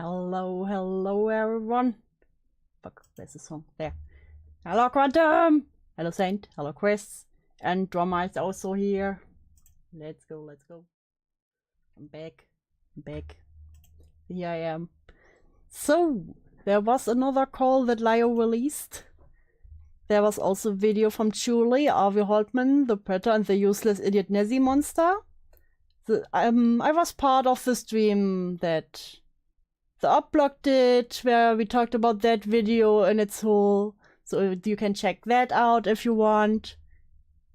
Hello everyone. Fuck, where's the song? There. Hello Quantum! Hello Saint, hello Chris. And Drummer is also here. Let's go. I'm back. Here I am. So, there was another call that Lio released. There was also a video from Chuuli, Avi Holtman, the Predator and the useless idiot Nezzy monster. I was part of the stream that the Upblock did, where we talked about that video in its whole, so you can check that out if you want.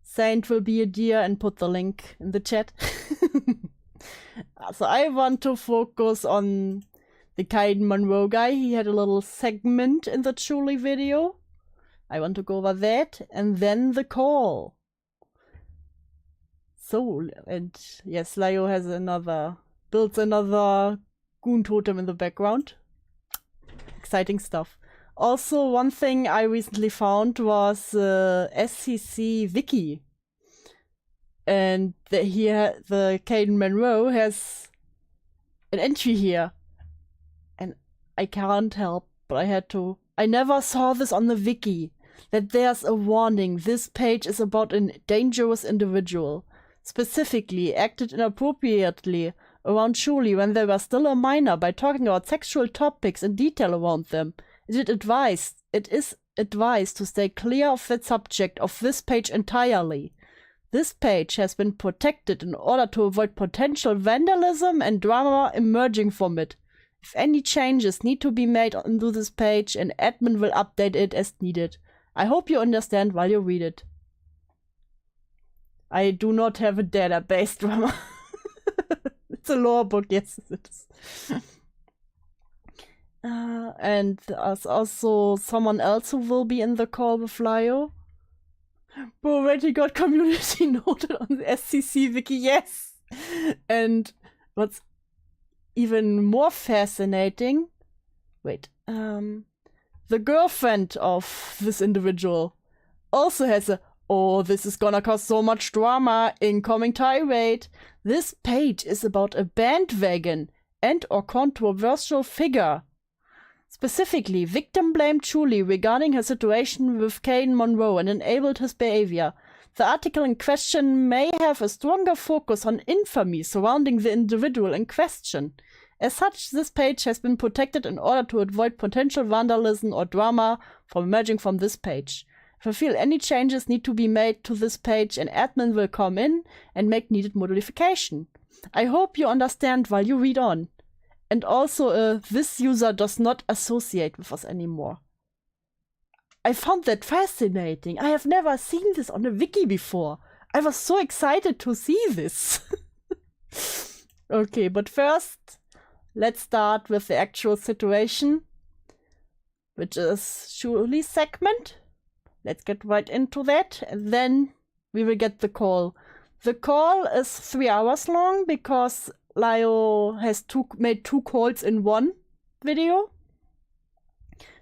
Saint will be a dear and put the link in the chat. So I want to focus on the Kayden Monroe guy. He had a little segment in the Chuuli video. I want to go over that, and then the call. So, and yes, Lio has builds another goon totem in the background. Exciting stuff. Also, one thing I recently found was SCC wiki. And the Kayden Monroe has an entry here. And I can't help, but I never saw this on the wiki. That there's a warning. This page is about a dangerous individual. Specifically, acted inappropriately around Chuuli when they were still a minor by talking about sexual topics in detail around them. It is advised to stay clear of that subject of this page entirely. This page has been protected in order to avoid potential vandalism and drama emerging from it. If any changes need to be made onto this page, an admin will update it as needed. I hope you understand while you read it. I do not have a database drama. It's a lore book, yes it is. And there's also someone else who will be in the call with Lio. Bro, already got community noted on the SCC wiki, yes! And what's even more fascinating, the girlfriend of this individual also has a "oh, this is gonna cause so much drama" incoming tirade. This page is about a bandwagon and/or controversial figure. Specifically, victim blamed Chuuli regarding her situation with Kayden Monroe and enabled his behavior. The article in question may have a stronger focus on infamy surrounding the individual in question. As such, this page has been protected in order to avoid potential vandalism or drama from emerging from this page. If I feel any changes need to be made to this page, an admin will come in and make needed modification. I hope you understand while you read on. And also, this user does not associate with us anymore. I found that fascinating. I have never seen this on a wiki before. I was so excited to see this. Okay, but first, let's start with the actual situation, which is Chuuli's segment. Let's get right into that, and then we will get the call. The call is 3 hours long because Lio has made 2 calls in one video.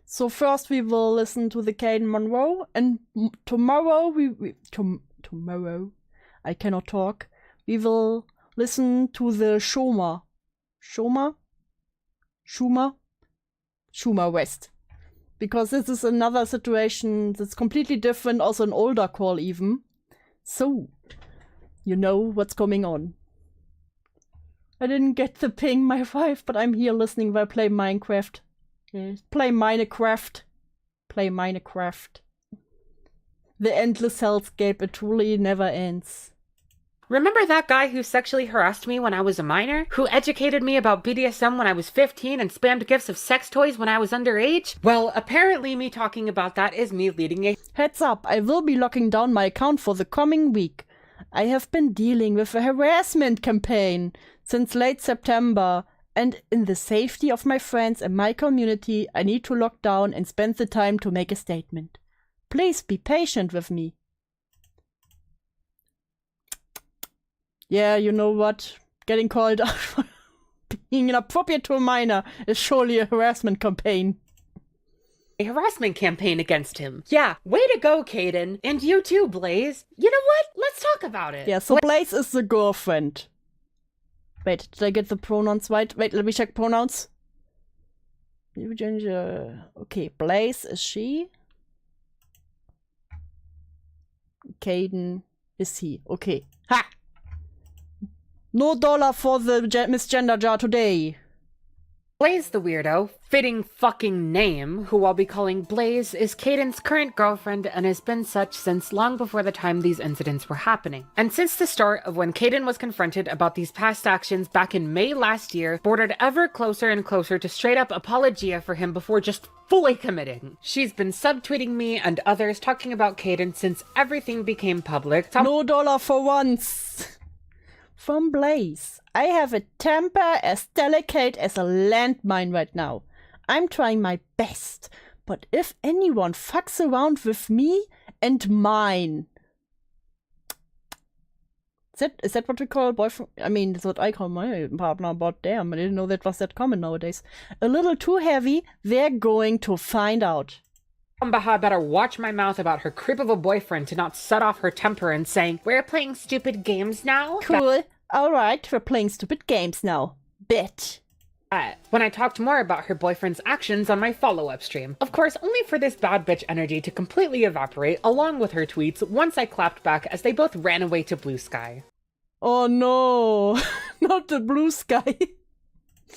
So first we will listen to the Kayden Monroe, and tomorrow tomorrow, I cannot talk, we will listen to the Schumer West. Because this is another situation that's completely different, also an older call even. So, you know what's going on. I didn't get the ping, my wife, but I'm here listening while I play Minecraft. Yes. Play Minecraft. The endless hellscape, it truly never ends. Remember that guy who sexually harassed me when I was a minor? Who educated me about BDSM when I was 15 and spammed gifts of sex toys when I was underage? Well, apparently me talking about that is me leading a— Heads up, I will be locking down my account for the coming week. I have been dealing with a harassment campaign since late September, And in the safety of my friends and my community, I need to lock down and spend the time to make a statement. Please be patient with me. Yeah, you know what? Getting called out for being inappropriate to a minor is surely a harassment campaign. A harassment campaign against him. Yeah, way to go, Kayden. And you too, Blaze. You know what? Let's talk about it. Yeah, so Blaze is the girlfriend. Wait, did I get the pronouns right? Wait, let me check pronouns. Okay, Blaze is she. Kayden is he. Okay. Ha! No dollar for the misgender jar today. Blaze the weirdo, fitting fucking name, who I'll be calling Blaze, is Kayden's current girlfriend and has been such since long before the time these incidents were happening. And since the start of when Kayden was confronted about these past actions back in May last year, bordered ever closer and closer to straight up apologia for him before just fully committing. She's been subtweeting me and others talking about Kayden since everything became public. No dollar for once. From Blaze. I have a temper as delicate as a landmine right now. I'm trying my best, but if anyone fucks around with me and mine... Is that what we call a boyfriend? I mean, that's what I call my partner, but damn, I didn't know that was that common nowadays. A little too heavy, they're going to find out. Baha better watch my mouth about her creep of a boyfriend to not set off her temper and saying, "We're playing stupid games now?" Cool. Alright, we're playing stupid games now. Bet. When I talked more about her boyfriend's actions on my follow-up stream. Of course, only for this bad bitch energy to completely evaporate along with her tweets once I clapped back as they both ran away to Blue Sky. Oh no, not the Blue Sky.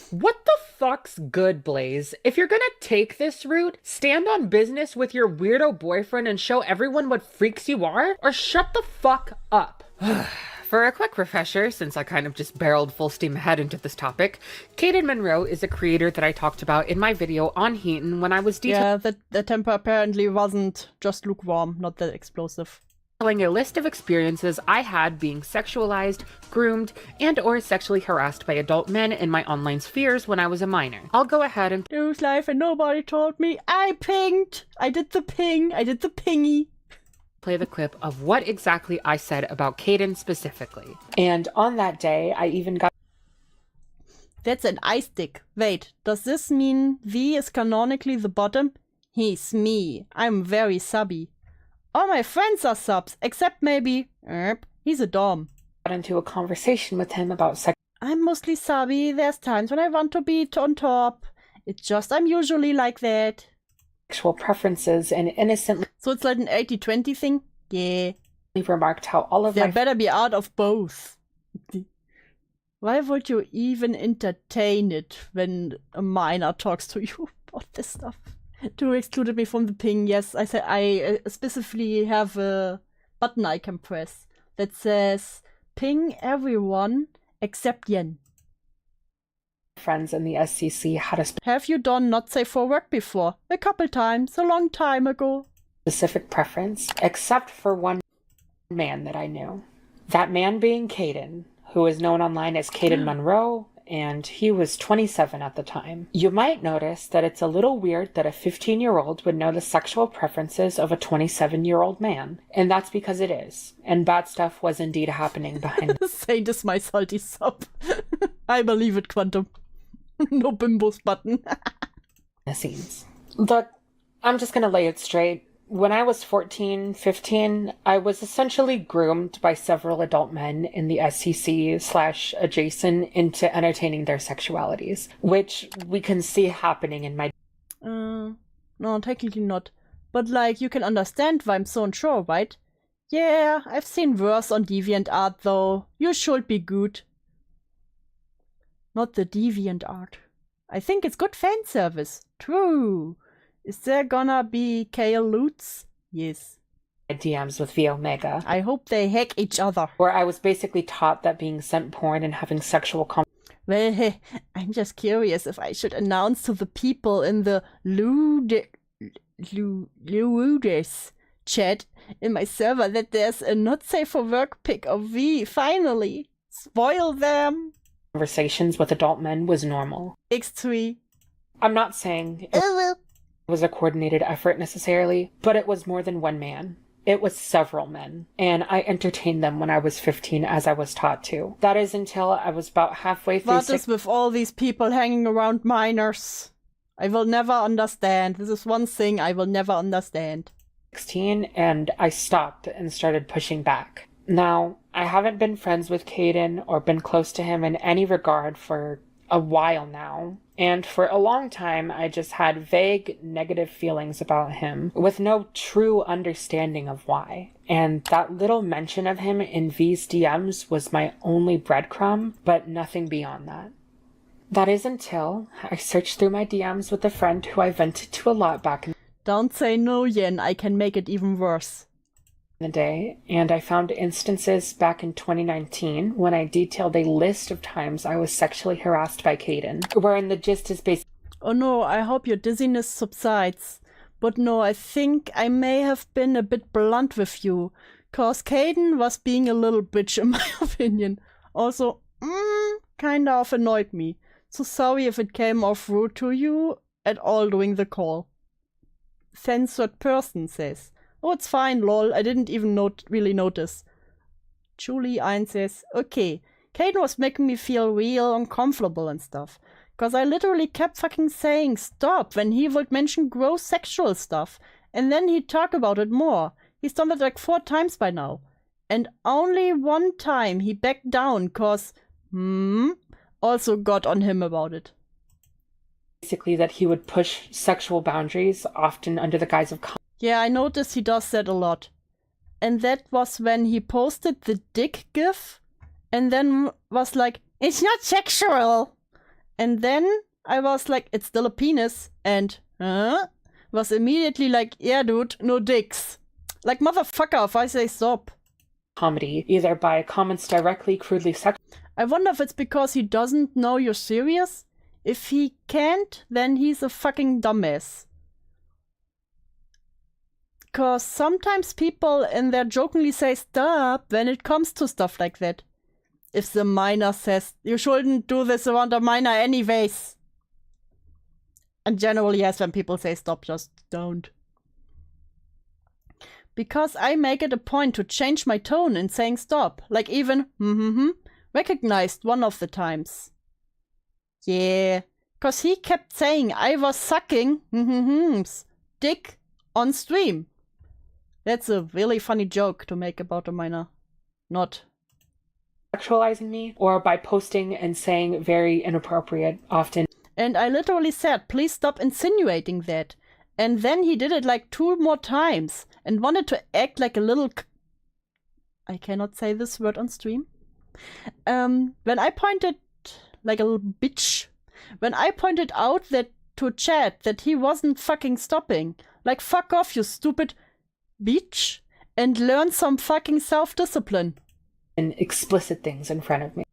What the fuck's good, Blaze? If you're gonna take this route, stand on business with your weirdo boyfriend and show everyone what freaks you are, or shut the fuck up. For a quick refresher, since I kind of just barreled full steam ahead into this topic, Kayden Monroe is a creator that I talked about in my video on Heaton when I was Yeah, the temper apparently wasn't just lukewarm, not that explosive. Telling a list of experiences I had being sexualized, groomed, and or sexually harassed by adult men in my online spheres when I was a minor. I'll go ahead and News life and nobody told me. I pinged! I did the ping! I did the pingy! play the clip of what exactly I said about Kayden specifically. And on that day, I even got... That's an eye stick. Wait, does this mean V is canonically the bottom? He's me. I'm very subby. All my friends are subs, except maybe... he's a dom. Got into a conversation with him about sex... I'm mostly subby. There's times when I want to be on top. It's just I'm usually like that. Sexual preferences and innocently... So it's like an 80-20 thing? Yeah. Remarked how all of there my... better be out of both. Why would you even entertain it when a minor talks to you about this stuff? To excluded me from the ping, yes. I said I specifically have a button I can press that says ping everyone except Yen. Friends in the SCC had a Have you done not safe for work before? A couple times, a long time ago. Specific preference, except for one man that I knew. That man being Kayden, who is known online as Kayden Monroe, and he was 27 at the time. You might notice that it's a little weird that a 15-year-old would know the sexual preferences of a 27-year-old man, and that's because it is. And bad stuff was indeed happening behind Saint is my salty sub. I believe it, Quantum. No bimbos button. the scenes. Look, I'm just gonna lay it straight. When I was 14, 15, I was essentially groomed by several adult men in the SCC/adjacent into entertaining their sexualities, which we can see happening in my... No, technically not. But, like, you can understand why I'm so unsure, right? Yeah, I've seen worse on DeviantArt, though. You should be good. Not the DeviantArt. I think it's good fan service. True. Is there gonna be Kale Loots? Yes. DMs with V Omega. I hope they hack each other. Where I was basically taught that being sent porn and having sexual Well, hey, I'm just curious if I should announce to the people in the Ludus chat in my server that there's a not safe for work pic of V, finally. Spoil them. conversations with adult men was normal. X3. I'm not saying it was a coordinated effort necessarily, but it was more than one man. It was several men, and I entertained them when I was 15 as I was taught to. That is until I was about halfway through. What is with all these people hanging around minors? I will never understand. This is one thing I will never understand. 16, and I stopped and started pushing back. Now, I haven't been friends with Kayden or been close to him in any regard for a while now. And for a long time, I just had vague negative feelings about him with no true understanding of why. And that little mention of him in V's DMs was my only breadcrumb, but nothing beyond that. That is until I searched through my DMs with a friend who I vented to a lot back in Don't say no, Yen. I can make it even worse. the day, and I found instances back in 2019 when I detailed a list of times I was sexually harassed by Kayden, wherein the gist is basically, Oh no, I hope your dizziness subsides. But no, I think I may have been a bit blunt with you, cause Kayden was being a little bitch in my opinion. Also, kinda of annoyed me. So sorry if it came off rude to you at all during the call. Censored person says, oh, it's fine, lol, I didn't even really notice. Chuuli 1 says, okay, Kayden was making me feel real uncomfortable and stuff. Cause I literally kept fucking saying stop when he would mention gross sexual stuff. And then he'd talk about it more. He's done it like 4 times by now. And only one time he backed down cause, also got on him about it. basically that he would push sexual boundaries, often under the guise of Yeah, I noticed he does that a lot. And that was when he posted the dick gif and then was like, it's not sexual. And then I was like, it's still a penis. And, was immediately like, yeah, dude, no dicks. Like, motherfucker, if I say stop. comedy, either by comments directly crudely sexual. I wonder if it's because he doesn't know you're serious? If he can't, then he's a fucking dumbass. Cause sometimes people in there jokingly say stop when it comes to stuff like that. If the minor says, you shouldn't do this around a minor anyways. And generally, yes, when people say stop, just don't. Because I make it a point to change my tone in saying stop. Like even, recognized one of the times. Yeah. Cause he kept saying I was sucking, dick on stream. That's a really funny joke to make about a minor. Not. Sexualizing me, or by posting and saying very inappropriate, often. And I literally said, please stop insinuating that. And then he did it like 2 more times and wanted to act like a little I cannot say this word on stream. When I pointed like a little bitch. When I pointed out that to chat that he wasn't fucking stopping. Like, fuck off, you stupid bitch. And learn some fucking self-discipline. And explicit things in front of me.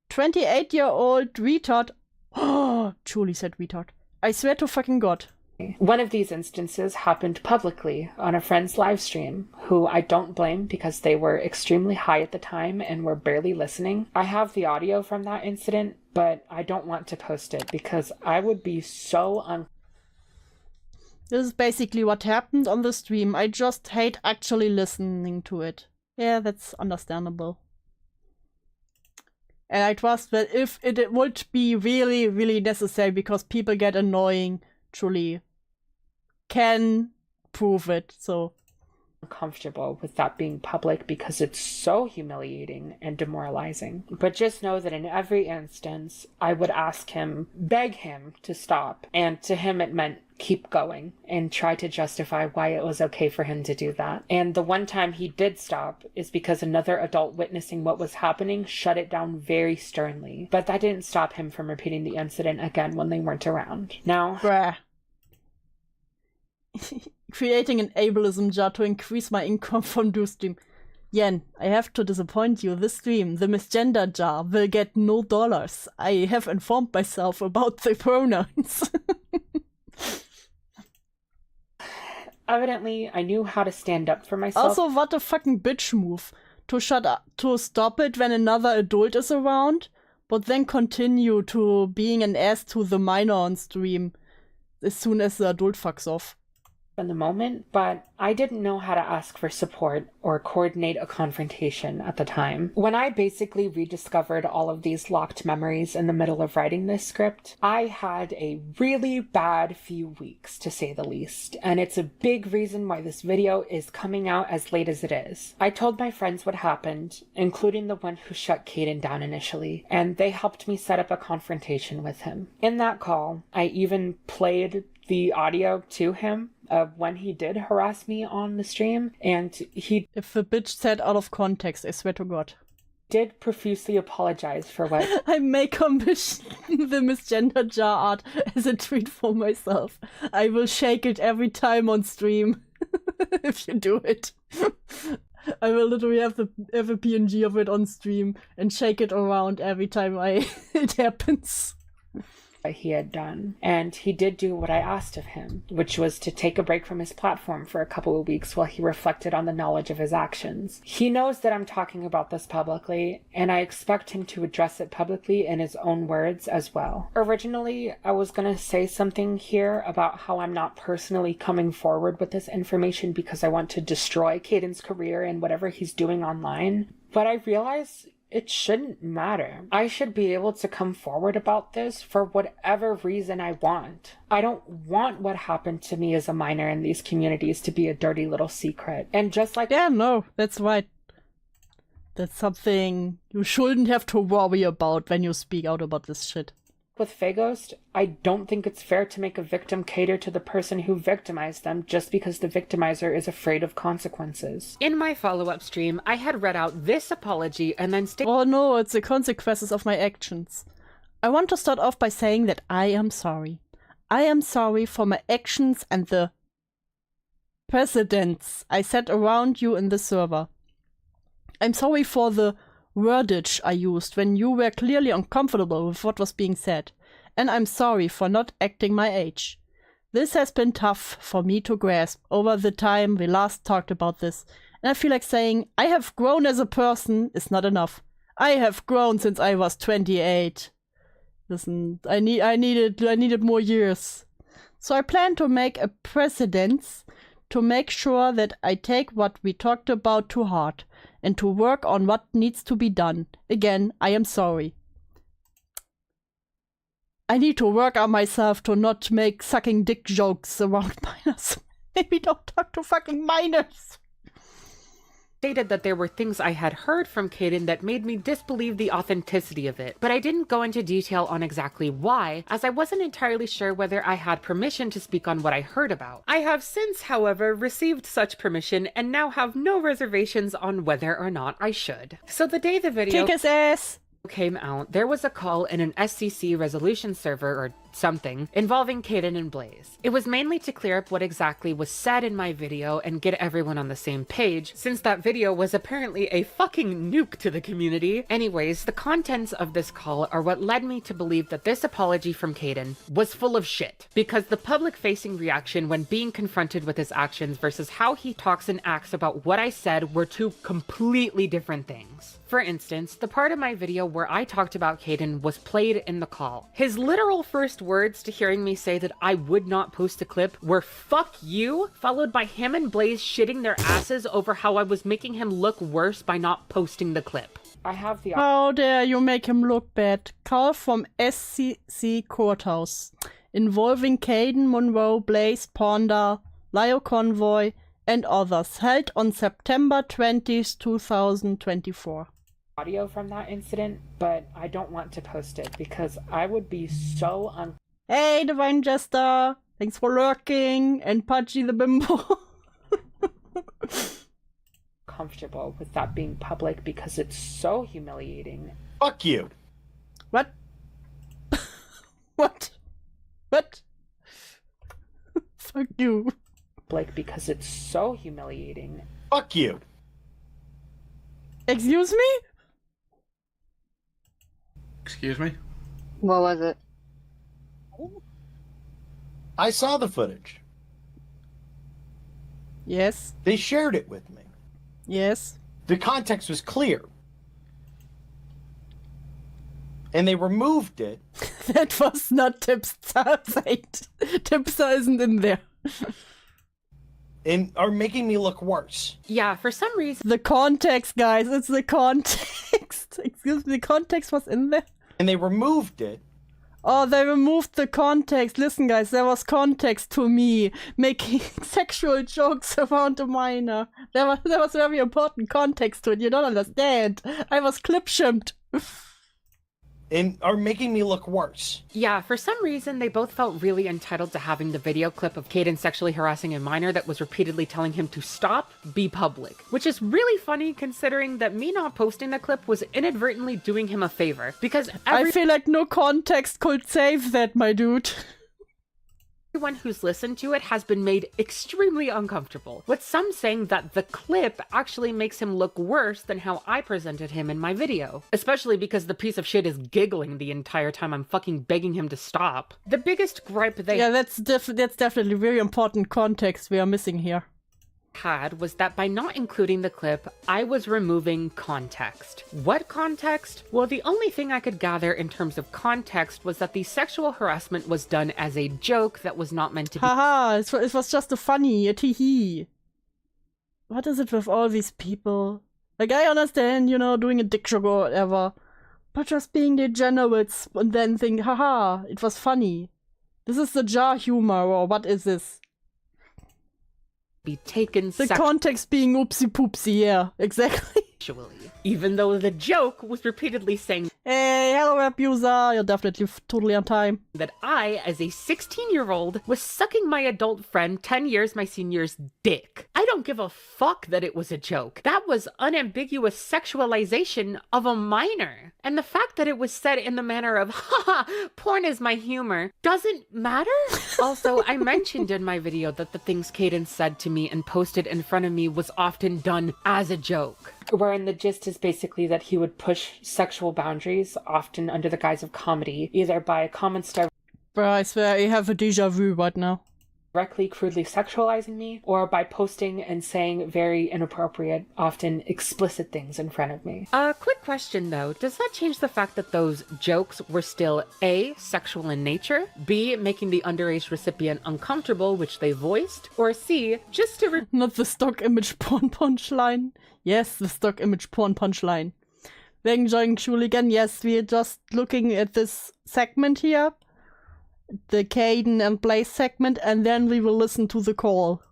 28-year-old retard. Oh, Chuuli said retard. I swear to fucking God. One of these instances happened publicly on a friend's live stream, who I don't blame because they were extremely high at the time and were barely listening. I have the audio from that incident, but I don't want to post it because I would be so This is basically what happened on the stream. I just hate actually listening to it. Yeah, that's understandable. And I trust that if it would be really, really necessary because people get annoying, Chuuli can prove it, so. uncomfortable with that being public because it's so humiliating and demoralizing. But just know that in every instance, I would ask him, beg him to stop. And to him it meant keep going and try to justify why it was okay for him to do that. And the one time he did stop is because another adult witnessing what was happening shut it down very sternly. But that didn't stop him from repeating the incident again when they weren't around. Now, Bruh. Creating an ableism jar to increase my income from DewsStream. Yen, I have to disappoint you. This stream, the misgender jar, will get no dollars. I have informed myself about the pronouns. evidently, I knew how to stand up for myself. Also, what a fucking bitch move. To shut up, to stop it when another adult is around, but then continue to being an ass to the minor on stream as soon as the adult fucks off. In the moment, but I didn't know how to ask for support or coordinate a confrontation at the time. When I basically rediscovered all of these locked memories in the middle of writing this script, I had a really bad few weeks, to say the least, and it's a big reason why this video is coming out as late as it is. I told my friends what happened, including the one who shut Kayden down initially, and they helped me set up a confrontation with him. In that call, I even played the audio to him of when he did harass me on the stream, and he If a bitch said out of context, I swear to God. did profusely apologize for what I may commission the misgender jar art as a treat for myself. I will shake it every time on stream if you do it. I will literally have a PNG of it on stream and shake it around every time it happens. he had done. And he did do what I asked of him, which was to take a break from his platform for a couple of weeks while he reflected on the knowledge of his actions. He knows that I'm talking about this publicly, and I expect him to address it publicly in his own words as well. Originally, I was gonna say something here about how I'm not personally coming forward with this information because I want to destroy Kayden's career and whatever he's doing online, but I realize it shouldn't matter. I should be able to come forward about this for whatever reason I want. I don't want what happened to me as a minor in these communities to be a dirty little secret. And just like— Yeah, no, that's right. That's something you shouldn't have to worry about when you speak out about this shit. with Faghost, I don't think it's fair to make a victim cater to the person who victimized them just because the victimizer is afraid of consequences. In my follow-up stream, I had read out this apology and then Oh no, it's the consequences of my actions. I want to start off by saying that I am sorry. I am sorry for my actions and the precedents I set around you in the server. I'm sorry for the wordage I used when you were clearly uncomfortable with what was being said, and I'm sorry for not acting my age. This has been tough for me to grasp over the time we last talked about this, and I feel like saying I have grown as a person is not enough. I have grown since I was 28. Listen, I needed more years. So I plan to make a precedence to make sure that I take what we talked about to heart and to work on what needs to be done. Again, I am sorry. I need to work on myself to not make sucking dick jokes around minors. Maybe don't talk to fucking minors. stated that there were things I had heard from Kayden that made me disbelieve the authenticity of it, but I didn't go into detail on exactly why, as I wasn't entirely sure whether I had permission to speak on what I heard about. I have since, however, received such permission and now have no reservations on whether or not I should. So the day the video Kick his ass! came out, there was a call in an SCC resolution server or something involving Kayden and Blaze. It was mainly to clear up what exactly was said in my video and get everyone on the same page, since that video was apparently a fucking nuke to the community. Anyways, the contents of this call are what led me to believe that this apology from Kayden was full of shit, because the public-facing reaction when being confronted with his actions versus how he talks and acts about what I said were two completely different things. For instance, the part of my video where I talked about Kayden was played in the call. His literal first words to hearing me say that I would not post a clip were "fuck you," followed by him and Blaze shitting their asses over how I was making him look worse by not posting the clip. I have the How dare you make him look bad. Call from SCC Courthouse. Involving Kayden Monroe, Blaze, Ponder, Lio Convoy, and others. Held on September 20th, 2024. audio from that incident, but I don't want to post it because I would be so Hey, Divine Jester! Thanks for lurking! And Pudgy the Bimbo! uncomfortable with that being public because it's so humiliating. Fuck you. What? What? What? Fuck you. Public because it's so humiliating. Fuck you. Excuse me? Excuse me? What was it? I saw the footage. Yes. They shared it with me. Yes. The context was clear. And they removed it. That was not Tipster. Tipster isn't in there. And are making me look worse. Yeah, for some reason, The context, guys. It's the context. Excuse me, the context was in there. And they removed it. Oh, they removed the context. Listen, guys, there was context to me making sexual jokes around a minor. There was very important context to it. You don't understand. I was clip-shipped. And are making me look worse. Yeah, for some reason, they both felt really entitled to having the video clip of Kayden sexually harassing a minor that was repeatedly telling him to stop, be public. Which is really funny considering that me not posting the clip was inadvertently doing him a favor. Because I feel like no context could save that, my dude. everyone who's listened to it has been made extremely uncomfortable, with some saying that the clip actually makes him look worse than how I presented him in my video. Especially because the piece of shit is giggling the entire time I'm fucking begging him to stop. The biggest gripe they Yeah, that's definitely very important context we are missing here. had was that by not including the clip, I was removing context. What context? Well, the only thing I could gather in terms of context was that the sexual harassment was done as a joke that was not meant to be. Haha, it was just a funny, a tee-hee. What is it with all these people? Like, I understand, you know, doing a dick joke or whatever, but just being degenerates and then think, haha, it was funny. This is the jar humor, or what is this? Be taken The context being oopsie poopsie, yeah, exactly. sexually, even though the joke was repeatedly saying Hey, hello abuser, you're definitely totally on time. that I, as a 16-year-old, was sucking my adult friend 10 years my senior's dick. I don't give a fuck that it was a joke. That was unambiguous sexualization of a minor. And the fact that it was said in the manner of, haha, porn is my humor, doesn't matter. Also, I mentioned in my video that the things Kayden said to me and posted in front of me was often done as a joke. Wherein the gist is basically that he would push sexual boundaries, often under the guise of comedy, either by comments Bruh, I swear I have a deja vu right now. directly crudely sexualizing me, or by posting and saying very inappropriate, often explicit things in front of me. Quick question though, does that change the fact that those jokes were still A, sexual in nature, B, making the underage recipient uncomfortable, which they voiced, or C, just to Not the stock image porn punchline. Yes, the stock image porn punchline. We're enjoying Chuuli again. Yes, we're just looking at this segment here. The Kayden and Blaze segment, and then we will listen to the call.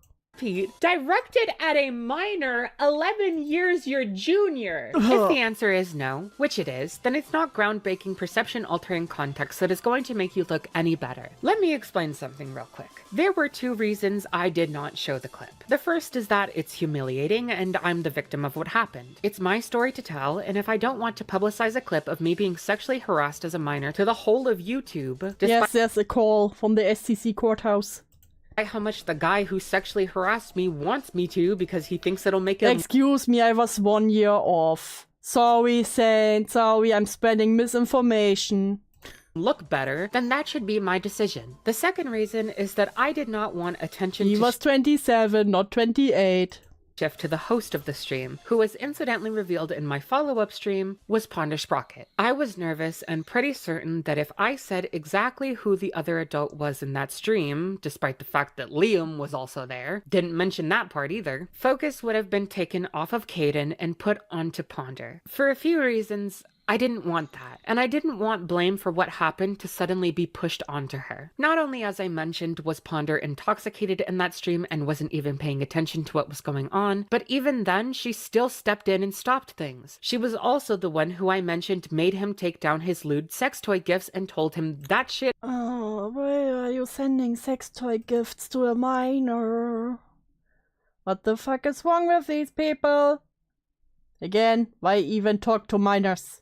directed at a minor 11 years your junior? If the answer is no, which it is, then it's not groundbreaking perception-altering context that is going to make you look any better. Let me explain something real quick. There were two reasons I did not show the clip. The first is that it's humiliating and I'm the victim of what happened. It's my story to tell, and if I don't want to publicize a clip of me being sexually harassed as a minor to the whole of YouTube, despite Yes, there's a call from the SCC courthouse. how much the guy who sexually harassed me wants me to because he thinks it'll make him Excuse me, I was 1 year off. Sorry, Saint. Sorry, I'm spreading misinformation. look better, then that should be my decision. The second reason is that I did not want attention He to was 27, not 28. shift to the host of the stream, who was incidentally revealed in my follow-up stream was Ponder Sprocket. I was nervous and pretty certain that if I said exactly who the other adult was in that stream, despite the fact that Liam was also there, didn't mention that part either, focus would have been taken off of Kayden and put onto Ponder. For a few reasons, I didn't want that, and I didn't want blame for what happened to suddenly be pushed onto her. Not only, as I mentioned, was Ponder intoxicated in that stream and wasn't even paying attention to what was going on, but even then, she still stepped in and stopped things. She was also the one who I mentioned made him take down his lewd sex toy gifts and told him that shit. Oh, why are you sending sex toy gifts to a minor? What the fuck is wrong with these people? Again, why even talk to minors?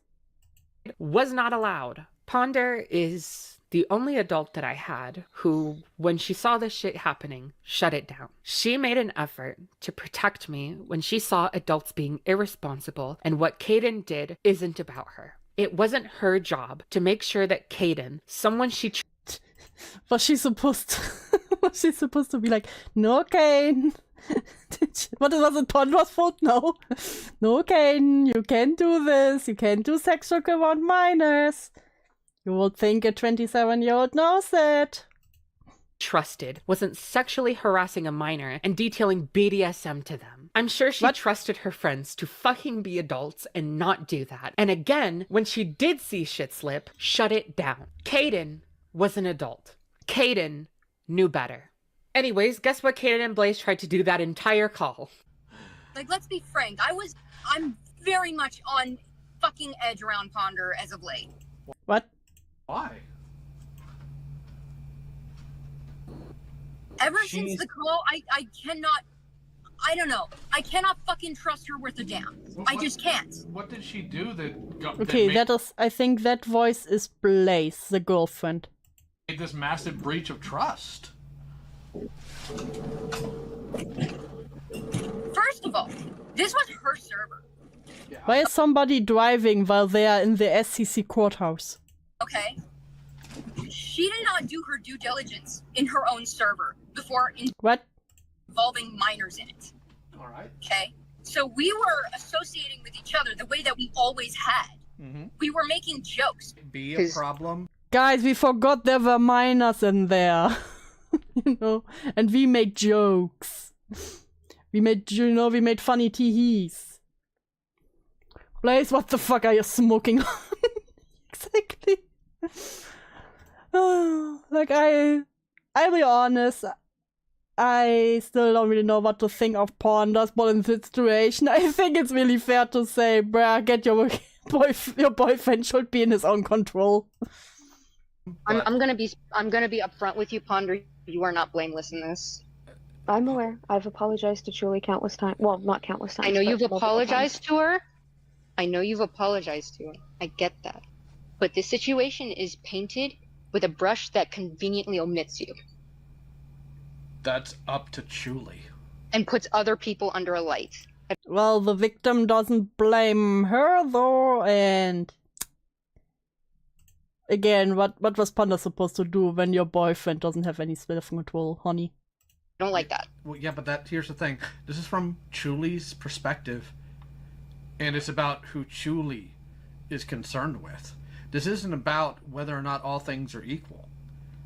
Was not allowed. Ponder is the only adult that I had who, when she saw this shit happening, shut it down. She made an effort to protect me when she saw adults being irresponsible, and what Kayden did isn't about her. It wasn't her job to make sure that Kayden, someone she Was she supposed to was she supposed to be like, no, Kane? What was it Ponder's fault? No. No, Kane, you can't do this. You can't do sex work around minors. You would think a 27-year-old knows that. trusted wasn't sexually harassing a minor and detailing BDSM to them. I'm sure she trusted her friends to fucking be adults and not do that. And again, when she did see shit slip, shut it down. Kayden was an adult. Kayden knew better. Anyways, guess what Kayden and Blaze tried to do that entire call? Like, let's be frank. I'm very much on fucking edge around Ponder as of late. What? Why? Ever since the call, I cannot, I don't know. I cannot fucking trust her worth a damn. I just can't. What did she do that got Okay, that is, I think that voice is Blaze, the girlfriend. made this massive breach of trust? First of all, this was her server. Yeah. Why is somebody driving while they are in the SCC courthouse? Okay? She did not do her due diligence in her own server before What? involving minors in it. All right. Okay? So we were associating with each other the way that we always had. Mm-hmm. We were making jokes. Be a problem. Guys, we forgot there were minors in there. You know? And we made jokes. We made, you know, we made funny teehees. Blaze, what the fuck are you smoking on? Exactly. Like, I'll be honest, I still don't really know what to think of Ponders, but in this situation, I think it's really fair to say, bruh, get your boyfriend should be in his own control. I'm gonna be upfront with you, Ponder. You are not blameless in this. I'm aware. I've apologized to Chuuli countless times. Well, not countless times. I know but you've multiple apologized to her. I know you've apologized to her. I get that. But this situation is painted with a brush that conveniently omits you That's up to Chuuli. and puts other people under a light. Well, the victim doesn't blame her, though, and... Again, what was Panda supposed to do when your boyfriend doesn't have any self-control, honey? I don't like that. Well, yeah, but here's the thing. This is from Chuli's perspective, and it's about who Chuuli is concerned with. This isn't about whether or not all things are equal.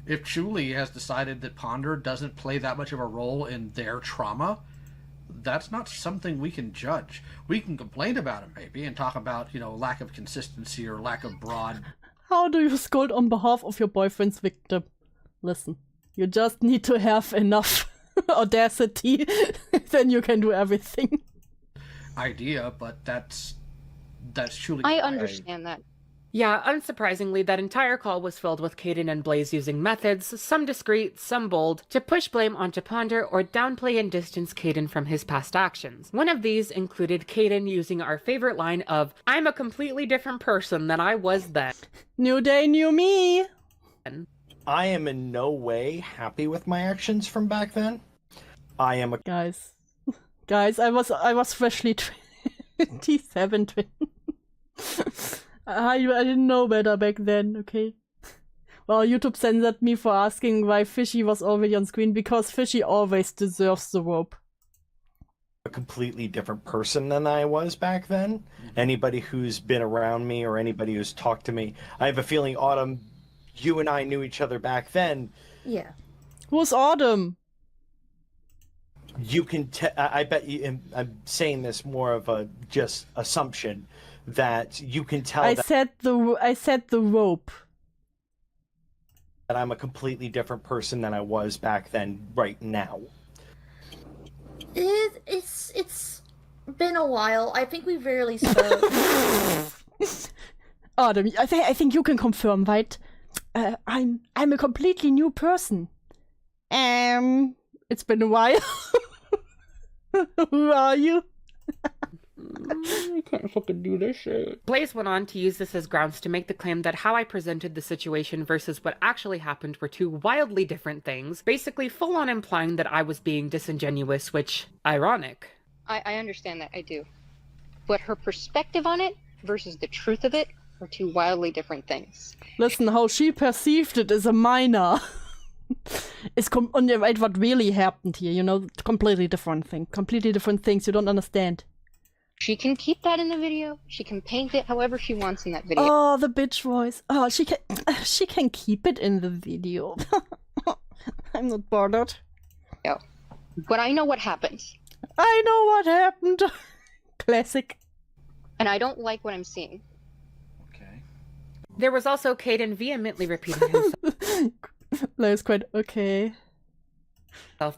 If Chuuli has decided that Ponder doesn't play that much of a role in their trauma, that's not something we can judge. We can complain about it maybe and talk about, you know, lack of consistency or lack of broad... How do you scold on behalf of your boyfriend's victim? Listen, you just need to have enough audacity, then you can do everything. idea, but that's Chuuli. I understand that. Yeah, unsurprisingly, that entire call was filled with Kayden and Blaze using methods, some discreet, some bold, to push blame onto Ponder or downplay and distance Kayden from his past actions. One of these included Kayden using our favorite line of, "I'm a completely different person than I was then." New day, new me! I am in no way happy with my actions from back then. I am a Guys, I was freshly 27. I didn't know better back then, okay? Well, YouTube censored me for asking why Fishy was already on screen, because Fishy always deserves the rope. completely different person than I was back then. Anybody who's been around me or anybody who's talked to me, I have a feeling, Autumn, you and I knew each other back then. Yeah. Who's Autumn? You can I bet you, and I'm saying this more of a just assumption, that you can tell I said the rope. that I'm a completely different person than I was back then right now. It's been a while. I think we rarely spoke. Autumn, I think you can confirm, right? I'm a completely new person. It's been a while. Who are you? I can't fucking do this shit. Blaze went on to use this as grounds to make the claim that how I presented the situation versus what actually happened were two wildly different things, basically full on implying that I was being disingenuous, which, ironic. I understand that, I do. But her perspective on it versus the truth of it are two wildly different things. Listen, how she perceived it as a minor is what really happened here, you know? Completely different thing. Completely different things you don't understand. She can keep that in the video. She can paint it however she wants in that video. Oh, the bitch voice. Oh, she can keep it in the video. I'm not bothered. No. But I know what happens. I know what happened. Classic. And I don't like what I'm seeing. Okay. There was also Kayden vehemently repeating himself That's quite okay.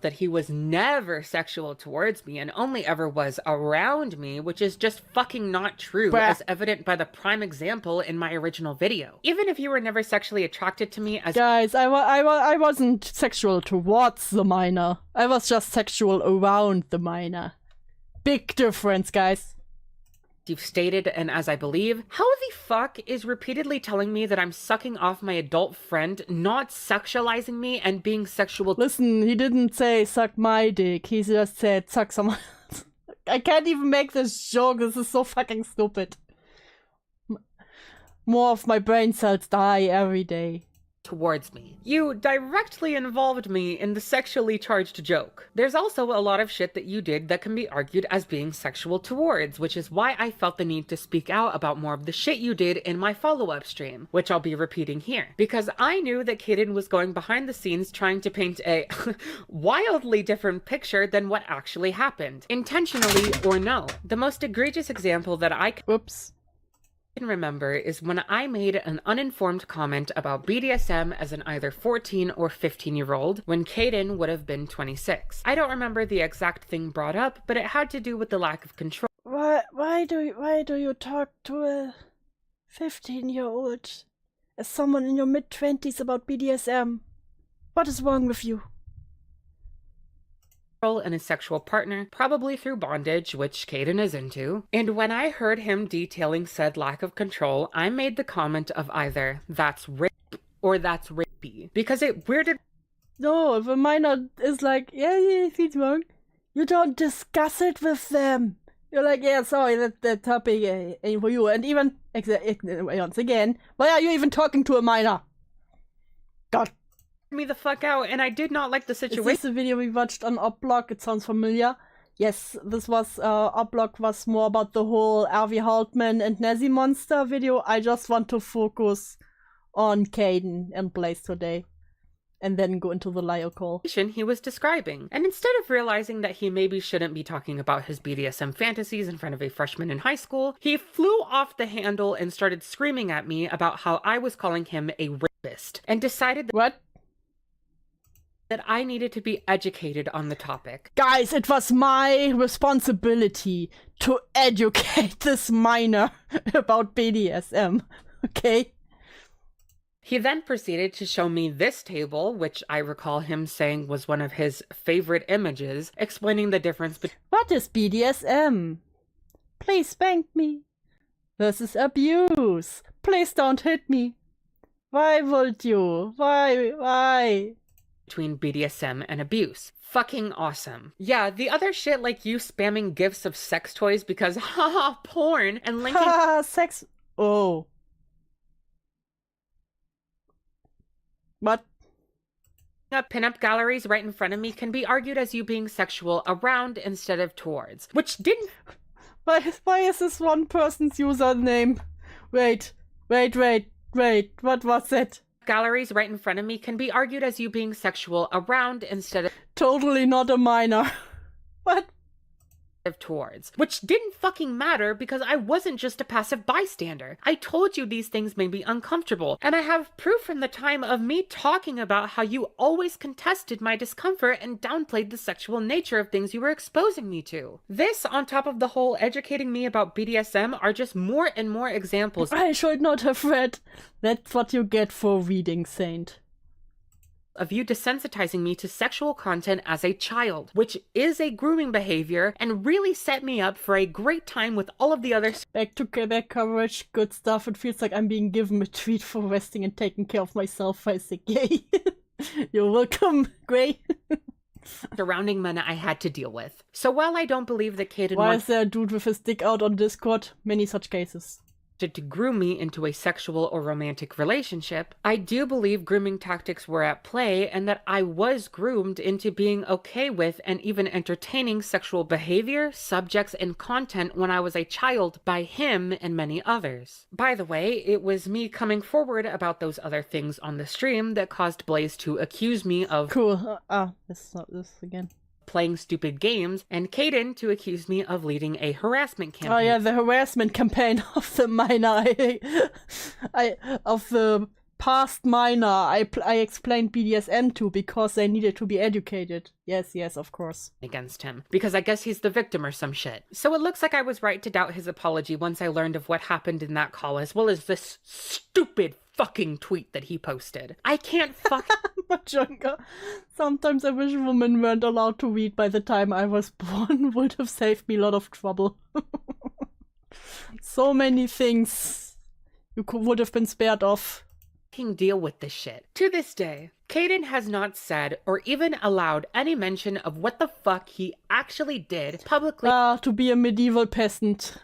that he was never sexual towards me and only ever was around me, which is just fucking not true, Bah. as evident by the prime example in my original video. Even if you were never sexually attracted to me as Guys, I wasn't sexual towards the minor. I was just sexual around the minor. Big difference, guys. you've stated and as I believe, how the fuck is repeatedly telling me that I'm sucking off my adult friend, not sexualizing me and being sexual? Listen, he didn't say suck my dick. He just said suck someone else. I can't even make this joke. This is so fucking stupid. More of my brain cells die every day. Towards me. You directly involved me in the sexually charged joke. There's also a lot of shit that you did that can be argued as being sexual towards, which is why I felt the need to speak out about more of the shit you did in my follow-up stream, which I'll be repeating here. Because I knew that Kayden was going behind the scenes trying to paint a wildly different picture than what actually happened, intentionally or no. The most egregious example that I Whoops. can remember is when I made an uninformed comment about BDSM as an either 14 or 15-year-old when Kayden would have been 26. I don't remember the exact thing brought up, but it had to do with the lack of control Why do you talk to a 15-year-old as someone in your mid-20s about BDSM? What is wrong with you? and his sexual partner, probably through bondage, which Kayden is into. And when I heard him detailing said lack of control, I made the comment of either that's rape or that's rapey, because it weirded No, if a minor is like, yeah, he's wrong, you don't discuss it with them. You're like, yeah, sorry, that topic ain't for you. And even, once again, why are you even talking to a minor? God. me the fuck out, and I did not like the Is situation. this the video we watched on Oblog? It sounds familiar. Yes, this was, Oblog was more about the whole RV Haltman and Nazi Monster video. I just want to focus on Kayden and Blaze today. And then go into the Lyo call. He was describing. And instead of realizing that he maybe shouldn't be talking about his BDSM fantasies in front of a freshman in high school, he flew off the handle and started screaming at me about how I was calling him a rapist, and decided What? that I needed to be educated on the topic. Guys, it was my responsibility to educate this minor about BDSM, okay? He then proceeded to show me this table, which I recall him saying was one of his favorite images, explaining the difference between What is BDSM? Please spank me. This is abuse. Please don't hit me. Why would you? Why? BDSM and abuse. Fucking awesome. Yeah, the other shit like you spamming gifs of sex toys because haha porn and linking Haha, sex. Oh. What? up pinup galleries right in front of me can be argued as you being sexual around instead of towards, which didn't Why is this one person's username? Wait. What was it? galleries right in front of me can be argued as you being sexual around instead of Totally not a minor. What? towards, which didn't fucking matter because I wasn't just a passive bystander. I told you these things made me uncomfortable, and I have proof from the time of me talking about how you always contested my discomfort and downplayed the sexual nature of things you were exposing me to. This, on top of the whole educating me about BDSM, are just more and more examples I should not have read. That's what you get for reading, Saint. of you desensitizing me to sexual content as a child, which is a grooming behavior and really set me up for a great time with all of the other Back to Quebec coverage, good stuff. It feels like I'm being given a treat for resting and taking care of myself. I say, yay. You're welcome, Gray. surrounding men I had to deal with. So while I don't believe that Kayden Why is there a dude with his dick out on Discord? Many such cases. to groom me into a sexual or romantic relationship, I do believe grooming tactics were at play and that I was groomed into being okay with and even entertaining sexual behavior, subjects, and content when I was a child by him and many others. By the way, it was me coming forward about those other things on the stream that caused Blaze to accuse me of Cool. It's not this again. playing stupid games, and Kayden to accuse me of leading a harassment campaign. Oh yeah, the harassment campaign of the minor. Of the past minor, I explained BDSM to because they needed to be educated. Yes, of course. Against him, because I guess he's the victim or some shit. So it looks like I was right to doubt his apology once I learned of what happened in that call, as well as this stupid fucking tweet that he posted. I can't Majunga. Sometimes I wish women weren't allowed to read by the time I was born. Would have saved me a lot of trouble. So many things you would have been spared of. Deal with this shit. To this day, Kayden has not said or even allowed any mention of what the fuck he actually did publicly To be a medieval peasant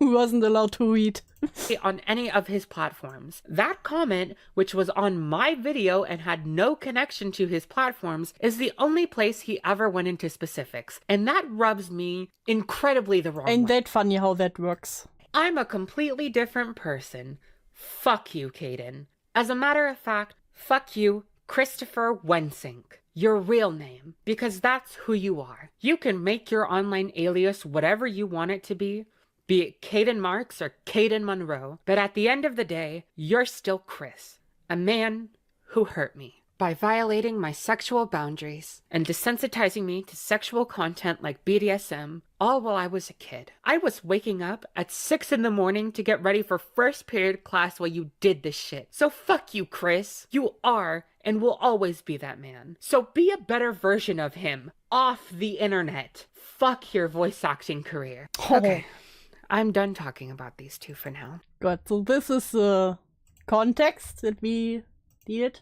who wasn't allowed to read. on any of his platforms. That comment, which was on my video and had no connection to his platforms, is the only place he ever went into specifics, and that rubs me incredibly the wrong Ain't way. that funny how that works? I'm a completely different person. Fuck you, Kayden. As a matter of fact, fuck you, Christopher Wensink. Your real name, because that's who you are. You can make your online alias whatever you want it to be it Kayden Marks or Kayden Monroe, but at the end of the day, you're still Chris, a man who hurt me by violating my sexual boundaries and desensitizing me to sexual content like BDSM, all while I was a kid. I was waking up at 6 in the morning to get ready for first period class while you did this shit. So fuck you, Chris. You are and will always be that man. So be a better version of him off the internet. Fuck your voice acting career. Okay, I'm done talking about these two for now. Good, so this is the context that we needed.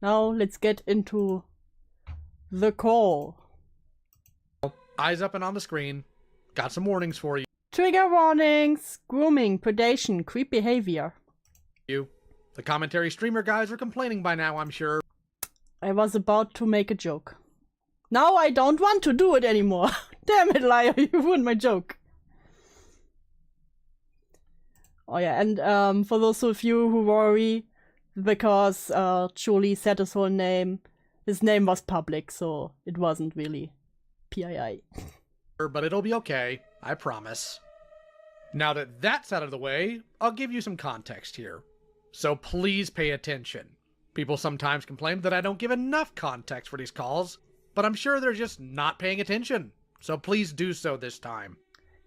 Now let's get into the call. Eyes up and on the screen. Got some warnings for you. Trigger warnings, grooming, predation, creep behavior. The commentary streamer guys are complaining by now, I'm sure. I was about to make a joke. Now I don't want to do it anymore. Damn it, liar, you ruined my joke. Oh yeah, and for those of you who worry, because Chuuli said his whole name, his name was public, so it wasn't really PII. But it'll be okay, I promise. Now that that's out of the way, I'll give you some context here. So please pay attention. People sometimes complain that I don't give enough context for these calls, but I'm sure they're just not paying attention. So please do so this time.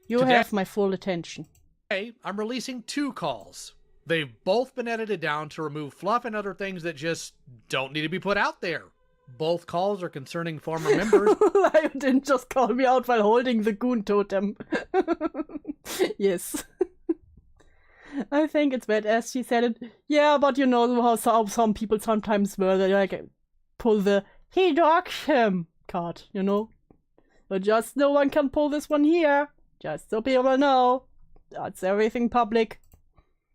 You have my full attention. Today, I'm releasing 2 calls. They've both been edited down to remove fluff and other things that just don't need to be put out there. Both calls are concerning former members. Lion didn't just call me out while holding the goon totem. Yes. I think it's badass she said it. Yeah, but you know how some people sometimes were, they like pull the he dogs him card, you know? But just no one can pull this one here. Just so people know. That's everything public.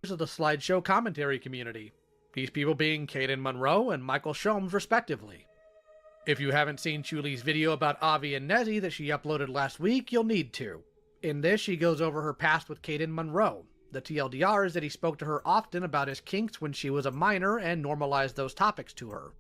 Of the slideshow commentary community. These people being Kayden Monroe and Michael Shomes, respectively. If you haven't seen Chuuli's video about Avi and Nezzy that she uploaded last week, you'll need to. In this, she goes over her past with Kayden Monroe. The TLDR is that he spoke to her often about his kinks when she was a minor and normalized those topics to her.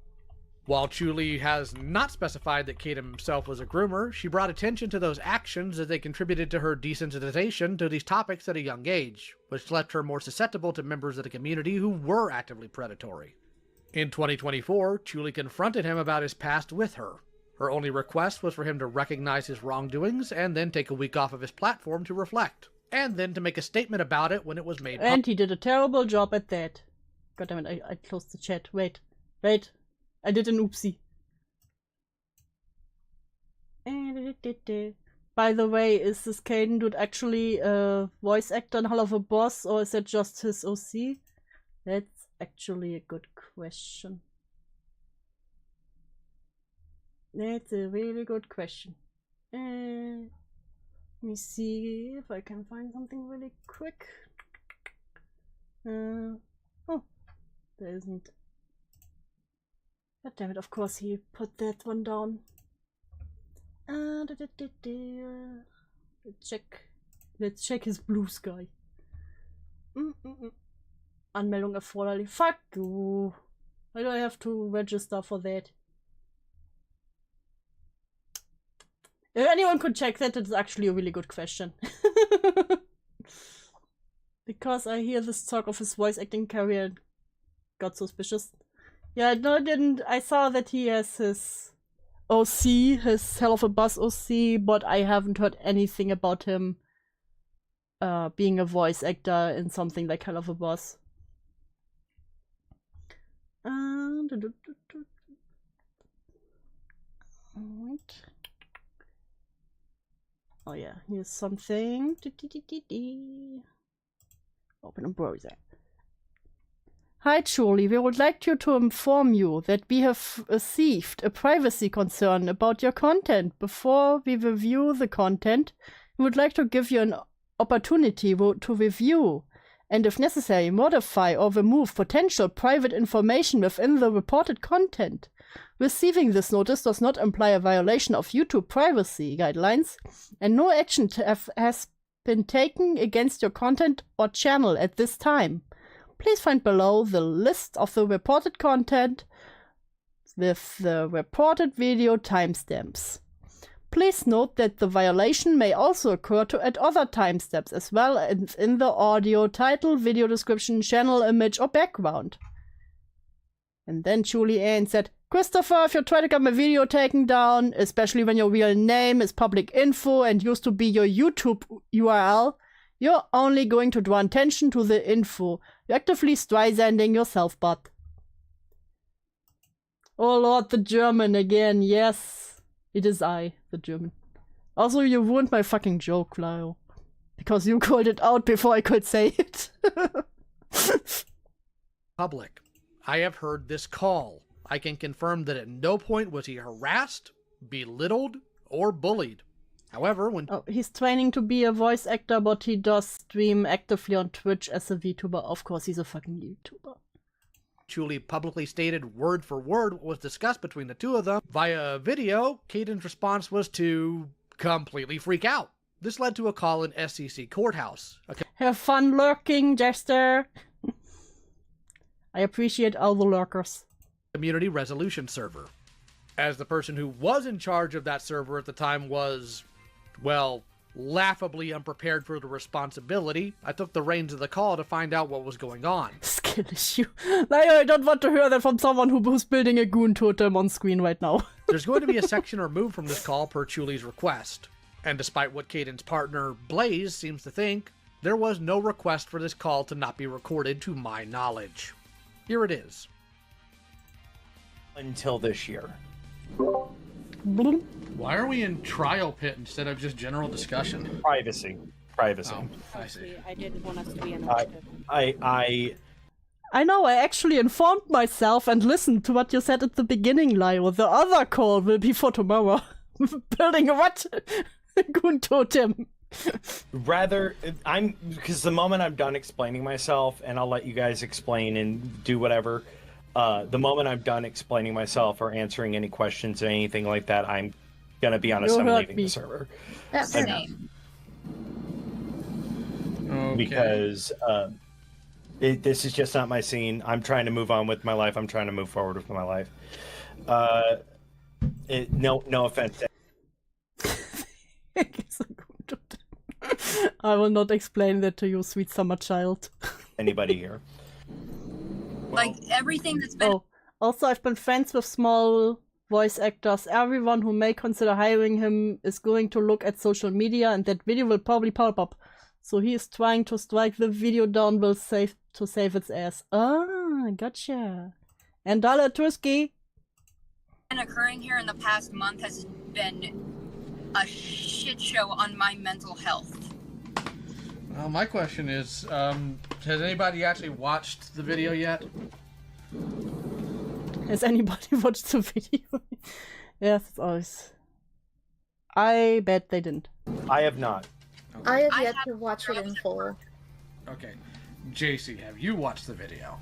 While Chuuli has not specified that Kayden himself was a groomer, she brought attention to those actions as they contributed to her desensitization to these topics at a young age, which left her more susceptible to members of the community who were actively predatory. In 2024, Chuuli confronted him about his past with her. Her only request was for him to recognize his wrongdoings and then take a week off of his platform to reflect, and then to make a statement about it when it was made public. And he did a terrible job at that. God damn it, I closed the chat. Wait. I did an oopsie. By the way, is this Kayden dude actually a voice actor in Hall of a Boss, or is that just his OC? That's actually a good question. That's a really good question. Let me see if I can find something really quick. Oh, there isn't. God damn it, of course he put that one down. Let's check his blue sky. Anmeldung erforderlich. Fuck you. Why do I have to register for that? If anyone could check that, it's actually a really good question. Because I hear this talk of his voice acting career and got suspicious. Yeah, no, I didn't. I saw that he has his OC, his Hell of a Bus OC, but I haven't heard anything about him being a voice actor in something like Hell of a Bus. Alright. Oh yeah, here's something. Open a browser. Hi Chuuli, we would like to inform you that we have received a privacy concern about your content. Before we review the content, we would like to give you an opportunity to review and, if necessary, modify or remove potential private information within the reported content. Receiving this notice does not imply a violation of YouTube privacy guidelines, and no action has been taken against your content or channel at this time. Please find below the list of the reported content with the reported video timestamps. Please note that the violation may also occur at other timestamps as well as in the audio, title, video description, channel image, or background. And then Chuuli Ann said, Christopher, if you try to get my video taken down, especially when your real name is public info and used to be your YouTube URL, you're only going to draw attention to the info. You're actively Streisanding yourself, but. Oh Lord, the German again, yes. It is I, the German. Also, you ruined my fucking joke, Lyle. Because you called it out before I could say it. Public. I have heard this call. I can confirm that at no point was he harassed, belittled, or bullied. However, when he's training to be a voice actor, but he does stream actively on Twitch as a VTuber. Of course, he's a fucking YouTuber. Chuuli publicly stated word for word what was discussed between the two of them via video, Kayden's response was to completely freak out. This led to a call in SCC courthouse. Have fun lurking, Jester. I appreciate all the lurkers. Community resolution server. As the person who was in charge of that server at the time was, well, laughably unprepared for the responsibility, I took the reins of the call to find out what was going on. Skill issue. I don't want to hear that from someone who's building a goon totem on screen right now. There's going to be a section removed from this call per Chuuli's request. And despite what Kayden's partner, Blaze, seems to think, there was no request for this call to not be recorded to my knowledge. Here it is. Until this year. Why are we in trial pit instead of just general discussion? Privacy. Oh, I see. I didn't want us to be I know, I actually informed myself and listened to what you said at the beginning, Lyle. The other call will be for tomorrow. Building a what? Goon totem. because the moment I'm done explaining myself, and I'll let you guys explain and do whatever, the moment I'm done explaining myself or answering any questions or anything like that, I'm gonna be honest, I'm leaving the server. That's the name. Okay. Because this is just not my scene. I'm trying to move on with my life. I'm trying to move forward with my life. No offense. I will not explain that to you, sweet summer child. Anybody here? Like everything that's been. Oh, also I've been friends with small voice actors. Everyone who may consider hiring him is going to look at social media, and that video will probably pop up. So he is trying to strike the video down to save its ass. Ah, gotcha. And Dala Tursky. Occurring here in the past month has been a shit show on my mental health. Well, my question is, has anybody actually watched the video yet? Has anybody watched the video? Yes, it's always. I bet they didn't. I have not. I have yet to watch it in full. Okay. JC, have you watched the video?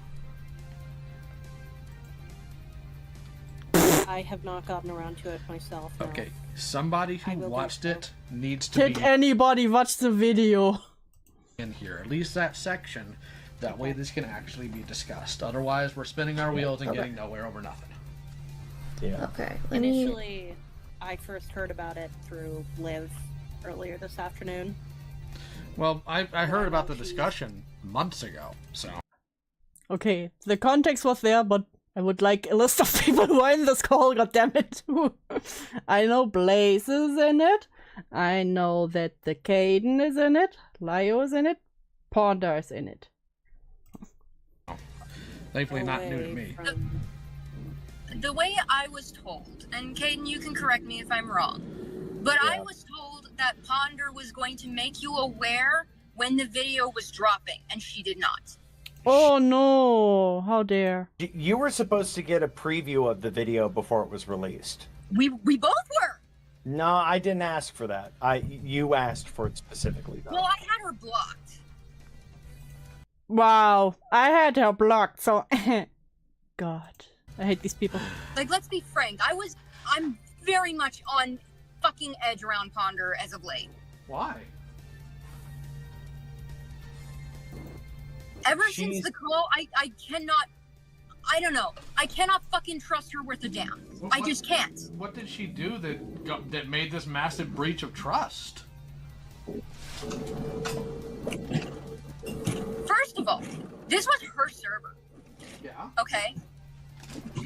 I have not gotten around to it myself. No. Okay, somebody I who will do watched so. it needs to Did be anybody watch the video? in here, at least that section. That way this can actually be discussed. Otherwise, we're spinning our wheels and getting nowhere over nothing. Yeah. Okay. Initially, I first heard about it through Liv earlier this afternoon. Well, I heard about the discussion months ago, so... Okay, the context was there, but I would like a list of people who are in this call, goddammit. I know Blaze is in it. I know that the Kayden is in it. Lyo is in it. Ponder is in it. Thankfully not new to Away me. from- The way I was told, and Kayden, you can correct me if I'm wrong, but I was told that Ponder was going to make you aware when the video was dropping, and she did not. Oh no, how dare. You were supposed to get a preview of the video before it was released. We both were. No, I didn't ask for that. You asked for it specifically, though. Well, I had her blocked. Wow, I had her blocked, so... God, I hate these people. Like, let's be frank. I'm very much on fucking edge around Ponder as of late. Why? Ever since the call, I cannot. I don't know. I cannot fucking trust her worth a damn. I just can't. What did she do that made this massive breach of trust? First of all, this was her server. Yeah. Okay.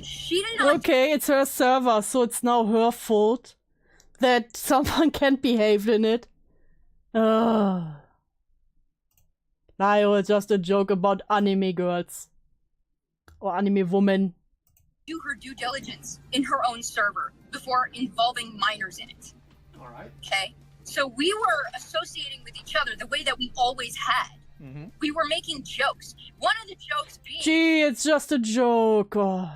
She did not. Okay, it's her server, so it's now her fault that someone can't behave in it. Ugh. Lyo is just a joke about anime girls. Or anime women. Do her due diligence in her own server before involving minors in it. All right. Okay. So we were associating with each other the way that we always had. Mm-hmm. We were making jokes. One of the jokes being, Gee, it's just a joke. Oh,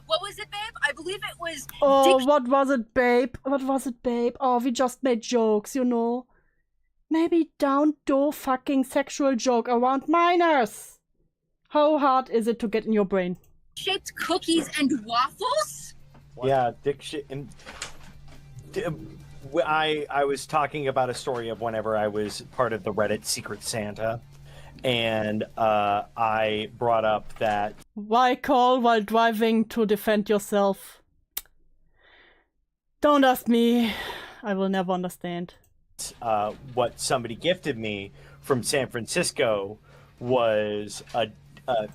what was it, babe? I believe it was. oh what was it, babe? What was it, babe? Oh, we just made jokes, you know. Maybe don't do fucking sexual joke around minors. How hard is it to get in your brain? Shaped cookies and waffles? Yeah, dick shit. And I was talking about a story of whenever I was part of the Reddit Secret Santa, and I brought up that Why call while driving to defend yourself? Don't ask me. I will never understand. what somebody gifted me from San Francisco was a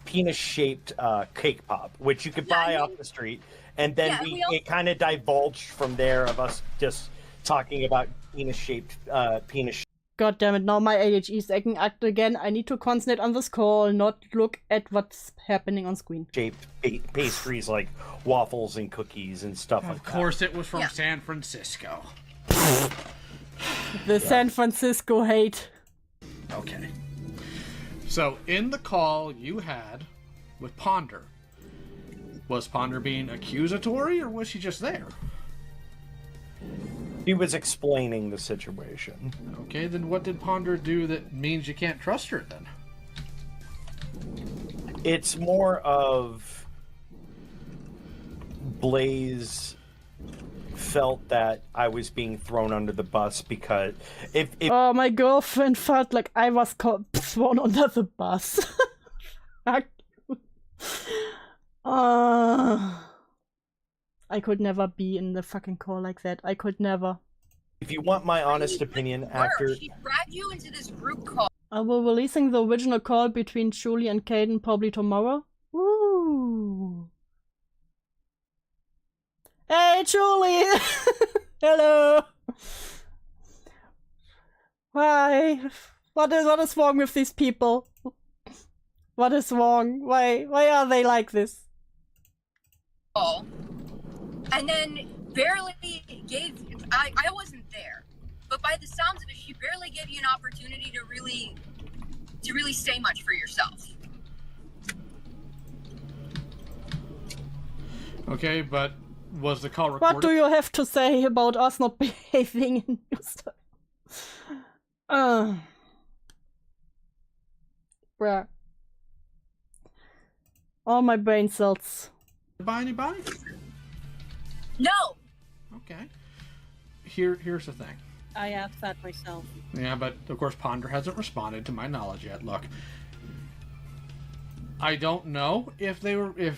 penis-shaped cake pop, which you could buy off the street, and then it kind of divulged from there of us just talking about penis-shaped penis. God damn it, now my ADHD is acting up again. I need to concentrate on this call, not look at what's happening on screen. Shaped pastries like waffles and cookies and stuff like that. Of course, it was from San Francisco. The San Francisco hate. Okay. So, in the call you had with Ponder, was Ponder being accusatory or was she just there? He was explaining the situation. Okay, then what did Ponder do that means you can't trust her then? It's more of Blaze felt that I was being thrown under the bus because if Oh, my girlfriend felt like I was thrown under the bus. Fuck. I could never be in the fucking call like that. I could never. if you want my honest opinion, after She dragged you into this group call. I will releasing the original call between Chuuli and Kayden probably tomorrow. Woo! Hey, Chuuli! Hello! Why? What is wrong with these people? What is wrong? Why are they like this? And then barely gave. I wasn't there, but by the sounds of it, she barely gave you an opportunity to really say much for yourself. Okay, but was the call recorded? What do you have to say about us not behaving in your stuff? Bruh. All my brain cells. By anybody? No! Okay. Here's the thing. I asked that myself. Yeah, but of course Ponder hasn't responded to my knowledge yet. Look, I don't know if Kayden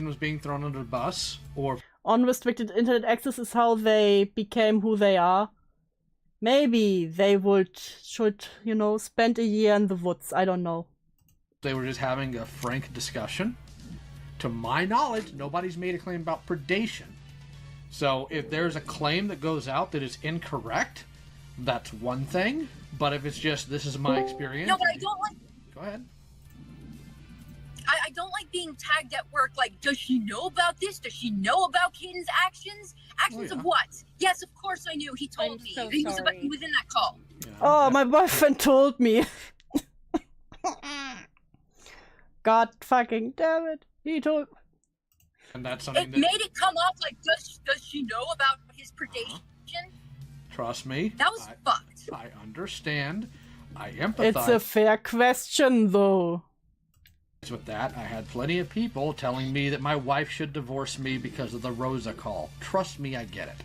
was being thrown under the bus or Unrestricted internet access is how they became who they are. Maybe they should, spend a year in the woods. I don't know. they were just having a frank discussion. To my knowledge, nobody's made a claim about predation. So if there's a claim that goes out that is incorrect, that's one thing. But if it's just, this is my experience... No, but I don't like... Go ahead. I don't like being tagged at work, like, does she know about this? Does she know about Kayden's actions? Actions of what? Yes, of course I knew. He told me. So he was in that call. Yeah, Oh, my boyfriend told me. God fucking damn it. He told... And that's something It that... made it come off like, does she know about his predation? Trust me. That was fucked. I understand. I empathize. It's a fair question, though. With that, I had plenty of people telling me that my wife should divorce me because of the Rosa call. Trust me, I get it.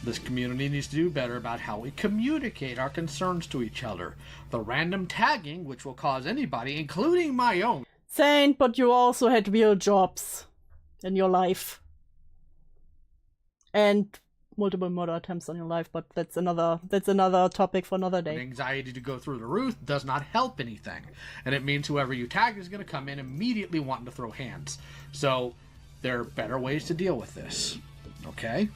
This community needs to do better about how we communicate our concerns to each other. The random tagging, which will cause anybody, including my own. Saint, but you also had real jobs in your life. And multiple murder attempts on your life, but that's another topic for another day. Anxiety to go through the roof does not help anything. And it means whoever you tag is going to come in immediately wanting to throw hands. So there are better ways to deal with this. Okay?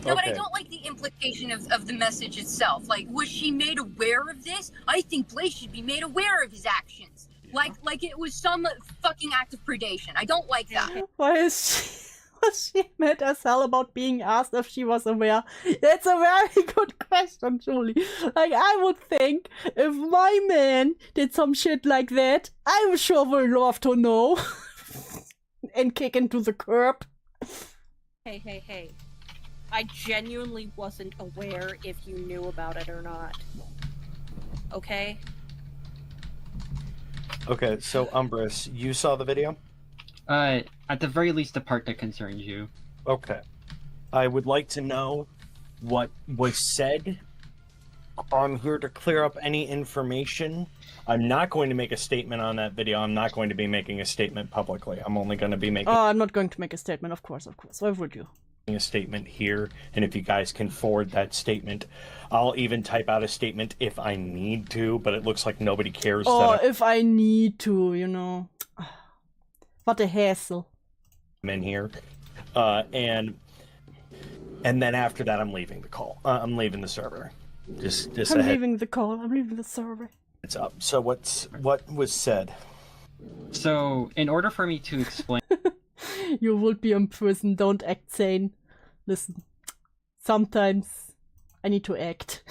No, but I don't like the implication of the message itself. Like, was she made aware of this? I think Blaze should be made aware of his actions. Yeah. Like it was some fucking act of predation. I don't like that. Why was she mad as hell about being asked if she was aware? That's a very good question, Chuuli. Like, I would think if my man did some shit like that, I sure would love to know. And kick into the curb. Hey. I genuinely wasn't aware if you knew about it or not. Okay? Okay, so Umbrus, you saw the video? At the very least, the part that concerns you. Okay. I would like to know what was said. I'm here to clear up any information. I'm not going to make a statement on that video. I'm not going to be making a statement publicly. I'm only going to be making... Oh, I'm not going to make a statement, of course. Why would you? A statement here, and if you guys can forward that statement, I'll even type out a statement if I need to, but it looks like nobody cares. Oh, if I need to, you know. What a hassle. I'm in here. And then after that, I'm leaving the call. I'm leaving the server. Just I'm leaving the call. I'm leaving the server. It's up. So what was said? So, in order for me to explain... You would be in prison. Don't act sane. Listen, sometimes I need to act.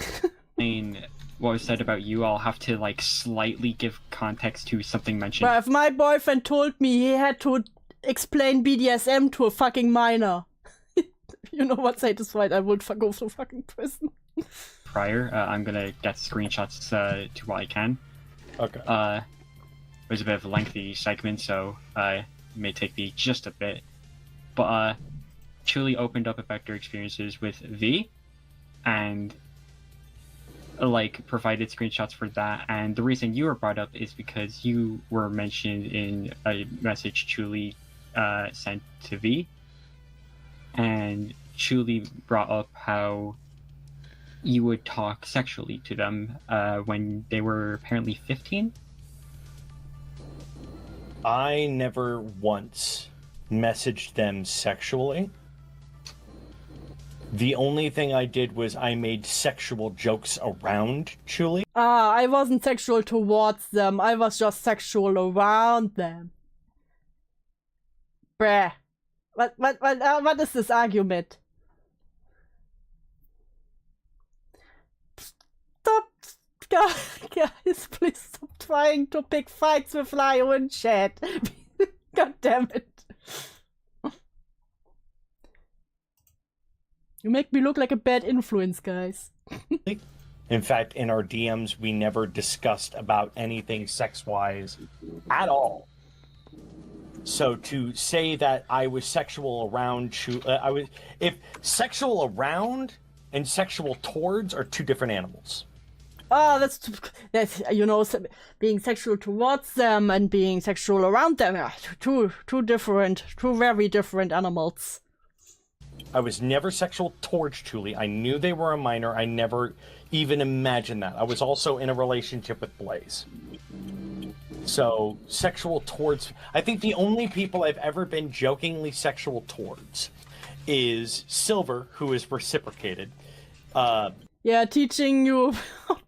What was said about you, I'll have to, like, slightly give context to something mentioned. But if my boyfriend told me he had to explain BDSM to a fucking minor, you know what satisfied I would go to fucking prison. Prior, I'm gonna get screenshots to what I can. Okay. It was a bit of a lengthy segment, so it may take me just a bit. But Chuuli opened up about their experiences with V, and like provided screenshots for that. And the reason you were brought up is because you were mentioned in a message Chuuli sent to V, and Chuuli brought up how you would talk sexually to them when they were apparently 15. I never once messaged them sexually. The only thing I did was I made sexual jokes around Chuuli. I wasn't sexual towards them. I was just sexual around them. Bruh. What is this argument? Stop. Guys, please stop trying to pick fights with Lio in chat. God damn it. You make me look like a bad influence, guys. In fact, in our DMs, we never discussed about anything sex-wise at all. So to say that I was sexual around if sexual around and sexual towards are two different animals. Oh, that's being sexual towards them and being sexual around them are two very different animals. I was never sexual towards Chuuli. I knew they were a minor. I never even imagined that. I was also in a relationship with Blaze. So, sexual towards... I think the only people I've ever been jokingly sexual towards is Silver, who is reciprocated. Yeah, teaching you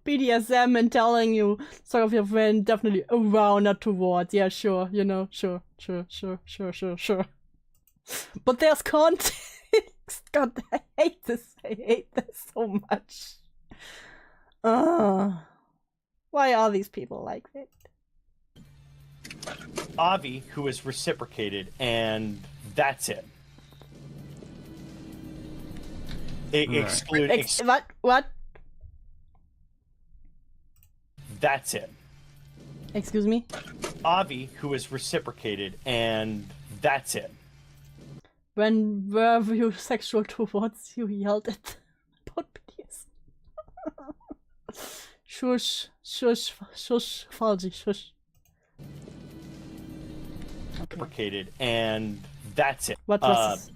BDSM and telling you sort of your friend definitely around, not towards. Yeah, sure, sure. But there's context. God, I hate this so much. Why are these people like that? Avi, who is reciprocated, and that's it. What? That's it. Excuse me? Avi, who is reciprocated, and that's it. When were you sexual towards you yelled at about BDS? Shush, Falji, shush. Reciprocated, and that's it. What was this?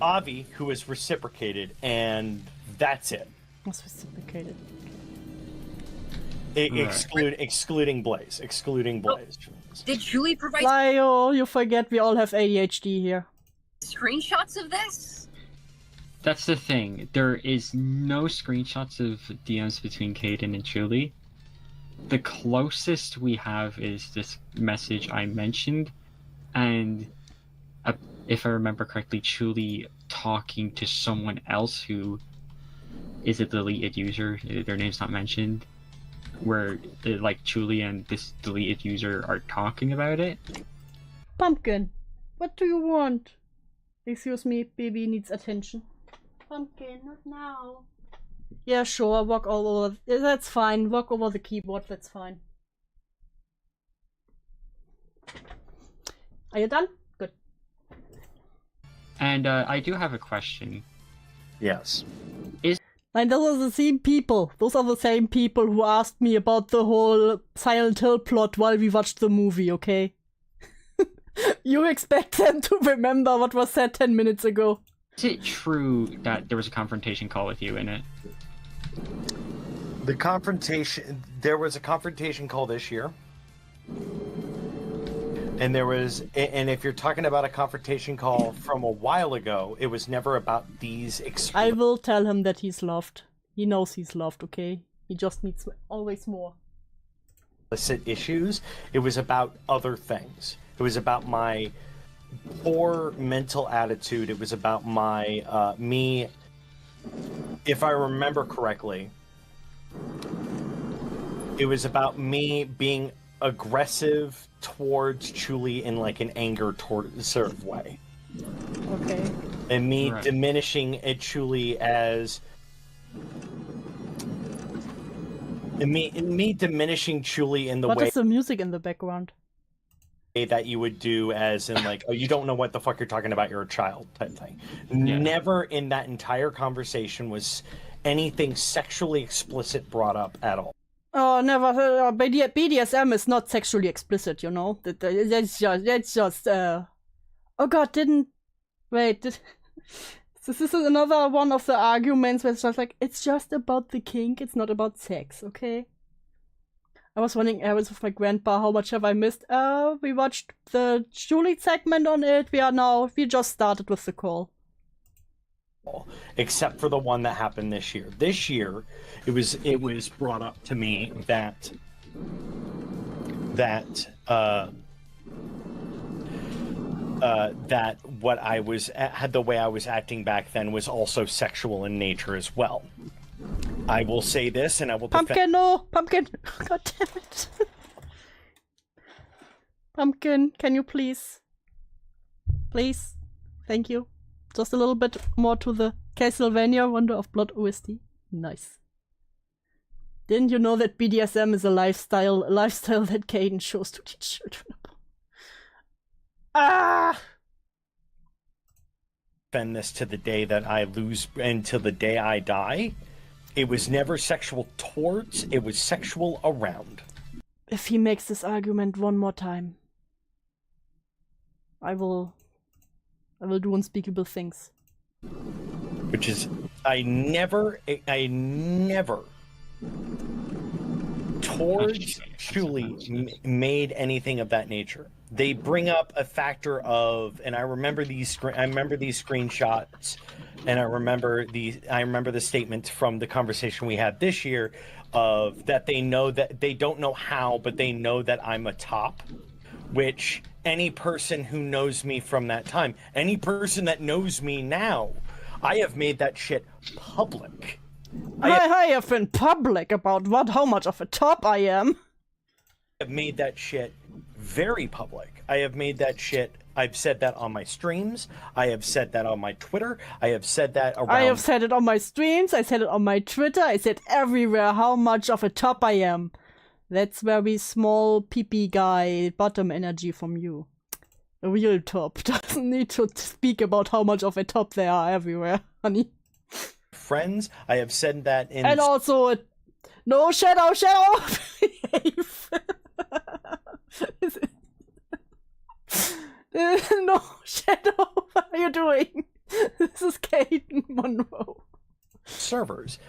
Avi, who is reciprocated, and that's it. What's reciprocated? Excluding Blaze. Did Chuuli provide Lio, you forget we all have ADHD here. screenshots of this? That's the thing. There is no screenshots of DMs between Kayden and Chuuli. The closest we have is this message I mentioned, and if I remember correctly, Chuuli talking to someone else who is a deleted user. Their name's not mentioned. Where like Chuuli and this deleted user are talking about it. Pumpkin, what do you want? Excuse me, baby needs attention. Pumpkin, not now. Yeah, sure, walk all over. That's fine. Walk over the keyboard, that's fine. Are you done? Good. And I do have a question. Yes. And those are the same people. Those are the same people who asked me about the whole Silent Hill plot while we watched the movie, okay? You expect them to remember what was said 10 minutes ago. Is it true that there was a confrontation call with you in it? There was a confrontation call this year. And if you're talking about a confrontation call from a while ago, it was never about these I will tell him that he's loved. He knows he's loved, okay? He just needs always more. Illicit issues. It was about other things. It was about my poor mental attitude. It was about my, me, if I remember correctly, it was about me being aggressive towards Chuuli in like an anger sort of way. Okay. And me diminishing at Chuuli as me diminishing Chuuli in the way. What is the music in the background? That you would do as in like, oh, you don't know what the fuck you're talking about, you're a child type thing. Yeah. Never in that entire conversation was anything sexually explicit brought up at all. Oh, never. BDSM is not sexually explicit, you know. That's just. Oh God, wait. This is another one of the arguments where it's just like it's just about the kink. It's not about sex, okay? I was running errands with my grandpa. How much have I missed? We watched the Chuuli segment on it. We just started with the call. Except for the one that happened this year. This year, it was brought up to me that what I was the way I was acting back then was also sexual in nature as well. I will say this, and I will Pumpkin, no! Pumpkin! God damn it! Pumpkin, can you please? Please? Thank you. Just a little bit more to the Castlevania Wonder of Blood OST. Nice. Didn't you know that BDSM is a lifestyle that Kayden chose to teach children about? Ah! Defend this to the day that I lose, until the day I die. It was never sexual towards, it was sexual around. If he makes this argument one more time, I will do unspeakable things. Which is, I never towards Chuuli made anything of that nature. They bring up a factor of, and I remember these screenshots, and I remember the statement from the conversation we had this year of that they know that they don't know how, but they know that I'm a top, which any person who knows me from that time, any person that knows me now, I have made that shit public. I have been public about how much of a top I am. I have made that shit very public. I have made that shit. I've said that on my streams. I have said that on my Twitter. I have said that around. I have said it on my streams. I said it on my Twitter. I said everywhere how much of a top I am. That's very small pee-pee guy bottom energy from you. A real top doesn't need to speak about how much of a top they are everywhere, honey. Friends, I have said that in. And also, no shadow. No shadow. What are you doing? This is Kayden Monroe. Servers.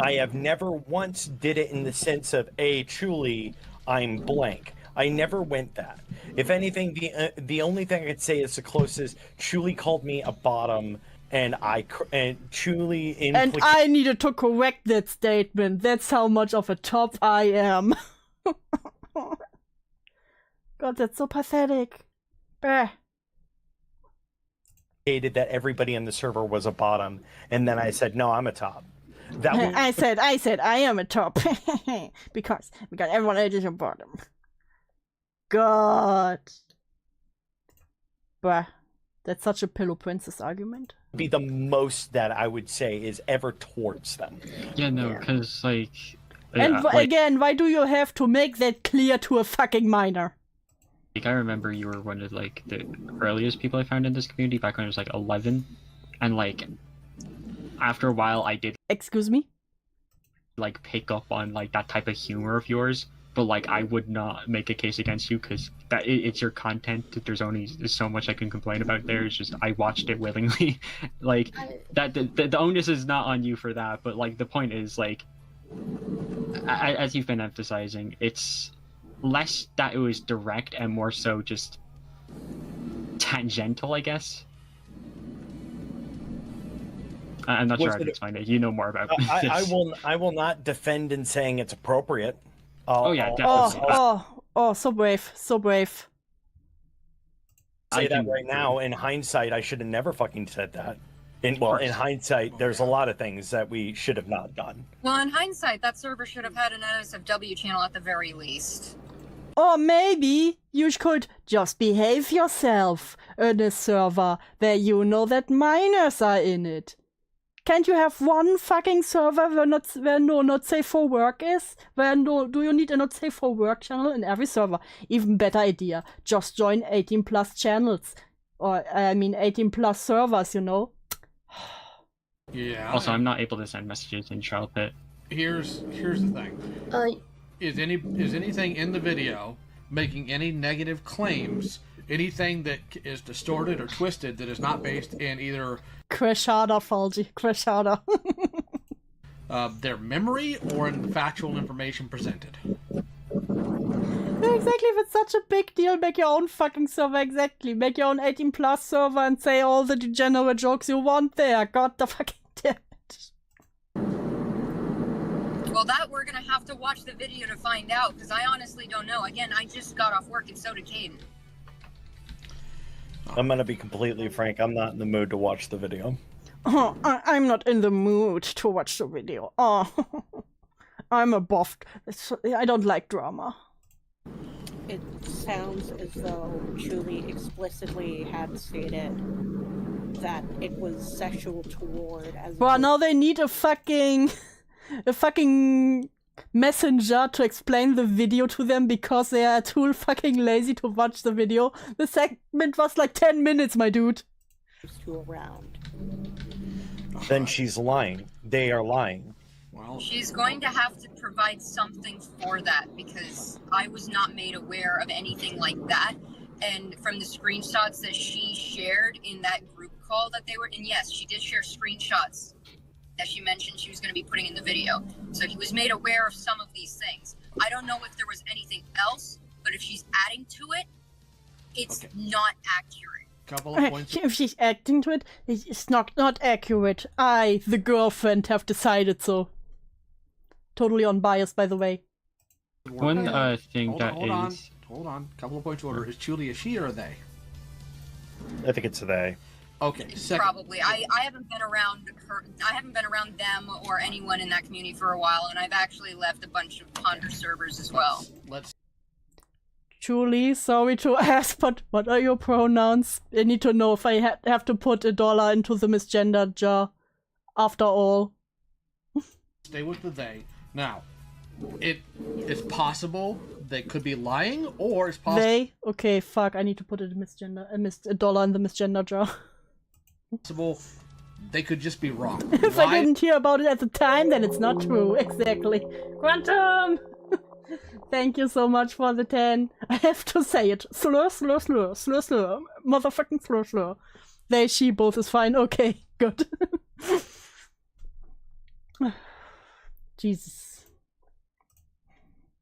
I have never once did it in the sense of, Chuuli, I'm blank. I never went that. If anything, the only thing I could say is the closest. Chuuli called me a bottom, and Chuuli. And I needed to correct that statement. That's how much of a top I am. God, that's so pathetic. Bah. That everybody in the server was a bottom, and then I said, no, I'm a top. That was... I said I am a top. because everyone else is a bottom. God. Bruh. That's such a Pillow Princess argument. Be the most that I would say is ever towards them. Yeah, no, because, like... And again, why do you have to make that clear to a fucking minor? Like, I remember you were one of, like, the earliest people I found in this community back when I was, like, 11. And, like, after a while I did... Excuse me? Like, pick up on, like, that type of humor of yours. But, like, I would not make a case against you because it's your content. There's so much I can complain about there. It's just, I watched it willingly. Like, the onus is not on you for that. But, like, the point is, like, as you've been emphasizing, it's less that it was direct and more so just tangential, I guess. I'm not sure how to explain it. You know more about this. I will not defend in saying it's appropriate. Definitely. So brave, so brave. Say that right now. In hindsight, I should have never fucking said that. In hindsight, there's a lot of things that we should have not done. Well, in hindsight, that server should have had an NSFW channel at the very least. Or maybe you could just behave yourself in a server where you know that minors are in it. Can't you have one fucking server where no not safe for work is? Do you need a not safe for work channel in every server? Even better idea. Just join 18+ channels. Or, 18+ servers, you know? Yeah. Also, I'm not able to send messages in Trial Pit. Here's the thing. Is anything in the video making any negative claims? Anything that is distorted or twisted that is not based in either Crashada, Falgi. Crashada. Their memory or in factual information presented. Exactly, if it's such a big deal, make your own fucking server, exactly. Make your own 18+ server and say all the degenerate jokes you want there. God the fucking damn it. Well, that we're gonna have to watch the video to find out, because I honestly don't know. Again, I just got off work and so did Kayden. I'm gonna be completely frank, I'm not in the mood to watch the video. Oh, I'm not in the mood to watch the video. Oh, I'm a buff. I don't like drama. It sounds as though Chuuli explicitly had stated that it was sexual toward as well, now they need a fucking a fucking messenger to explain the video to them because they are too fucking lazy to watch the video. The segment was like 10 minutes, my dude. To around. Then she's lying. They are lying. Well, She's going to have to provide something for that because I was not made aware of anything like that. And from the screenshots that she shared in that group call that they were in, yes, she did share screenshots that she mentioned she was going to be putting in the video. So he was made aware of some of these things. I don't know if there was anything else, but if she's adding to it, it's not accurate. couple of points. If she's acting to it, it's not accurate. I, the girlfriend, have decided so. Totally unbiased, by the way. One thing Hold on. Couple of points of order. Is Chuuli a she or a they? I think it's they. Okay. Second. Probably. I haven't been around her. I haven't been around them or anyone in that community for a while, and I've actually left a bunch of Ponder servers as well. Let's. Chuuli, sorry to ask, but what are your pronouns? I need to know if I have to put $1 into the misgendered jar. After all. Stay with the they. Now, it is possible they could be lying, or it's possible. They? Okay, fuck. I need to put $1 in the misgender jar. Possible they could just be wrong. If I didn't hear about it at the time, then it's not true. Exactly. Quantum! Thank you so much for the 10. I have to say it. Slur, slur, slur, slur, slur. Motherfucking slur, slur. They, she, both is fine. Okay, good. Jesus.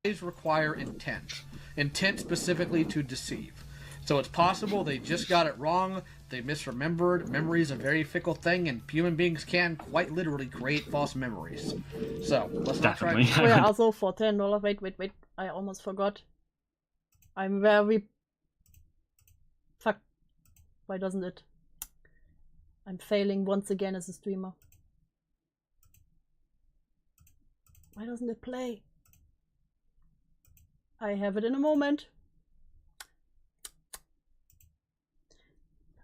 These require intent. Intent specifically to deceive. So it's possible they just got it wrong, they misremembered. Memory is a very fickle thing, and human beings can quite literally create false memories. So, let's not try. Oh yeah, also for $10, wait, I almost forgot. I'm very... Fuck. Why doesn't it? I'm failing once again as a streamer. Why doesn't it play? I have it in a moment.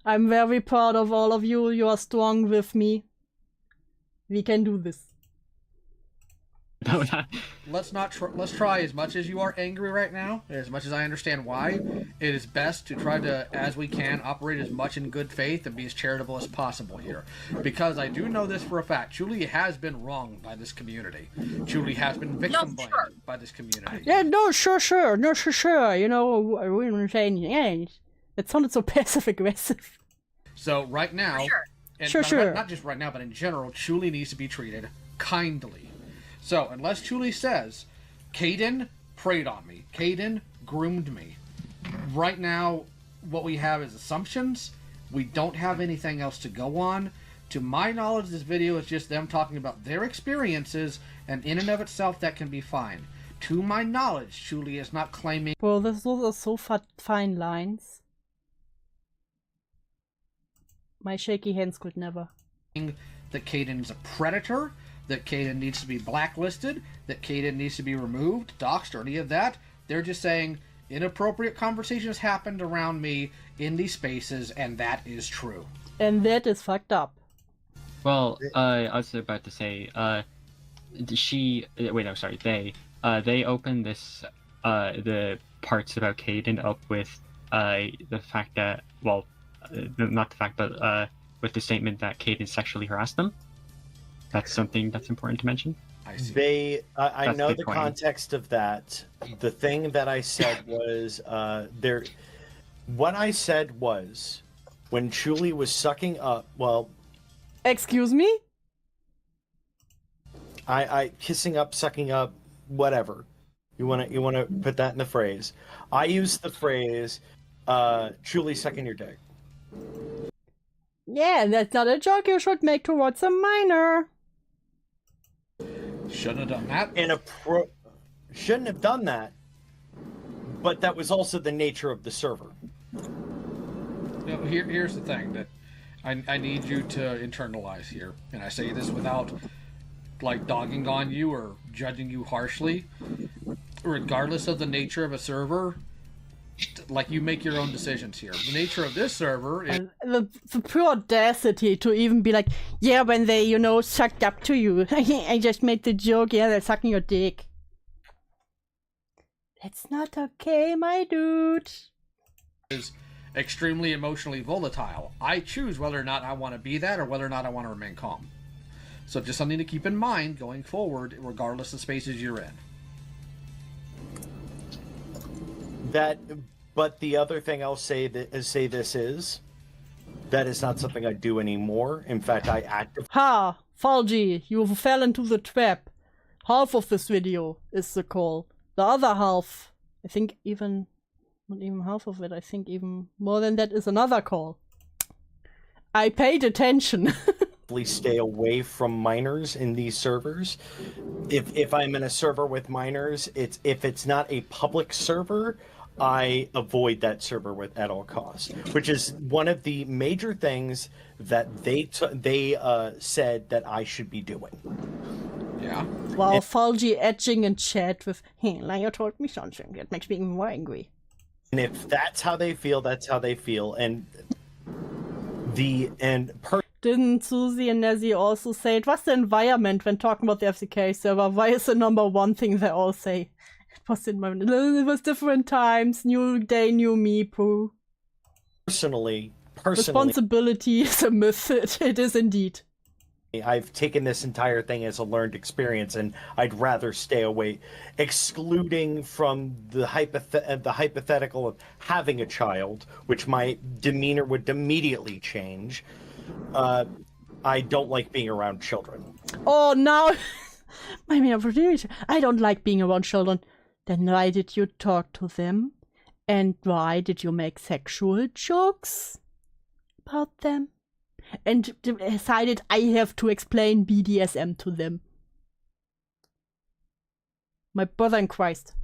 I'm very proud of all of you. You are strong with me. We can do this. No, not. Let's try as much as you are angry right now, as much as I understand why, it is best to try to, as we can, operate as much in good faith and be as charitable as possible here. Because I do know this for a fact. Chuuli has been wronged by this community. Chuuli has been victim blamed by this community. Yeah, no, sure. No, sure. You know, I wouldn't say anything. It sounded so passive-aggressive. So, right now, and sure. Not just right now, but in general, Chuuli needs to be treated kindly. So, unless Chuuli says, Kayden preyed on me, Kayden groomed me, right now, what we have is assumptions. We don't have anything else to go on. To my knowledge, this video is just them talking about their experiences, and in and of itself, that can be fine. To my knowledge, Chuuli is not claiming... Well, those are so fine lines. My shaky hands could never. That Kayden is a predator, that Kayden needs to be blacklisted, that Kayden needs to be removed, doxxed, or any of that. They're just saying inappropriate conversations happened around me in these spaces, and that is true. And that is fucked up. Well, I was about to say, they opened this, the parts about Kayden up with, the fact that, well, not the fact, but, with the statement that Kayden sexually harassed them. That's something that's important to mention. I see. I know the context of that. The thing that I said was, what I said was, when Chuuli was sucking up, well... Excuse me? I kissing up, sucking up, whatever. You wanna put that in the phrase. I used the phrase, Chuuli sucking your dick. Yeah, that's not a joke you should make towards a minor. Shouldn't have done that. Shouldn't have done that. But that was also the nature of the server. No, here's the thing that I need you to internalize here, and I say this without like dogging on you or judging you harshly. Regardless of the nature of a server, like you make your own decisions here. The nature of this server is The pure audacity to even be like, yeah, when they, you know, sucked up to you. I just made the joke, yeah, they're sucking your dick. That's not okay, my dude. is extremely emotionally volatile. I choose whether or not I want to be that or whether or not I want to remain calm. So just something to keep in mind going forward, regardless of spaces you're in. But the other thing I'll say that is not something I do anymore. In fact, I actively. Ha! Falgi, you fell into the trap. Half of this video is the call. The other half, I think even, not even half of it, I think even more than that is another call. I paid attention. Stay away from minors in these servers. If I'm in a server with minors, if it's not a public server, I avoid that server at all costs, which is one of the major things that they said that I should be doing. Yeah. Wow, Falgi edging in chat with, hey, Lio told me something. That makes me even more angry. And if that's how they feel, that's how they feel. Didn't Susie and Nezzy also say it was the environment when talking about the FCK server? Why is the number one thing they all say? It was the environment. It was different times. New day, new me, poo. Personally, responsibility is a myth. It is indeed. I've taken this entire thing as a learned experience, and I'd rather stay away, excluding from the hypothetical of having a child, which my demeanor would immediately change. I don't like being around children. Oh, now I don't like being around children. Then why did you talk to them? And why did you make sexual jokes about them? And decided I have to explain BDSM to them. My brother in Christ.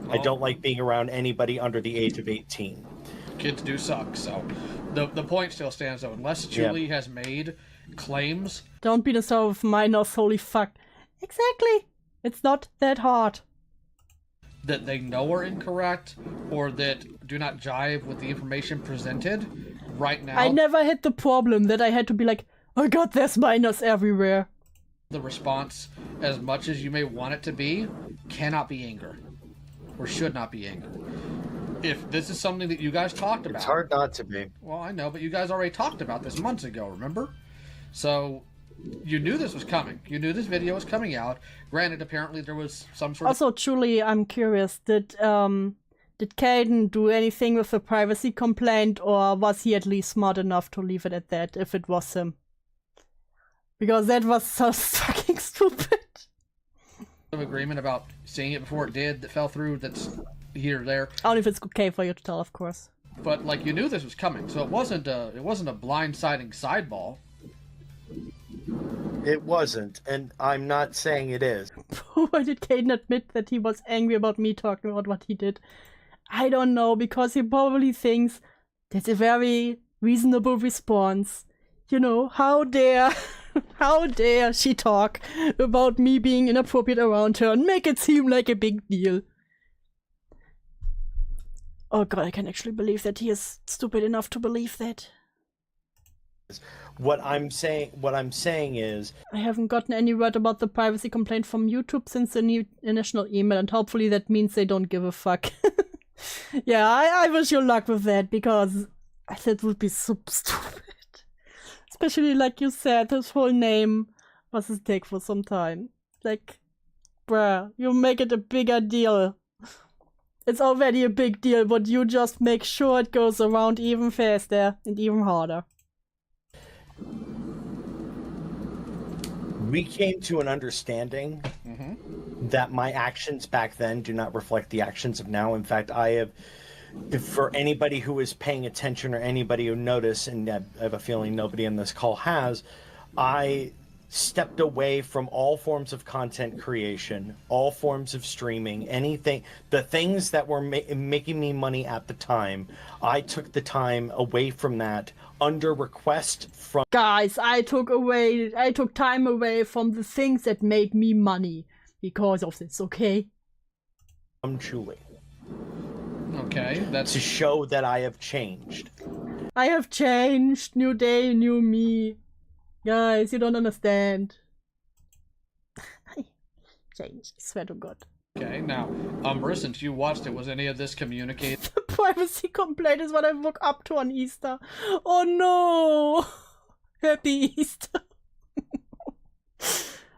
I don't like being around anybody under the age of 18. Kids do suck, so the point still stands though. Unless Chuuli has made claims. Don't be the sort of minors, holy fuck. Exactly. It's not that hard. That they know are incorrect, or that do not jive with the information presented right now. I never had the problem that I had to be like, oh god, there's minors everywhere. The response, as much as you may want it to be, cannot be anger. Or should not be anger. If this is something that you guys talked about... It's hard not to be. Well, I know, but you guys already talked about this months ago, remember? So, you knew this was coming. You knew this video was coming out. Granted, apparently there was some sort of... Also, Chuuli, I'm curious, did Kayden do anything with the privacy complaint, or was he at least smart enough to leave it at that, if it was him? Because that was so fucking stupid. Agreement about seeing it before it did that fell through, that's here or there. Only if it's okay for you to tell, of course. But, like, you knew this was coming, so it wasn't a blindsiding sideball. It wasn't, and I'm not saying it is. Why did Kayden admit that he was angry about me talking about what he did? I don't know, because he probably thinks that's a very reasonable response. You know, how dare she talk about me being inappropriate around her and make it seem like a big deal. Oh god, I can actually believe that he is stupid enough to believe that. What I'm saying is... I haven't gotten any word about the privacy complaint from YouTube since the new initial email, and hopefully that means they don't give a fuck. Yeah, I wish you luck with that, because that would be so stupid. Especially, like you said, his whole name was a take for some time. Like, bruh, you make it a bigger deal. It's already a big deal, but you just make sure it goes around even faster and even harder. We came to an understanding that my actions back then do not reflect the actions of now. In fact, I have, for anybody who is paying attention or anybody who noticed, and I have a feeling nobody in this call has, I stepped away from all forms of content creation, all forms of streaming, anything, the things that were making me money at the time. I took the time away from that under request from... Guys, I took time away from the things that made me money because of this, okay? From Chuuli. Okay, that's to show that I have changed. I have changed. New day, new me. Guys, you don't understand. I changed. I swear to God. okay. Now, Umbra, since you watched it, was any of this communicated? The privacy complaint is what I woke up to on Easter. Oh no! Happy Easter.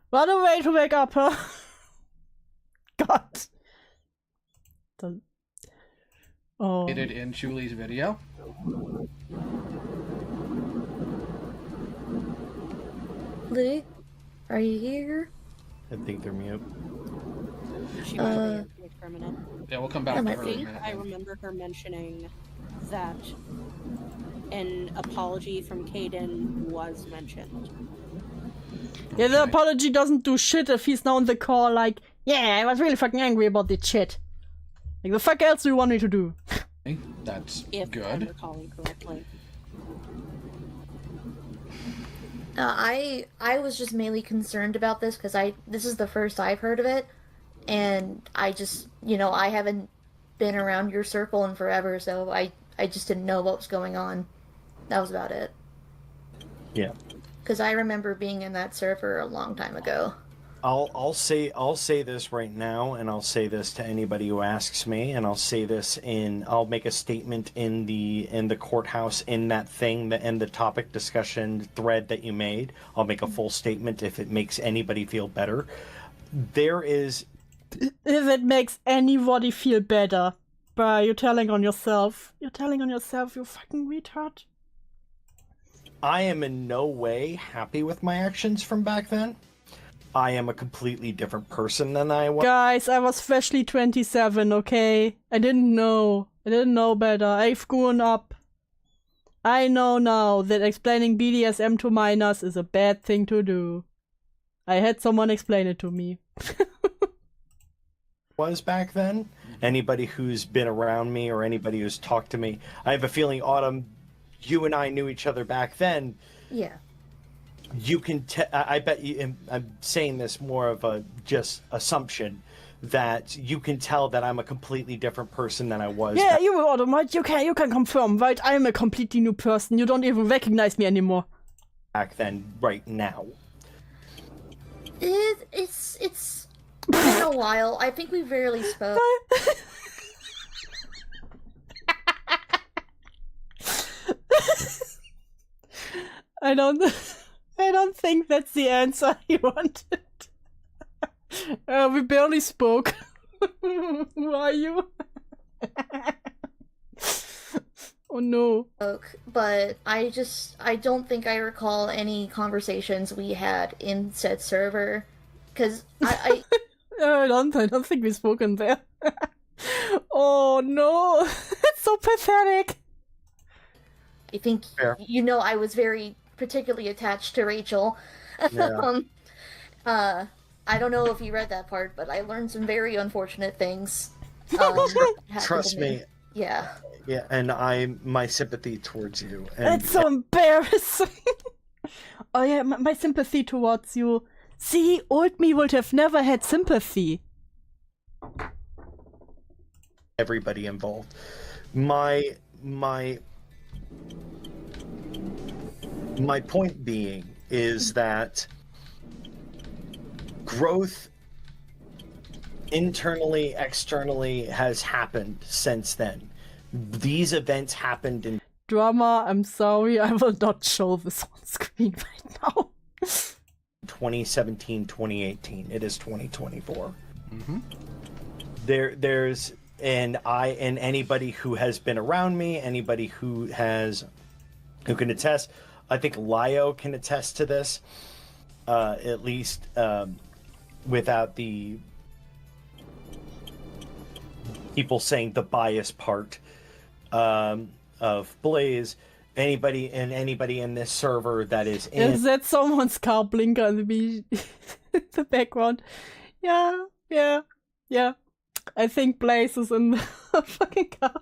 What a way to wake up, huh? God. Oh. In Chuli's video? Lee, are you here? I think they're mute. She was for a minute. Yeah, we'll come back to her in a minute. I remember her mentioning that an apology from Kayden was mentioned. Yeah, the apology doesn't do shit if he's now on the call like, yeah, I was really fucking angry about this shit. Like, the fuck else do you want me to do? That's If I'm good. recalling correctly. I was just mainly concerned about this because this is the first I've heard of it, and I just, I haven't been around your circle in forever, so I just didn't know what was going on. That was about it. Yeah. Because I remember being in that server a long time ago. I'll say this right now, and I'll say this to anybody who asks me, and I'll make a statement in the courthouse in that thing, in the topic discussion thread that you made. I'll make a full statement if it makes anybody feel better. If it makes anybody feel better. Bruh, you're telling on yourself. You're telling on yourself, you fucking retard. I am in no way happy with my actions from back then. I am a completely different person than I was. Guys, I was freshly 27, okay? I didn't know. I didn't know better. I've grown up. I know now that explaining BDSM to minors is a bad thing to do. I had someone explain it to me. Was back then. Anybody who's been around me or anybody who's talked to me, I have a feeling, Autumn, you and I knew each other back then. Yeah. You can I bet you, I'm saying this more of a just assumption, that you can tell that I'm a completely different person than I was. Yeah, you were Autumn, right? You can confirm, right? I'm a completely new person. You don't even recognize me anymore. Back then, right now. It's been a while. I think we rarely spoke. I don't think that's the answer you wanted. We barely spoke. Who are you? Oh no. But I don't think I recall any conversations we had in said server. Because I don't think we've spoken there. Oh no. It's so pathetic. I think, I was very particularly attached to Rachel. Yeah. I don't know if you read that part, but I learned some very unfortunate things. Trust me. Yeah. Yeah, and my sympathy towards you. And It's so embarrassing. Oh yeah, my sympathy towards you. See, old me would have never had sympathy. Everybody involved. My point being is that growth internally, externally has happened since then. These events happened in Drama, I'm sorry, I will not show this on screen right now. 2017, 2018. It is 2024. Mm-hmm. There's and anybody who has been around me, anybody who can attest, I think Lio can attest to this, at least without the people saying the bias part of Blaze. Anybody in this server that is in... Is that someone's car blinker in the background? Yeah. I think Blaze is in the fucking car.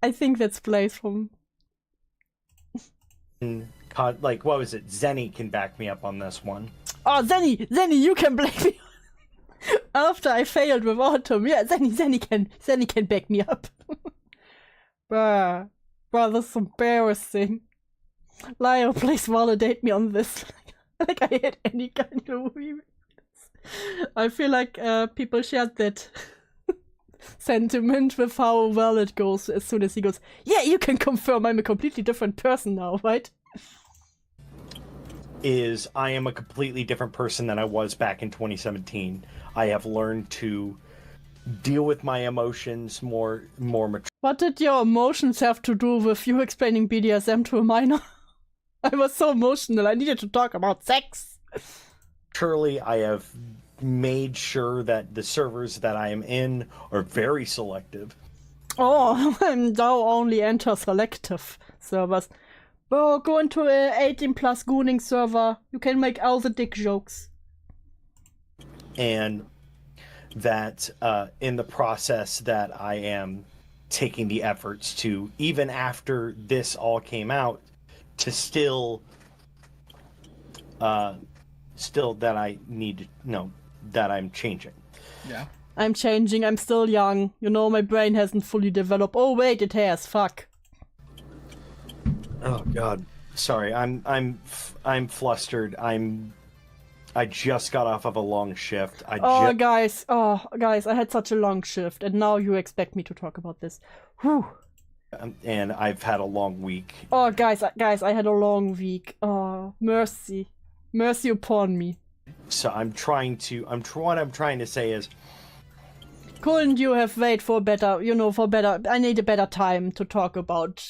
I think that's Blaze from... Like, what was it? Zenny can back me up on this one. Oh, Zenny, you can blame me. After I failed with Autumn, yeah, then he can back me up. Bruh, that's embarrassing. Lyle, please validate me on this. Like I had any kind of weird. I feel like people shared that sentiment with how well it goes as soon as he goes, yeah, you can confirm I'm a completely different person now, right? I am a completely different person than I was back in 2017. I have learned to deal with my emotions more mature. What did your emotions have to do with you explaining BDSM to a minor? I was so emotional, I needed to talk about sex. Surely I have made sure that the servers that I am in are very selective. Oh, I'm now only enter selective servers. Bro, go into a 18 plus gooning server. You can make all the dick jokes. And that in the process that I am taking the efforts to, even after this all came out, to still that I need to know that I'm changing. Yeah. I'm changing, I'm still young. You know, my brain hasn't fully developed. Oh wait, it has, fuck. Oh god. Sorry, I'm flustered. I just got off of a long shift. Guys, I had such a long shift, and now you expect me to talk about this. Whew. And I've had a long week. Oh, guys, I had a long week. Oh, mercy. Mercy upon me. So what I'm trying to say is, couldn't you have waited for better, I need a better time to talk about,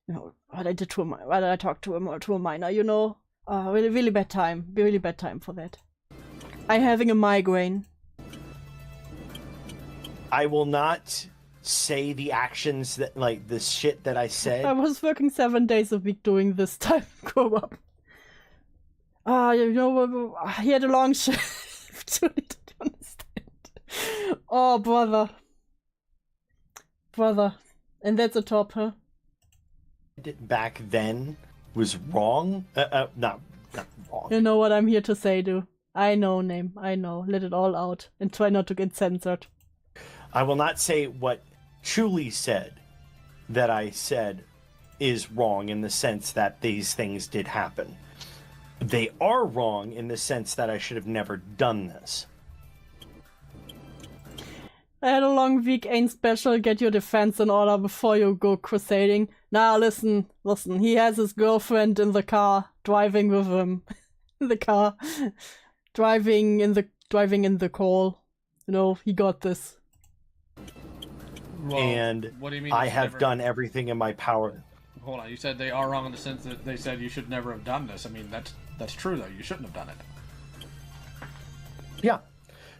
what I did what I talked to a minor, really, really bad time for that. I'm having a migraine. I will not say the actions that, like, the shit that I said. I was working 7 days a week doing this time. Grow up. He had a long shift. You need to understand. Oh, brother. And that's a top, huh? Back then was wrong. Not wrong. You know what I'm here to say, dude. I know, name. I know. Let it all out. And try not to get censored. I will not say what Chuuli said that I said is wrong in the sense that these things did happen. They are wrong in the sense that I should have never done this. I had a long week, ain't special. Get your defense in order before you go crusading. Nah, listen. He has his girlfriend in the car, driving with him. In the car. Driving in the call. He got this. Well, and what do you mean I have done everything in my power. Hold on, you said they are wrong in the sense that they said you should never have done this. I mean, that's true though. You shouldn't have done it. Yeah.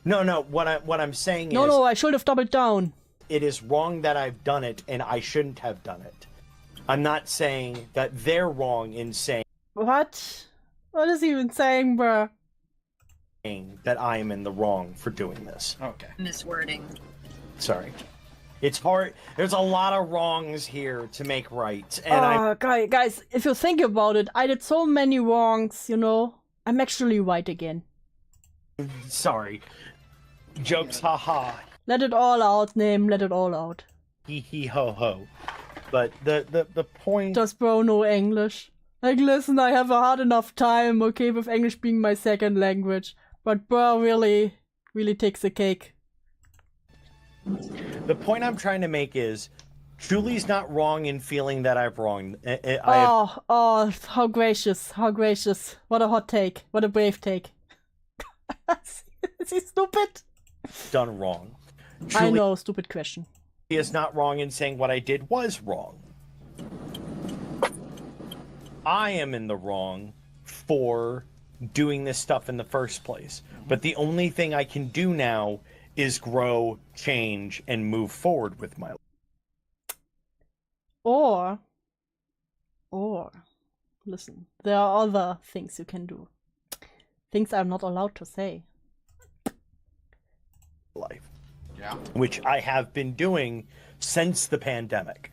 No. What I'm saying is. No. I should have doubled down. It is wrong that I've done it, and I shouldn't have done it. I'm not saying that they're wrong in saying. What? What is he even saying, bruh? That I am in the wrong for doing this. Okay. Miswording. Sorry. It's hard. There's a lot of wrongs here to make right. And guys, if you think about it, I did so many wrongs, I'm actually right again. Sorry. Jokes, haha. Let it all out, name. Let it all out. Hee hee ho ho. But the point. Does bro know English? Like, listen, I have a hard enough time, okay, with English being my second language. But bro really takes the cake. The point I'm trying to make is, Chuli's not wrong in feeling that I've wronged. Oh, how gracious, how gracious. What a hot take. What a brave take. Is he stupid? Done wrong. I know, stupid question. He is not wrong in saying what I did was wrong. I am in the wrong for doing this stuff in the first place. But the only thing I can do now is grow, change, and move forward with my life. Or, listen, there are other things you can do. Things I'm not allowed to say. Life. Yeah. Which I have been doing since the pandemic.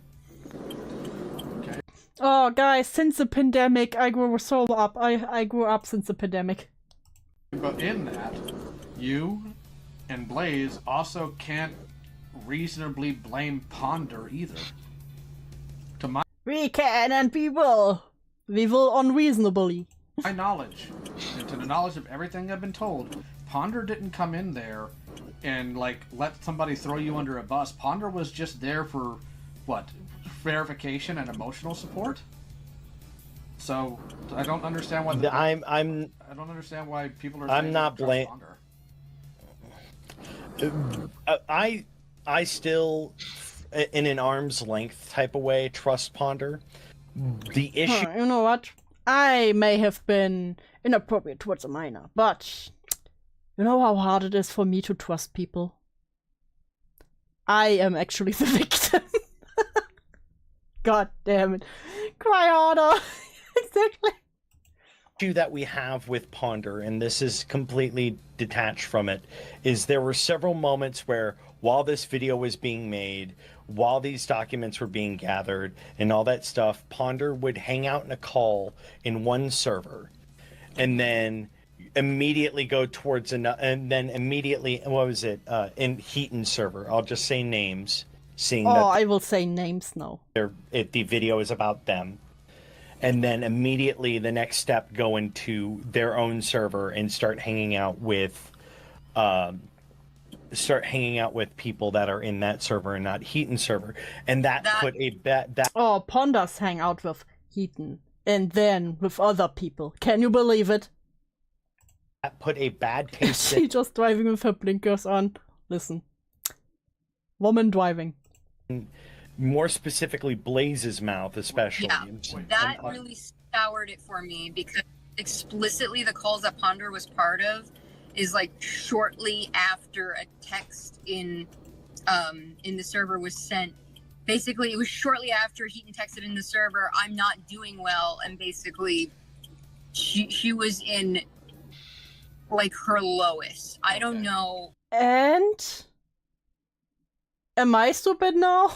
Okay. Oh, guys, since the pandemic, I grew so up. I grew up since the pandemic. But in that, you and Blaze also can't reasonably blame Ponder either. To my We can and we will. We will unreasonably. knowledge, and to the knowledge of everything I've been told, Ponder didn't come in there and like let somebody throw you under a bus. Ponder was just there for what? Verification and emotional support. So I don't understand why I don't understand why people are. I'm not blaming. I still, in an arm's length type of way, trust Ponder. The issue. You know what? I may have been inappropriate towards a minor, but you know how hard it is for me to trust people? I am actually the victim. God damn it. Cry harder. Exactly. Issue that we have with Ponder, and this is completely detached from it, is there were several moments where while this video was being made, while these documents were being gathered and all that stuff, Ponder would hang out in a call in one server and then immediately go towards another, and then immediately, what was it, in Heaton server, I'll just say names, seeing that I will say names now. The video is about them. And then immediately the next step go into their own server and start hanging out with people that are in that server and not Heaton server. And that put a Ponders hang out with Heaton and then with other people. Can you believe it? That put a bad taste. She just driving with her blinkers on. Listen. Woman driving. More specifically, Blaze's mouth, especially. Yeah, that really soured it for me because explicitly the calls that Ponder was part of is like shortly after a text in the server was sent. Basically, it was shortly after Heaton texted in the server, "I'm not doing well," and basically, she was in like her lowest. I don't know. And am I stupid now?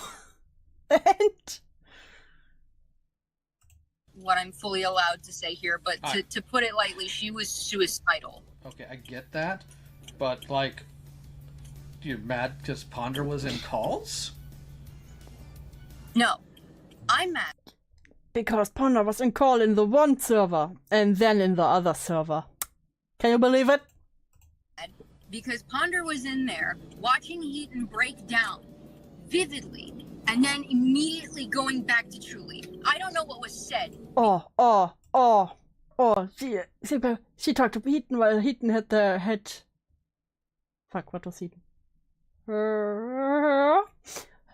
And what I'm fully allowed to say here, but to put it lightly, she was suicidal. Okay, I get that, but like, you're mad because Ponder was in calls? No, I'm mad because Ponder was in call in the one server and then in the other server. Can you believe it? Because Ponder was in there watching Heaton break down vividly and then immediately going back to Chuuli. I don't know what was said. She talked to Heaton while Heaton had fuck, what was Heaton? Had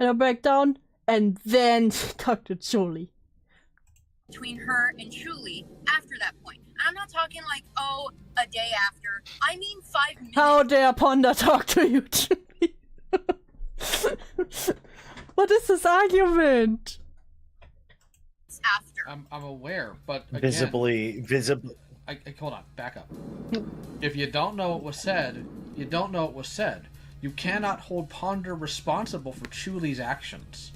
a breakdown, and then she talked to Chuuli. Between her and Chuuli after that point. And I'm not talking like, a day after. I mean 5 minutes. How dare Ponder talk to you, Chuuli? What is this argument? After. I'm aware, but again, visibly. Hold on, back up. If you don't know what was said, you don't know what was said. You cannot hold Ponder responsible for Chuli's actions.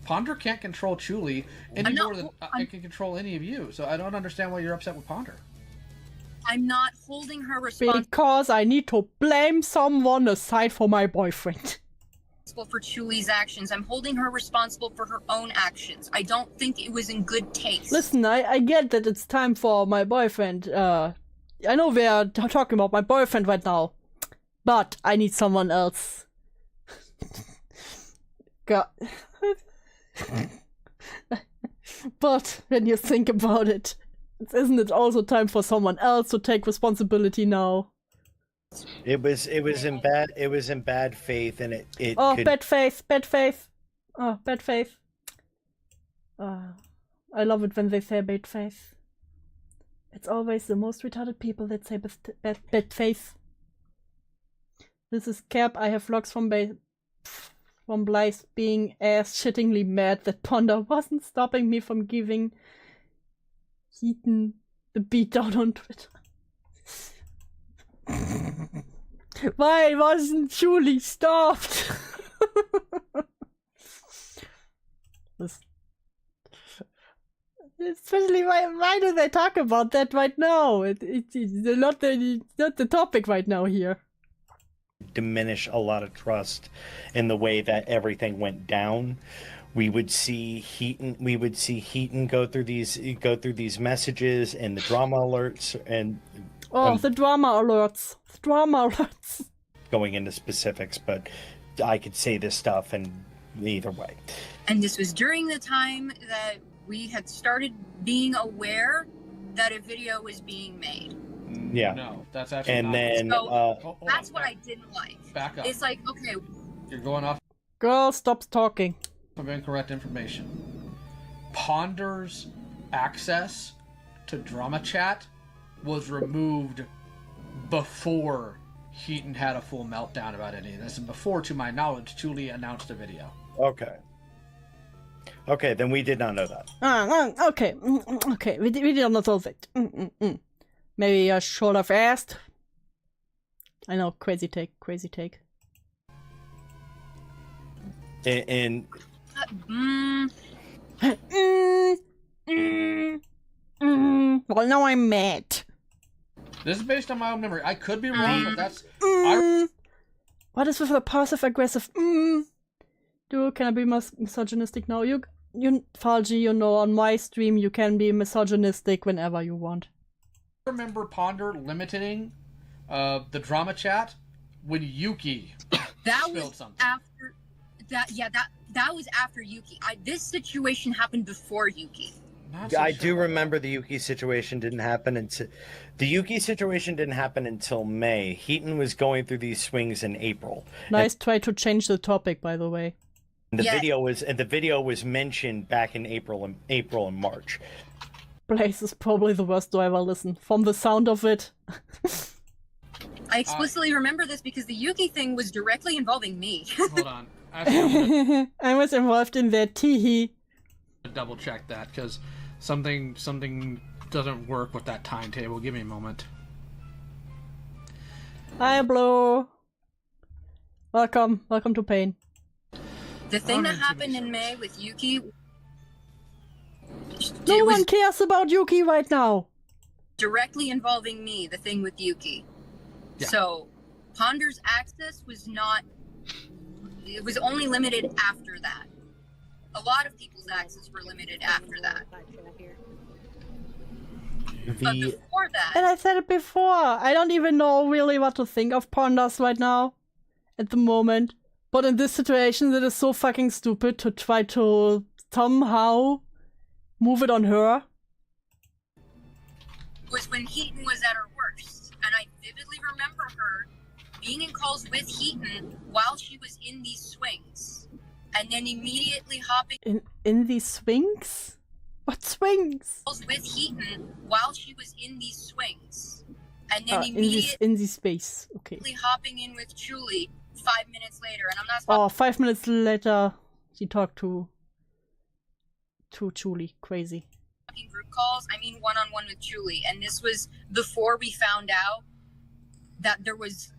Ponder can't control Chuuli any more than I can control any of you. So I don't understand why you're upset with Ponder. I'm not holding her responsible. Because I need to blame someone aside for my boyfriend. For Chuli's actions. I'm holding her responsible for her own actions. I don't think it was in good taste. Listen, I get that it's time for my boyfriend. I know we are talking about my boyfriend right now, but I need someone else. God. But when you think about it, isn't it also time for someone else to take responsibility now? It was in bad faith, and it bad faith. Oh, bad faith. I love it when they say bad faith. It's always the most retarded people that say bad faith. This is Cap. I have logs from Blaze being ass-shittingly mad that Ponder wasn't stopping me from giving Heaton the beatdown on Twitter. Why wasn't Chuuli stopped? Especially why do they talk about that right now? It's not the topic right now here. Diminish a lot of trust in the way that everything went down. We would see Heaton go through these messages and the drama alerts and the drama alerts. Going into specifics, but I could say this stuff and either way. And this was during the time that we had started being aware that a video was being made. Yeah. No, that's actually and not. then So that's what I didn't like. Back up. It's like, okay, You're going off Girl, stop talking. of incorrect information. Ponder's access to drama chat was removed before Heaton had a full meltdown about any of this, and before, to my knowledge, Chuuli announced a video. Okay, then we did not know that. Okay. Okay, we did not know that. Maybe I should have asked. I know, crazy take. And Well, now I'm mad. This is based on my own memory. I could be wrong, but that's... What is with the passive aggressive? Dude, can I be misogynistic now? You, Falgi, you know, on my stream you can be misogynistic whenever you want. I remember Ponder limiting the drama chat when Yuki spilled something. After that. Yeah, that was after Yuki. This situation happened before Yuki. I do remember the Yuki situation didn't happen until May. Heaton was going through these swings in April. Nice try to change the topic, by the way. And the video was mentioned back in April and March. Blaze is probably the worst to ever listen. From the sound of it. I explicitly remember this because the Yuki thing was directly involving me. Hold on. I was involved in that teehee. Double check that because something doesn't work with that timetable. Give me a moment. Hi, Blue. Welcome to Pain. The thing that happened in May with Yuki. No one cares about Yuki right now. Directly involving me, the thing with Yuki. Yeah. So, Ponder's access was not. It was only limited after that. A lot of people's access were limited after that. But before that... And I said it before, I don't even know really what to think of Ponders right now. At the moment. But in this situation, it is so fucking stupid to try to somehow move it on her. Was when Heaton was at her worst. And I vividly remember her being in calls with Heaton while she was in these swings. And then immediately hopping... In these swings? What swings? ...with Heaton while she was in these swings. And then immediately... In this space, okay. ...hopping in with Chuuli 5 minutes later. And I'm not... Oh, 5 minutes later, she talked to Chuuli. Crazy. Group calls, I mean one-on-one with Chuuli. And this was before we found out that there was...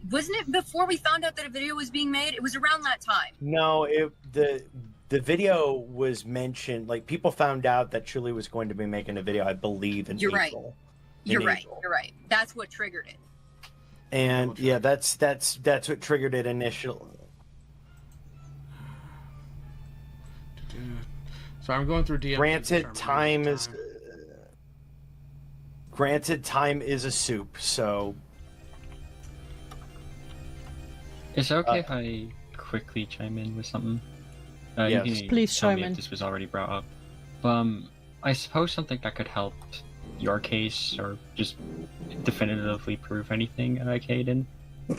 Wasn't it before we found out that a video was being made? It was around that time. No, the video was mentioned. Like people found out that Chuuli was going to be making a video. I believe in April. You're right. That's what triggered it. And yeah, that's what triggered it initially. So I'm going through DM. Granted, time is a soup. So. Is it okay if I quickly chime in with something? Yes. You can Please tell chime me in. if this was already brought up. I suppose something that could help your case or just definitively prove anything, Kayden.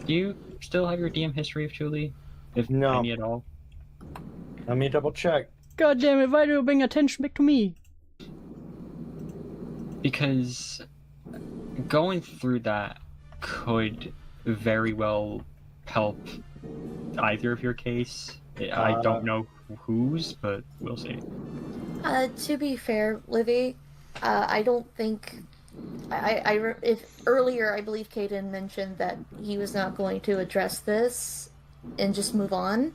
Do you still have your DM history of Chuuli? If any at all? Let me double check. God damn it, why do you bring attention back to me? Because going through that could very well help either of your case. I don't know whose, but we'll see. To be fair, Livy, I don't think... if earlier I believe Kayden mentioned that he was not going to address this and just move on.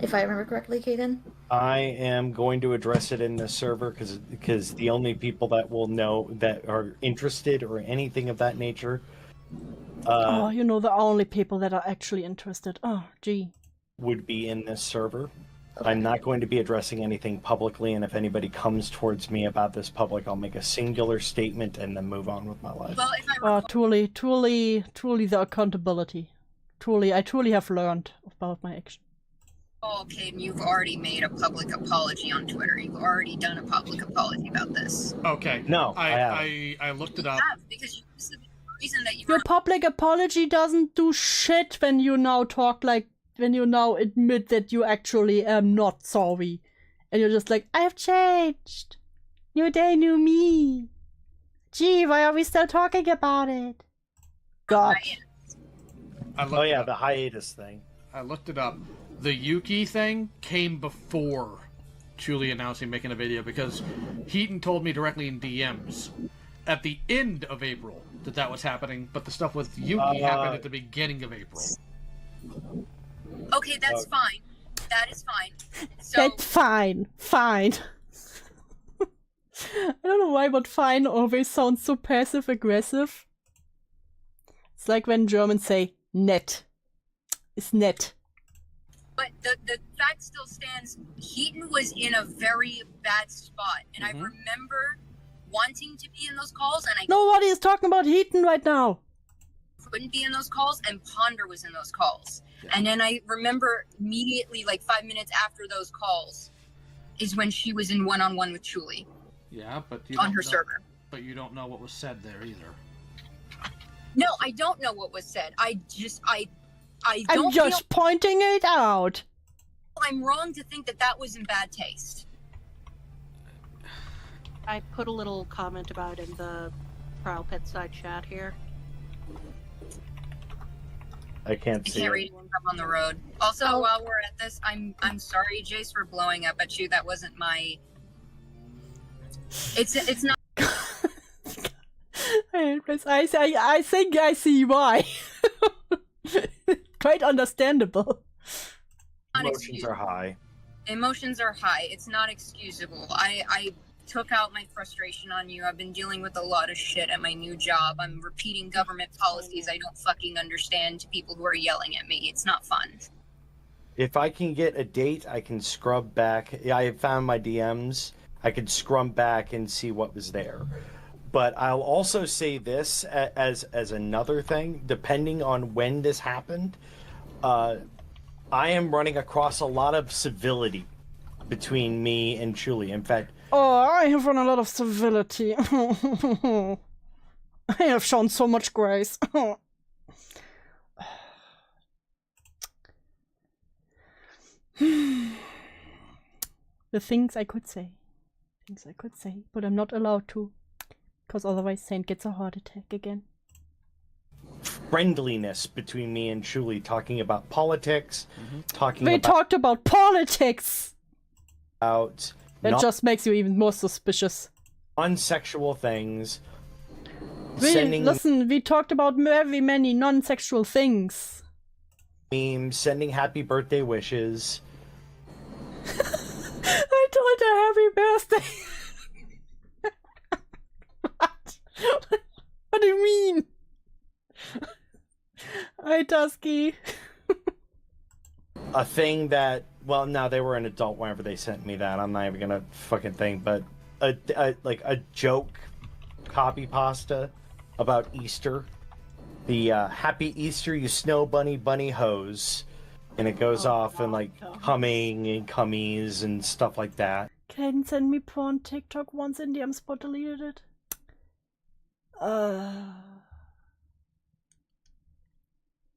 if I remember correctly, Kayden. I am going to address it in the server because the only people that will know that are interested or anything of that nature. Oh, you know, the only people that are actually interested. Oh, gee. Would be in this server. Okay. I'm not going to be addressing anything publicly, and if anybody comes towards me about this public, I'll make a singular statement and then move on with my life. Well, if I Oh, recall, truly the accountability. I truly have learned about my action. Kayden, you've already made a public apology on Twitter. You've already done a public apology about this. Okay. No, I looked it up. Because you said the reason that you Your were public apology doesn't do shit when you now when you now admit that you actually am not sorry. And you're just like, I have changed. New day, new me. Gee, why are we still talking about it? God. Oh yeah, the hiatus thing. I looked it up. The Yuki thing came before Chuuli announcing making a video because Heaton told me directly in DMs at the end of April that was happening, but the stuff with Yuki happened at the beginning of April. Okay, that's fine. That is fine. So That's fine. Fine. I don't know why, but fine always sounds so passive-aggressive. It's like when Germans say net. It's net. but the fact still stands, Heaton was in a very bad spot, and I remember wanting to be in those calls, and I Nobody is talking about Heaton right now. couldn't be in those calls, and Ponder was in those calls. And then I remember immediately, like 5 minutes after those calls, is when she was in one-on-one with Chuuli. Yeah, but you on don't her know, server. But you don't know what was said there either. No, I don't know what was said. I I'm don't just feel pointing it out. I'm wrong to think that that was in bad taste. I put a little comment about it in the Prowl Pet side chat here. I can't I see can't it. read it from on the road. Also, while we're at this, I'm sorry, Jace, for blowing up at you. That wasn't my. It's not. I think I see why. Quite understandable. Emotions are high. Emotions are high. It's not excusable. I took out my frustration on you. I've been dealing with a lot of shit at my new job. I'm repeating government policies I don't fucking understand to people who are yelling at me. It's not fun. If I can get a date, I can scrub back. I have found my DMs. I could scrub back and see what was there. But I'll also say this as another thing, depending on when this happened, I am running across a lot of civility between me and Chuuli. In fact, I have run a lot of civility. I have shown so much grace. The things I could say. But I'm not allowed to. Because otherwise Saint gets a heart attack again. friendliness between me and Chuuli, talking about politics, We talked about politics! about That just makes you even more suspicious. unsexual things. Listen, we talked about very many non-sexual things. Memes, sending happy birthday wishes. I told her happy birthday. What? What do you mean? Hi, Tusky. A thing that, well, no, they were an adult whenever they sent me that. I'm not even gonna fucking think, but like a joke copy pasta about Easter. The Happy Easter, you snow bunny hose. And it goes off and like humming and cummies and stuff like that. Kayden sent me porn TikTok once and DM spot deleted it.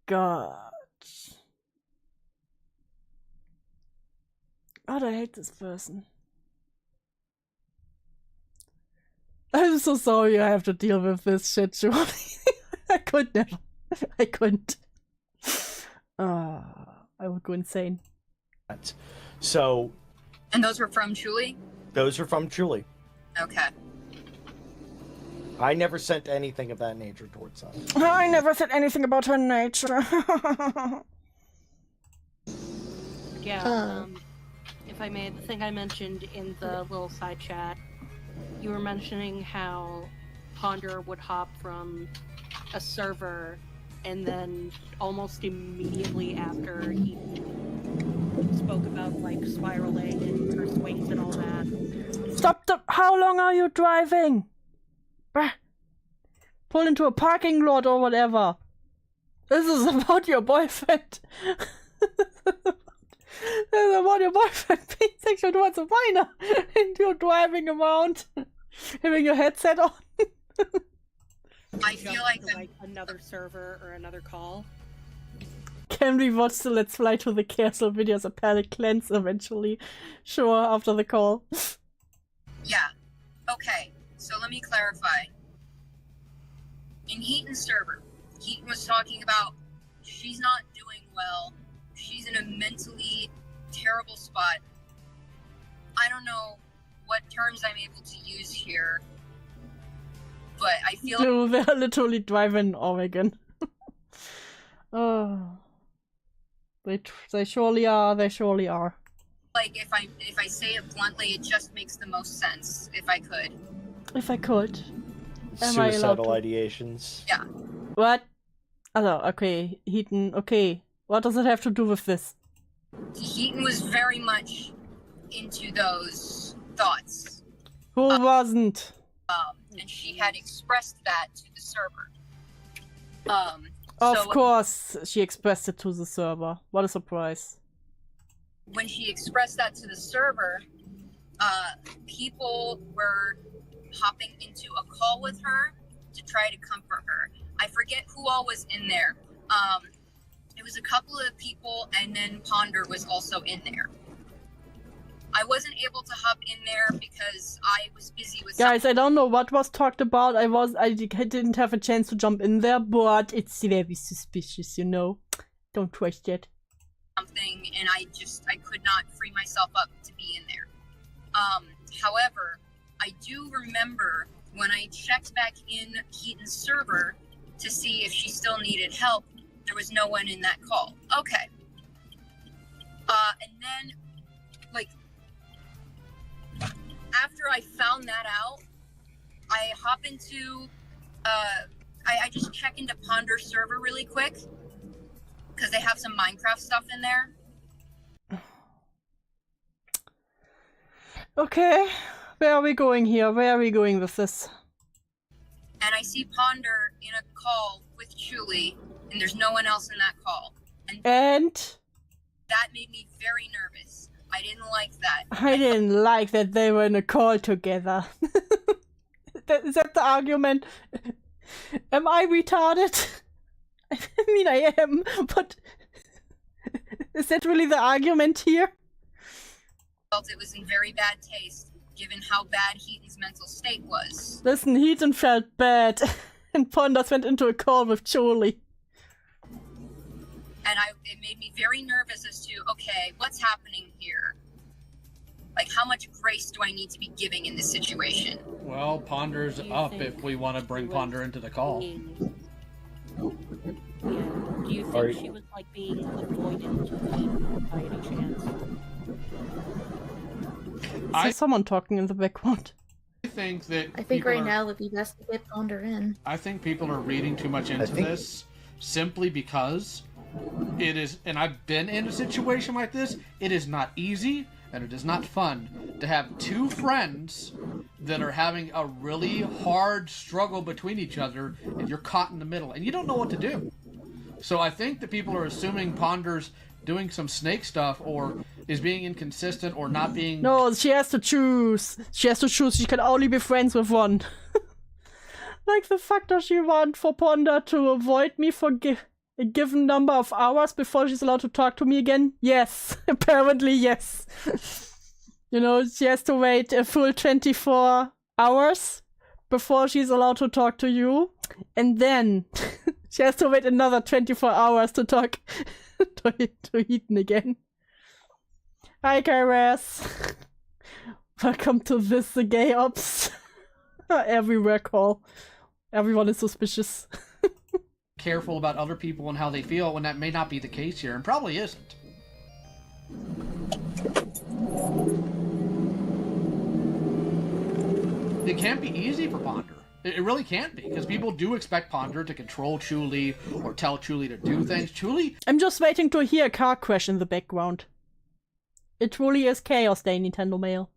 God. God, I hate this person. I'm so sorry I have to deal with this shit, Chuuli. I could never. I couldn't. I would go insane. So. And those were from Chuuli? Those are from Chuuli. Okay. I never sent anything of that nature towards us. I never said anything about her nature. Do Yeah, if I may, the thing I mentioned in the little side chat, you were mentioning how Ponder would hop from a server and then almost immediately after he spoke about like spiraling and her swings and all that. Stop the— how long are you driving? Bah. Pull into a parking lot or whatever. This is about your boyfriend. This is about your boyfriend being sexual towards a minor and you're driving around having your headset on. I feel like another server or another call. Can we watch the Let's Fly to the Castle videos a palate cleanse eventually? Sure, after the call. Yeah. Okay, so let me clarify. In Heaton's server, Heaton was talking about she's not doing well. She's in a mentally terrible spot. I don't know what terms I'm able to use here, but I feel No, they're literally driving Oregon. Oh. They surely are, they surely are. like if I say it bluntly, it just makes the most sense, if I could. If I could. Am I allowed Suicidal to? ideations. Yeah. What? Oh, okay, Heaton, okay. What does it have to do with this? Heaton was very much into those thoughts. Who wasn't? And she had expressed that to the server. Of course, she expressed it to the server. What a surprise. When she expressed that to the server, people were hopping into a call with her to try to comfort her. I forget who all was in there. It was a couple of people, and then Ponder was also in there. I wasn't able to hop in there because I was busy with Guys, I don't know what was talked about. I didn't have a chance to jump in there, but it's very suspicious, you know. Don't trust it. something, and I could not free myself up to be in there. However, I do remember when I checked back in Heaton's server to see if she still needed help, there was no one in that call. Okay. And then, like, after I found that out, I hop into, I just check into Ponder's server really quick, because they have some Minecraft stuff in there. Okay, where are we going here? Where are we going with this? And I see Ponder in a call with Chuuli, and there's no one else in that call. And that made me very nervous. I didn't like that. I didn't like that they were in a call together. Is that the argument? Am I retarded? I mean, I am, but is that really the argument here? I felt it was in very bad taste, given how bad Heaton's mental state was. Listen, Heaton felt bad, and Ponders went into a call with Chuuli. And it made me very nervous as to, okay, what's happening here? Like, how much grace do I need to be giving in this situation? Well, Ponder's up if we want to bring Ponder into the call. Do you think she was like being avoidant by any chance? Is someone talking in the background? I think that I think right now would be best to get Ponder in. I think people are reading too much into this simply because it is, and I've been in a situation like this, it is not easy and it is not fun to have two friends that are having a really hard struggle between each other and you're caught in the middle and you don't know what to do. So I think that people are assuming Ponder's doing some snake stuff or is being inconsistent or not being... No, she has to choose. She has to choose. She can only be friends with one. Like, the fuck does she want for Ponder to avoid me for a given number of hours before she's allowed to talk to me again? Yes. Apparently, yes. You know, she has to wait a full 24 hours before she's allowed to talk to you. And then she has to wait another 24 hours to talk to Heaton again. Hi, Kairas. Welcome to this, the gay ops. Everywhere call. Everyone is suspicious. Careful about other people and how they feel when that may not be the case here, and probably isn't. It can't be easy for Ponder. It really can't be, because people do expect Ponder to control Chuuli or tell Chuuli to do things. Chuuli... I'm just waiting to hear a car crash in the background. It truly is Chaos Day, Nintendo Mail.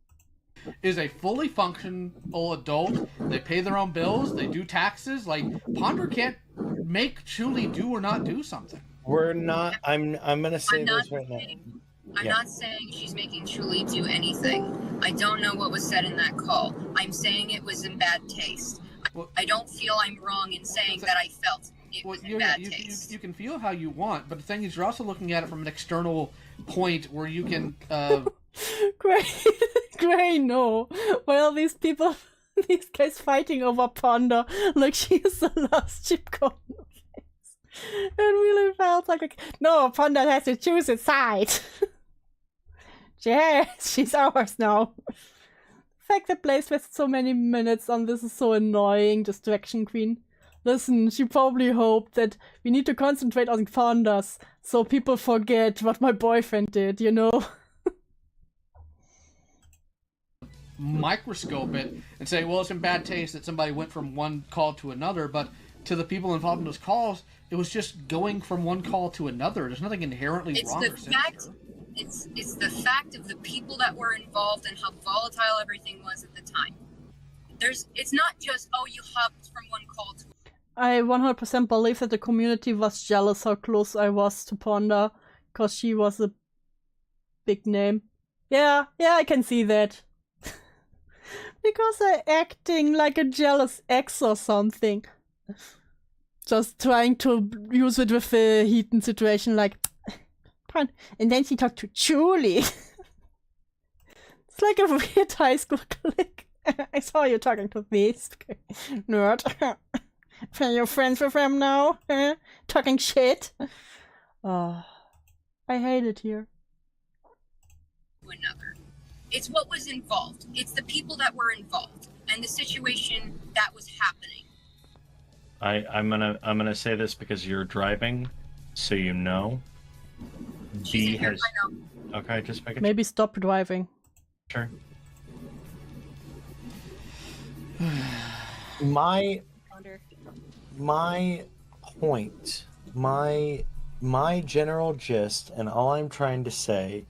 Is a fully functional adult. They pay their own bills. They do taxes. Like, Ponder can't make Chuuli do or not do something. We're not... I'm gonna say this right now. I'm not saying she's making Chuuli do anything. I don't know what was said in that call. I'm saying it was in bad taste. I don't feel I'm wrong in saying that I felt it was in bad taste. You can feel how you want, but the thing is, you're also looking at it from an external point where you can... Gray, no. Well, these people, these guys fighting over Ponder like she is the last chip corner. It really felt like no, Ponder has to choose his side. Yes, she's ours now. The fact that Blaze wasted so many minutes on this is so annoying, Distraction Queen. Listen, she probably hoped that we need to concentrate on Ponders so people forget what my boyfriend did, you know? Microscope it and say, well, it's in bad taste that somebody went from one call to another, but to the people involved in those calls, it was just going from one call to another. There's nothing inherently wrong or sinister. It's the fact of the people that were involved and how volatile everything was at the time. It's not just, oh, you hopped from one call to... I 100% believe that the community was jealous how close I was to Ponder, because she was a big name. Yeah, I can see that. Because I'm acting like a jealous ex or something. Just trying to use it with a Heaton situation, like... And then she talked to Chuuli. It's like a weird high school clique. I saw you talking to this nerd. Are you friends with him now? Talking shit? Oh, I hate it here. Another. It's what was involved. It's the people that were involved and the situation that was happening. I'm gonna say this because you're driving, so you know. B has. Okay, just make it. Maybe stop driving. Sure. My point, my general gist, and all I'm trying to say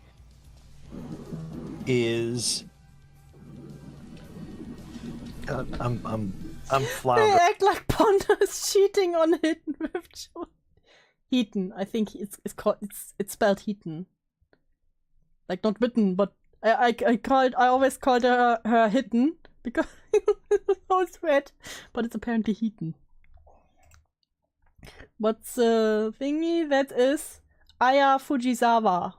is, I'm floundering. They act like Ponder is cheating on Heaton with Chuuli. Heaton, I think it's spelled Heaton. Like not written, but I always called her Heaton because it's red, but it's apparently Heaton. What's the thingy? That is Aya Fujisawa.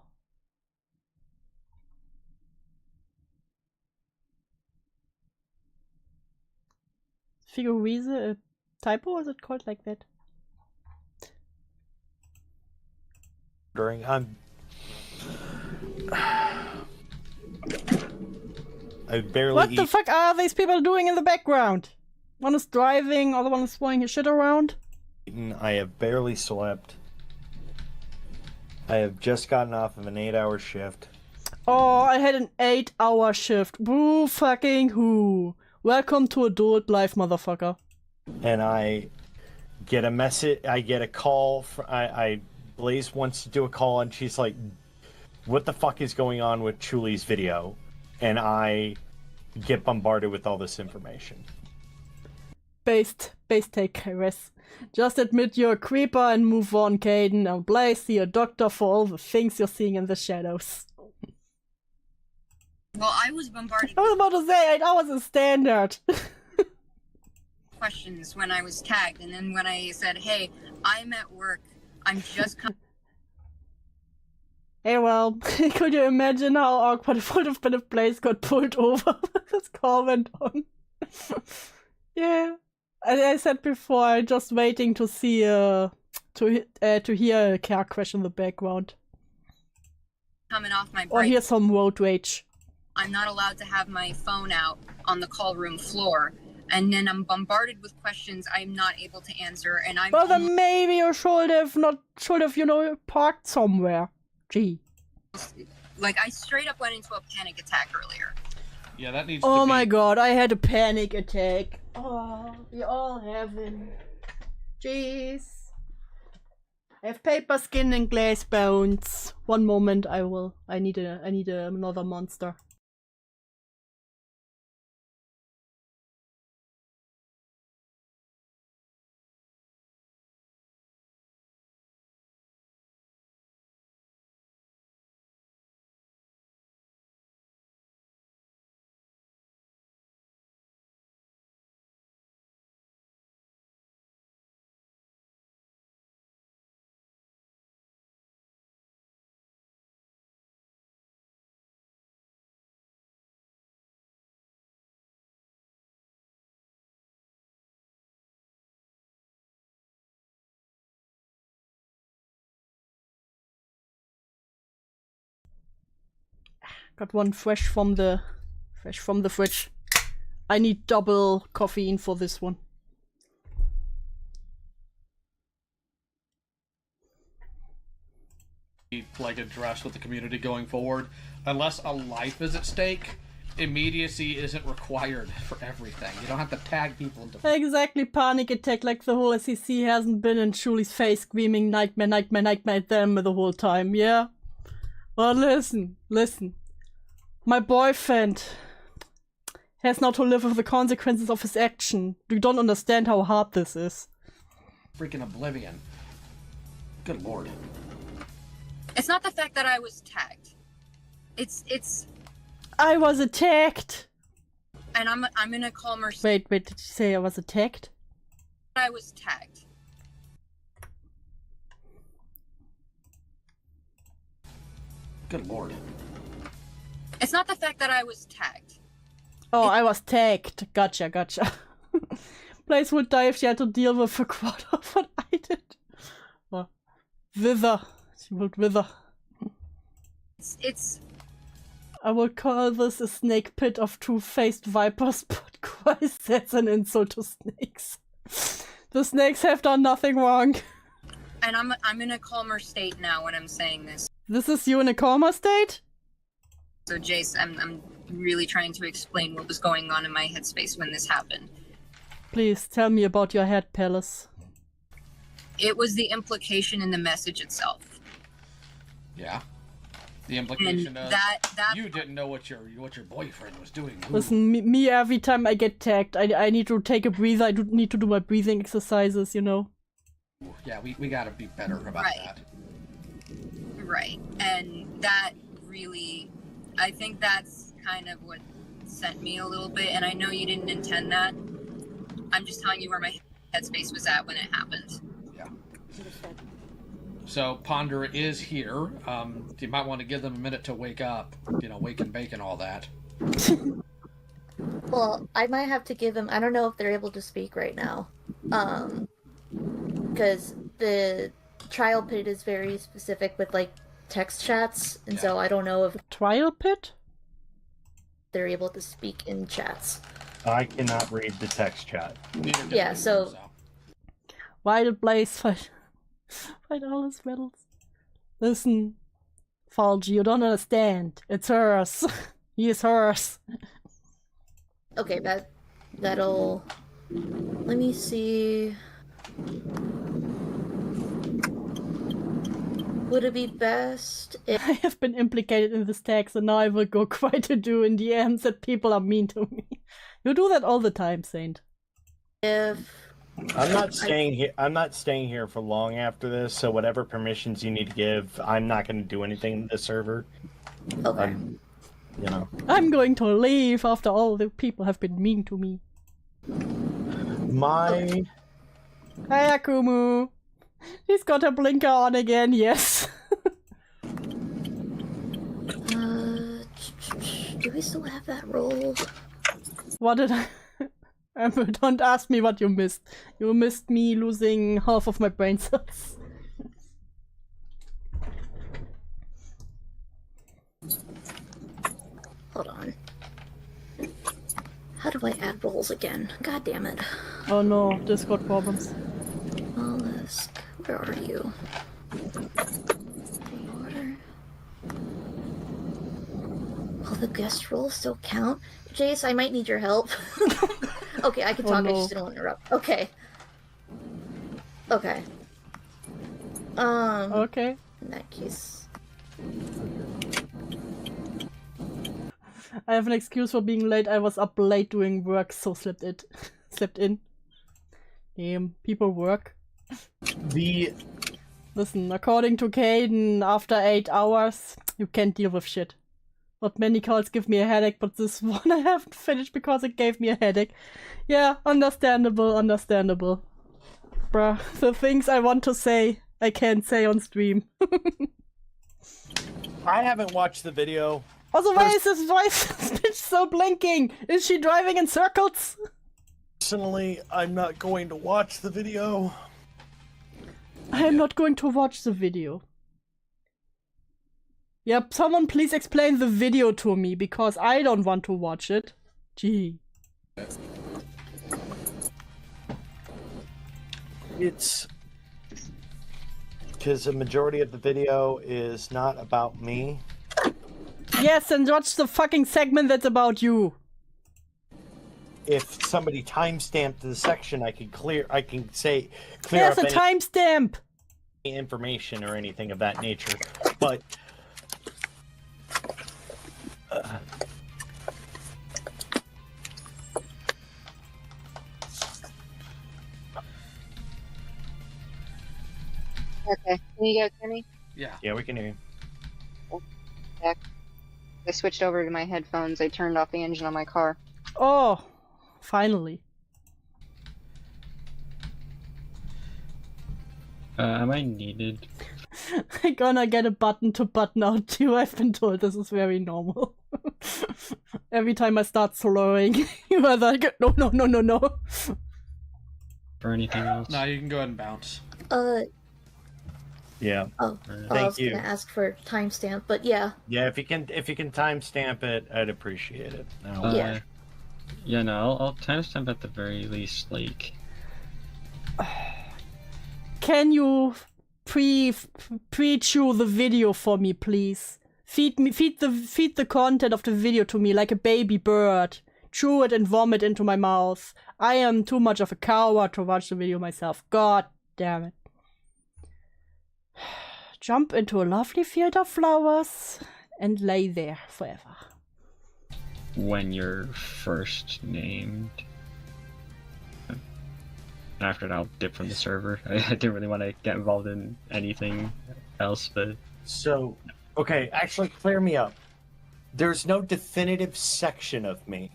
Figurize a typo? Is it called like that? I barely. What the fuck are these people doing in the background? One is driving, other one is throwing his shit around. I have barely slept. I have just gotten off of an 8-hour shift. Oh, I had an 8-hour shift. Boo fucking who? Welcome to adult life, motherfucker. And I get a message. I get a call. Blaze wants to do a call, and she's like, "What the fuck is going on with Chuli's video?" And I get bombarded with all this information. Base take, Kairos. Just admit you're a creeper and move on, Kayden. And Blaze, see a doctor for all the things you're seeing in the shadows. Well, I was bombarded. I was about to say 8 hours is standard. Questions when I was tagged, and then when I said, "Hey, I'm at work. I'm just." Hey, well, could you imagine how awkward it would have been if Blaze got pulled over when this call went on? Yeah. As I said before, I'm just waiting to see to hear a car crash in the background. Coming off my break. Or hear some road rage. I'm not allowed to have my phone out on the call room floor, and then I'm bombarded with questions I'm not able to answer, and I'm... Well, then maybe you should have, parked somewhere. Gee. Like, I straight up went into a panic attack earlier. Yeah, that needs Oh to be... my god, I had a panic attack. Oh, we all have them. Jeez. I have paper skin and glass bones. One moment, I need another monster. Got one fresh from the fridge. I need double caffeine for this one. Like addressed with the community going forward. Unless a life is at stake, immediacy isn't required for everything. You don't have to tag people into... Exactly, panic attack, like the whole SCC hasn't been in Chuuli's face screaming nightmare, nightmare, nightmare at them the whole time, yeah? But listen. My boyfriend has now to live with the consequences of his action. You don't understand how hard this is. Freaking oblivion. Good lord. It's not the fact that I was tagged. It's... I was attacked! And I'm in a calmer state. Wait, did you say I was attacked? I was tagged. Good lord. It's not the fact that I was tagged. Oh, I was tagged. Gotcha. Blaze would die if she had to deal with a quarter of what I did. Oh. Wither. She would wither. It's... I would call this a snake pit of two-faced vipers, but Christ, that's an insult to snakes. The snakes have done nothing wrong. And I'm in a calmer state now when I'm saying this. This is you in a coma state? So Jace, I'm really trying to explain what was going on in my headspace when this happened. Please tell me about your head palace. It was the implication in the message itself. Yeah. The implication and of that you didn't know what your boyfriend was doing. Ooh. Listen, me every time I get tagged, I need to take a breather. I do need to do my breathing exercises, you know. Yeah, we gotta be better about that. Right, and that really, I think that's kind of what sent me a little bit, and I know you didn't intend that. I'm just telling you where my headspace was at when it happened. Yeah. So Ponder is here. You might want to give them a minute to wake up. You know, wake and bake and all that. Well, I might have to give them... I don't know if they're able to speak right now. Because the trial pit is very specific with, like, text chats. And so I don't know if... Trial pit? They're able to speak in chats. I cannot read the text chat. Yeah, so... Why did Blaze fight all his medals? Listen, Falgi, you don't understand. It's hers. He is hers. Okay, that'll... Let me see... Would it be best if... I have been implicated in this text, and now I will go quite a do in DMs that people are mean to me. You do that all the time, Saint. If... I'm not staying here. I'm not staying here for long after this. So whatever permissions you need to give, I'm not going to do anything to the server. Okay. You know. I'm going to leave after all the people have been mean to me. My. Hey, Akumu. He's got a blinker on again. Yes. Do we still have that roll? What did I? Amber, don't ask me what you missed. You missed me losing half of my brain cells. Hold on. How do I add rolls again? God damn it. Oh no, Discord problems. Mollusk, where are you? Order. the guest rules still count? Jace, I might need your help. Okay, I can talk, no. I just didn't want to interrupt. Okay. Okay. Okay. In that case... I have an excuse for being late. I was up late doing work, so slept in. Damn, people work. Listen, according to Kayden, after 8 hours, you can't deal with shit. Not many calls give me a headache, but this one I haven't finished because it gave me a headache. Yeah, understandable. Bruh, the things I want to say, I can't say on stream. I haven't watched the video. Also, why is this bitch so blinking? Is she driving in circles? Personally, I'm not going to watch the video. I am not going to watch the video. Yep, someone please explain the video to me, because I don't want to watch it. Gee. It's... because the majority of the video is not about me. Yes, and watch the fucking segment that's about you. If somebody timestamped the section, I can say clear There's up a timestamp! any information or anything of that nature. But Okay, can you guys hear me? yeah, we can hear you. Back. I switched over to my headphones. I turned off the engine on my car. Oh, finally. Am I needed? I'm gonna get a button to button out too. I've been told this is very normal. Every time I start slurring, you are like, no. Or anything else? No, you can go ahead and bounce. Yeah. Oh, Thank I was you. gonna ask for timestamp, but yeah. Yeah, if you can timestamp it, I'd appreciate it. No. Yeah. Yeah, no, I'll timestamp at the very least, like... Can you pre-chew the video for me, please? Feed the content of the video to me like a baby bird. Chew it and vomit into my mouth. I am too much of a coward to watch the video myself. God damn it. Jump into a lovely field of flowers and lay there forever. When you're first named. After that, I'll dip from the server. I didn't really want to get involved in anything else, but... So, okay, actually clear me up. There's no definitive section of me.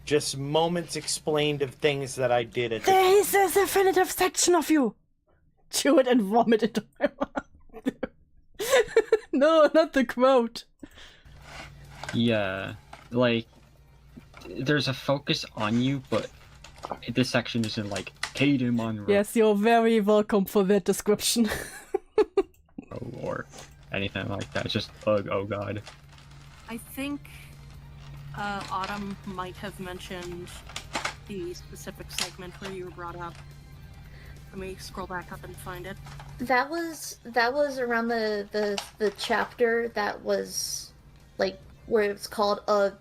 Just moments explained of things that I did at the There is a definitive section of you! Chew it and vomit into my mouth. No, not the quote. Yeah, like, there's a focus on you, but this section isn't like Kayden Monroe. Yes, you're very welcome for that description. Or anything like that. It's just, oh god. I think Autumn might have mentioned the specific segment where you were brought up. Let me scroll back up and find it. That was around the chapter that was like where it's called oh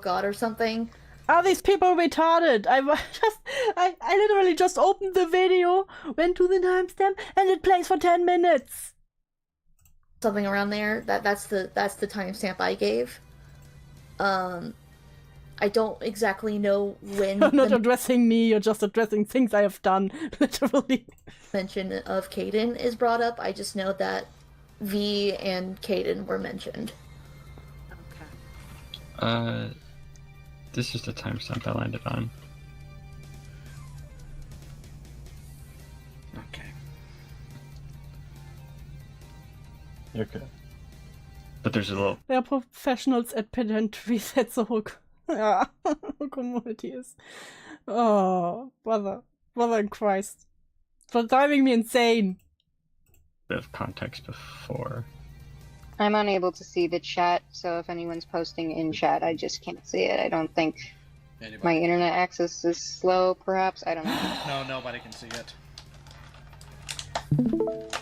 god or something. Are these people retarded? I literally just opened the video, went to the timestamp, and it plays for 10 minutes. Something around there. That's the timestamp I gave. I don't exactly know when. You're not addressing me, you're just addressing things I have done, literally. Mention of Kayden is brought up. I just know that V and Kayden were mentioned. Okay. This is the timestamp I landed on. Okay. Okay. But there's a little... They're professionals at pedantry, that's the whole community is. Oh, brother in Christ. For driving me insane. Bit of context before. I'm unable to see the chat, so if anyone's posting in chat, I just can't see it. I don't think my internet access is slow, perhaps. I don't know. No, nobody can see it.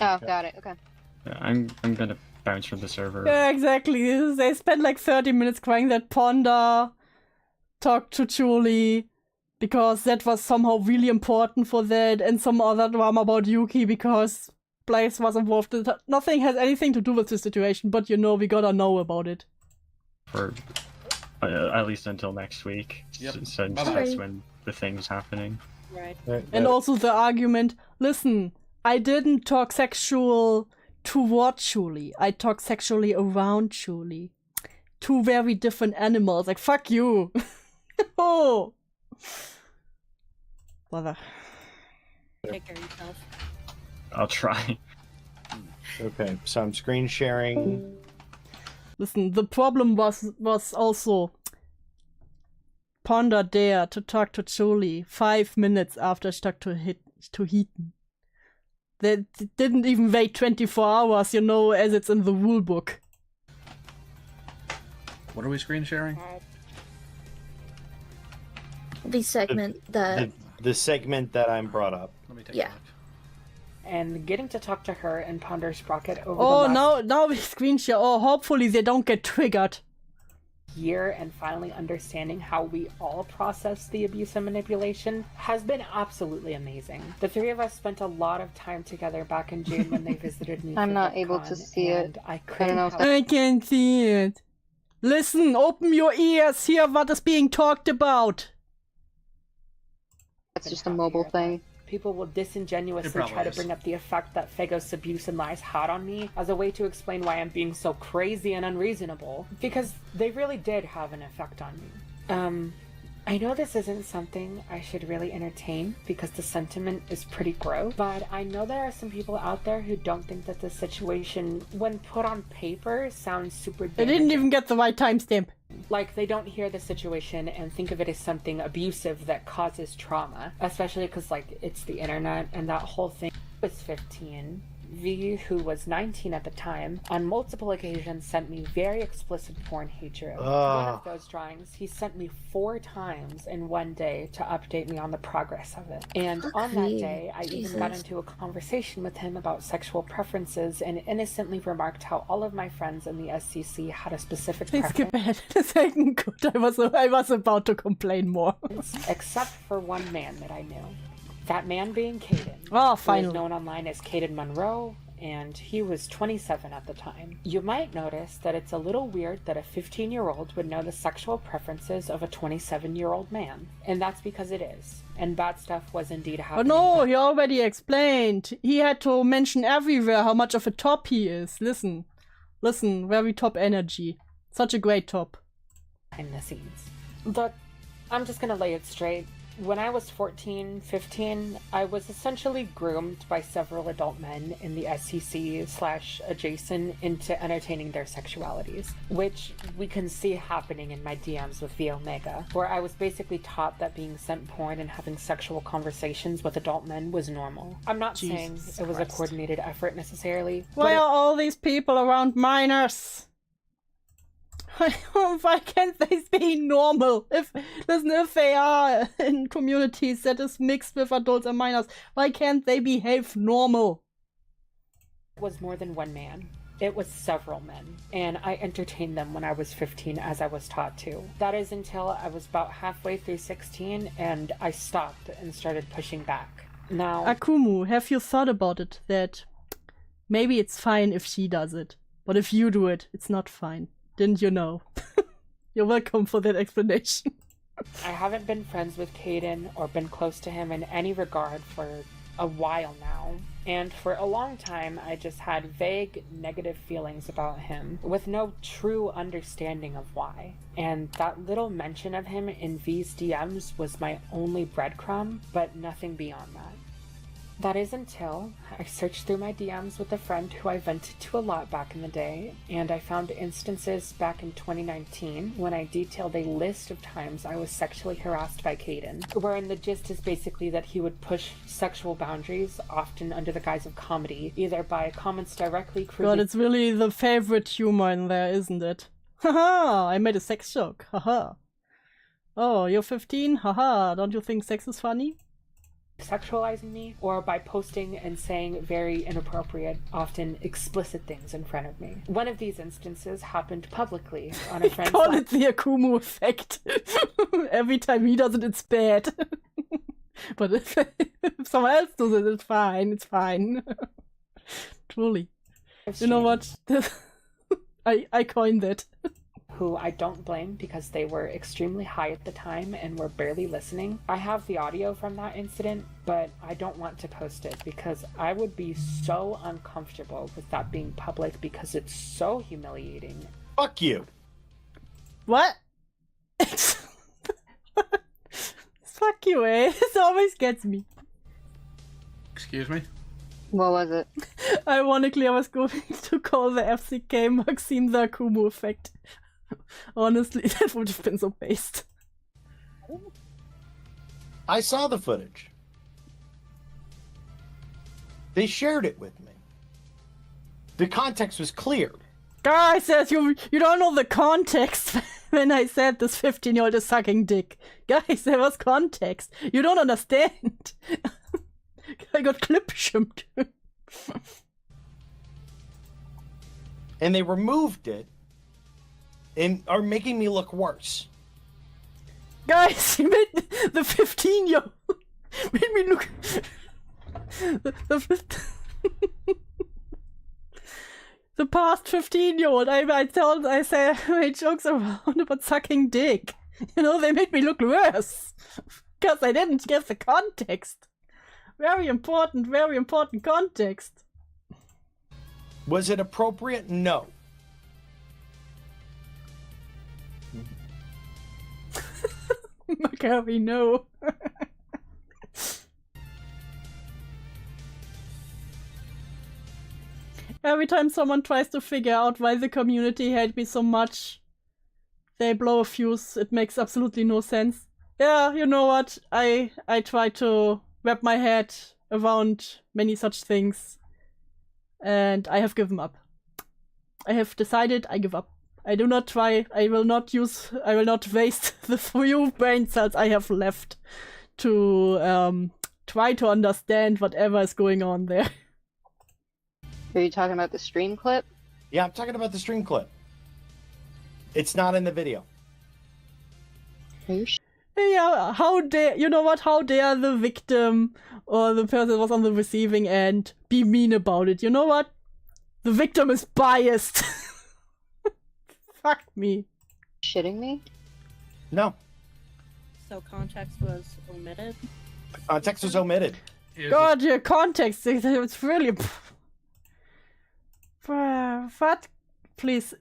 Oh, got it. Okay. Yeah, I'm gonna bounced from the server. Yeah, exactly. They spent like 30 minutes crying that Ponder talked to Chuuli because that was somehow really important for that, and some other drama about Yuki because Blaze was involved. Nothing has anything to do with the situation, but we gotta know about it. For at least until next week. Yep. Since Bye-bye. that's when the thing's happening. Right. And also the argument, listen, I didn't talk sexual toward Chuuli. I talked sexually around Chuuli. Two very different animals. Like, fuck you. Oh. Brother. Take care of yourself. I'll try. Okay, so I'm screen sharing. Listen, the problem was also Ponder dared to talk to Chuuli 5 minutes after she talked to Heaton. They didn't even wait 24 hours, as it's in the rule book. What are we screen sharing? The segment that. The segment that I'm brought up. Let me take Yeah. a look. And getting to talk to her and Ponder Sprocket over Oh, the last now we screen share. Oh, hopefully they don't get triggered. year and finally understanding how we all process the abuse and manipulation has been absolutely amazing. The three of us spent a lot of time together back in June when they visited me. I'm for not able VidCon, to see it. and I I couldn't don't know if help I can see it. Listen, open your ears, hear what is being talked about. That's just a mobile thing. People will It disingenuously probably try to is. bring up the effect that Fagos' abuse and lies had on me as a way to explain why I'm being so crazy and unreasonable, because they really did have an effect on me. I know this isn't something I should really entertain because the sentiment is pretty gross, but I know there are some people out there who don't think that the situation, when put on paper, sounds super I damaging. didn't even get the right timestamp. Like, they don't hear the situation and think of it as something abusive that causes trauma, especially because, like, it's the internet and that whole thing. I was 15. V, who was 19 at the time, on multiple occasions sent me very explicit porn hatred. One of those drawings he sent me 4 times in one day to update me on the progress of it. And on that day, I even got into a conversation with him about sexual preferences and innocently remarked how all of my friends in the SCC had a specific Please skip preference, ahead a second. Good, I was about to complain more. except for one man that I knew. That man being Kayden, Oh, who is finally. known online as Kayden Monroe, and he was 27 at the time. You might notice that it's a little weird that a 15-year-old would know the sexual preferences of a 27-year-old man, and that's because it is. And bad stuff was indeed Oh happening. no, he already explained. He had to mention everywhere how much of a top he is. Listen, very top energy. Such a great top. Behind the scenes. But I'm just gonna lay it straight. When I was 14, 15, I was essentially groomed by several adult men in the SCC/adjacent into entertaining their sexualities, which we can see happening in my DMs with V Omega, where I was basically taught that being sent porn and having sexual conversations with adult men was normal. I'm not saying Jesus it was a Christ. coordinated effort necessarily, Why but are all these people around minors? Why can't they be normal? If they are in communities that is mixed with adults and minors, why can't they behave normal? it was more than one man. It was several men, and I entertained them when I was 15 as I was taught to. That is until I was about halfway through 16 and I stopped and started pushing back. Now, Akumu, have you thought about it? That maybe it's fine if she does it, but if you do it, it's not fine. Didn't you know? You're welcome for that explanation. I haven't been friends with Kayden or been close to him in any regard for a while now. And for a long time, I just had vague negative feelings about him with no true understanding of why. And that little mention of him in V's DMs was my only breadcrumb, but nothing beyond that. That is until I searched through my DMs with a friend who I vented to a lot back in the day, and I found instances back in 2019 when I detailed a list of times I was sexually harassed by Kayden, wherein the gist is basically that he would push sexual boundaries, often under the guise of comedy, either by comments directly God, cruising it's really the favorite humor in there, isn't it? Haha, I made a sex joke. Haha. Oh, you're 15? Haha, don't you think sex is funny? sexualizing me, or by posting and saying very inappropriate, often explicit things in front of me. One of these instances happened publicly on a friend's Call it the Akumu effect. Every time he does it, it's bad. But if someone else does it, it's fine. It's fine. Truly. You know what? I coined it. Who I don't blame because they were extremely high at the time and were barely listening. I have the audio from that incident, but I don't want to post it because I would be so uncomfortable with that being public because it's so humiliating. Fuck you. What? Fuck you, eh? This always gets me. Excuse me? What was it? Ironically, I was going to call the FCK Maxime the Akumu effect. Honestly, that would have been so based. I saw the footage. They shared it with me. The context was clear. Guy says you don't know the context when I said this 15-year-old is sucking dick. Guys, there was context. You don't understand. I got clip shimmed. And they removed it and are making me look worse. Guys, he made the 15-year-old made me look. The past 15-year-old, I made jokes around about sucking dick. You know, they made me look worse because I didn't get the context. Very important context. Was it appropriate? No. Maccabi, no. Every time someone tries to figure out why the community hate me so much, they blow a fuse. It makes absolutely no sense. Yeah, you know what? I try to wrap my head around many such things, and I have given up. I have decided I give up. I do not try. I will not waste the few brain cells I have left to try to understand whatever is going on there. Are you talking about the stream clip? Yeah, I'm talking about the stream clip. It's not in the video. Are you Yeah, how dare, you know what, how dare the victim or the person that was on the receiving end be mean about it? You know what? The victim is biased. Fuck me. shitting me? No. So context was omitted? Context was omitted. God, your context, it's really... What? Please,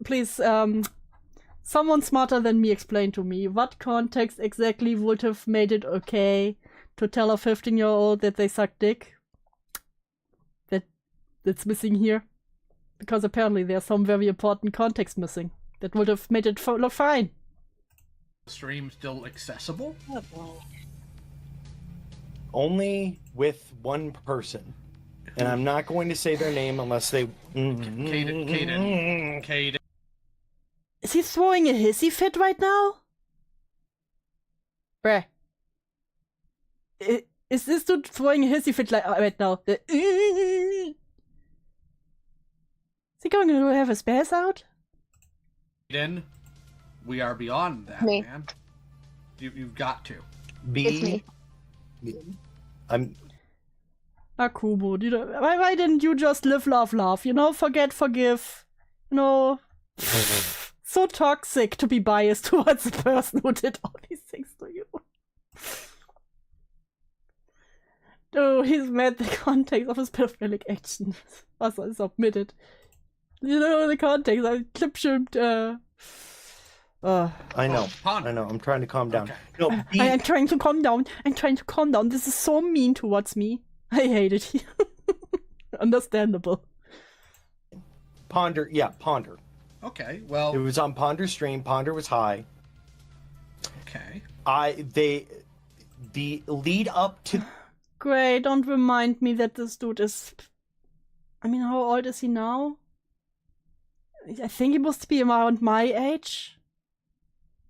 someone smarter than me explain to me what context exactly would have made it okay to tell a 15-year-old that they suck dick? That's missing here. Because apparently there's some very important context missing that would have made it look fine. Stream still accessible? Oh boy. Only with one person. And I'm not going to say their name unless they... Kayden. Is he throwing a hissy fit right now? Bruh. Is this dude throwing a hissy fit right now? Is he going to have a spaz out? Kayden, we are beyond that, Me. man. You've got to. It's me. I'm... Akubo, why didn't you just live, love, laugh? You know, forget, forgive. You know, so toxic to be biased towards the person who did all these things to you. Oh, he's mad the context of his pedophilic action was submitted. You know, the context, I clip-shipped, I know. Ponder. I know. I'm trying to calm down. Okay. No, I'm trying to calm down. I'm trying to calm down. This is so mean towards me. I hate it. Understandable. Ponder. Yeah, Ponder. Okay, well... It was on Ponder's stream. Ponder was high. Okay. The lead up to... Great, don't remind me that this dude is... I mean, how old is he now? I think he must be around my age.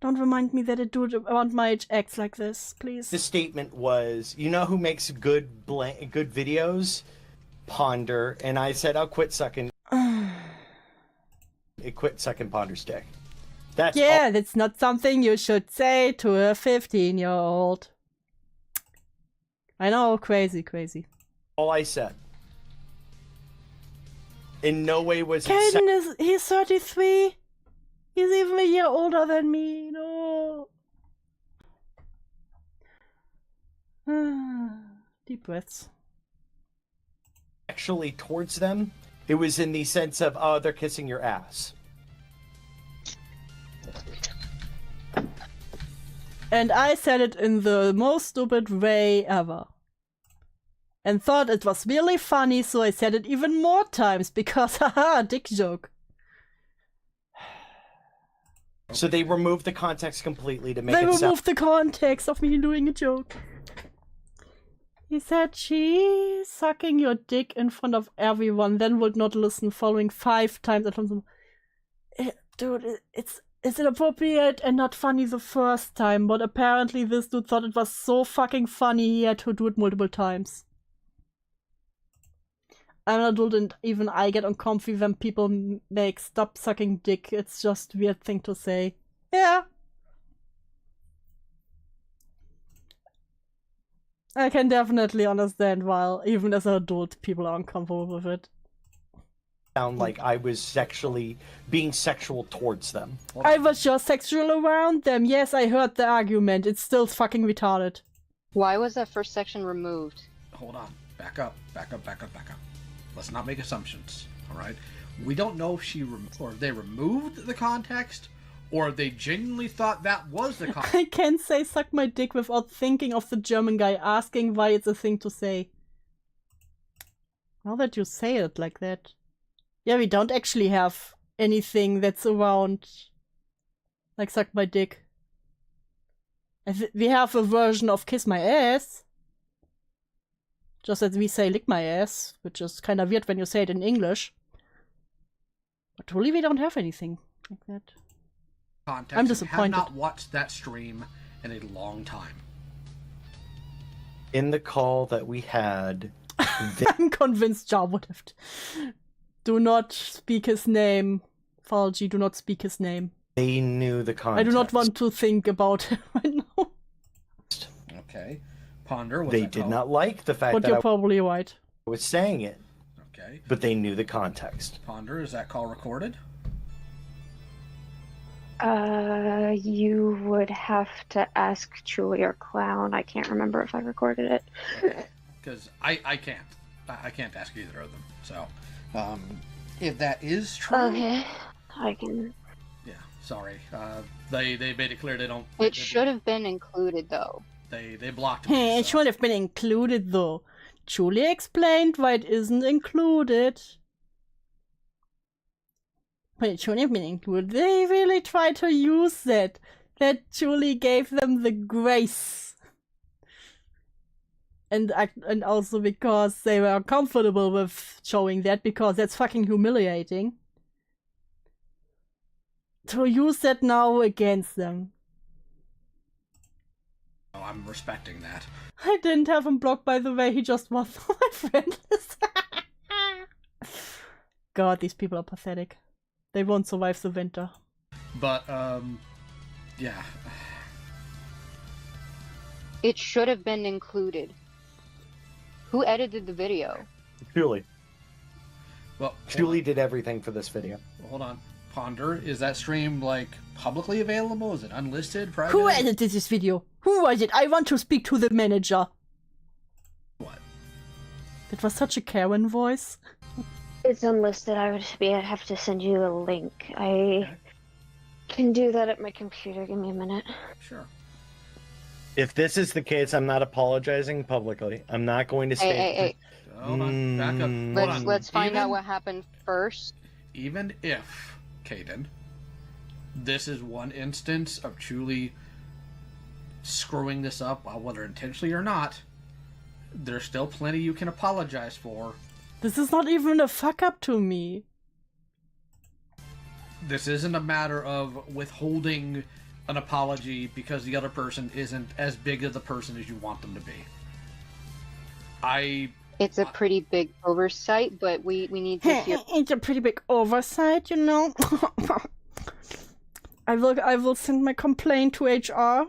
Don't remind me that a dude around my age acts like this, please. The statement was, you know who makes good videos? Ponder. And I said, I'll quit sucking. It quit sucking Ponder's dick. That's that's not something you should say to a 15-year-old. I know, crazy. all I said. In no way was Kayden he's 33. He's even a year older than me. No. Deep breaths. Actually towards them. It was in the sense of, oh, they're kissing your ass. And I said it in the most stupid way ever. And thought it was really funny, so I said it even more times because, haha, dick joke. So they removed the context completely to make They it sound... removed the context of me doing a joke. He said, she's sucking your dick in front of everyone, then would not listen, following 5 times. Dude, it's inappropriate and not funny the first time, but apparently this dude thought it was so fucking funny he had to do it multiple times. I'm an adult and even I get uncomfy when people make stop sucking dick. It's just a weird thing to say. Yeah. I can definitely understand why, even as an adult, people are uncomfortable with it. Sound like I was being sexual towards them. I was just sexual around them. Yes, I heard the argument. It's still fucking retarded. Why was that first section removed? Hold on. Back up. Let's not make assumptions, alright? We don't know if they removed the context, or they genuinely thought that was the context. I can't say suck my dick without thinking of the German guy asking why it's a thing to say. Now that you say it like that. Yeah, we don't actually have anything that's around like suck my dick. We have a version of kiss my ass. Just as we say lick my ass, which is kind of weird when you say it in English. But truly we don't have anything like that. Context. I'm disappointed. I have not watched that stream in a long time. In the call that we had... I'm convinced Jar would have. Do not speak his name. Falgi, do not speak his name. They knew the context. I do not want to think about him right now. Okay. Ponder, they did not like the fact but that you're probably right. I was saying it. Okay. But they knew the context. Ponder, is that call recorded? You would have to ask Chuuli or Clown. I can't remember if I recorded it. Because I can't. I can't ask either of them. So, if that is true... Okay, I can... Yeah, sorry. They made it clear they don't... It should have been included, though. They blocked me. It should have been included, though. Chuuli explained why it isn't included. But it should have been included. They really tried to use that. That Chuuli gave them the grace. And also because they were comfortable with showing that, because that's fucking humiliating. To use that now against them. Oh, I'm respecting that. I didn't have him blocked, by the way. He just was my friend list. God, these people are pathetic. They won't survive the winter. But, yeah. It should have been included. Who edited the video? Chuuli. Well, Chuuli did everything for this video. Well, hold on. Ponder, is that stream, like, publicly available? Is it unlisted? Private? Who edited this video? Who was it? I want to speak to the manager. What? That was such a Karen voice. It's unlisted. I'd have to send you a link. I can do that at my computer. Give me a minute. Sure. If this is the case, I'm not apologizing publicly. I'm not going to say... Hey. Hold on. Back up. Let's find out what happened first. Even if, Kayden, this is one instance of Chuuli screwing this up, whether intentionally or not, there's still plenty you can apologize for. This is not even a fuck up to me. This isn't a matter of withholding an apology because the other person isn't as big of the person as you want them to be. It's a pretty big oversight, but we need to hear. It's a pretty big oversight, you know. I will send my complaint to HR.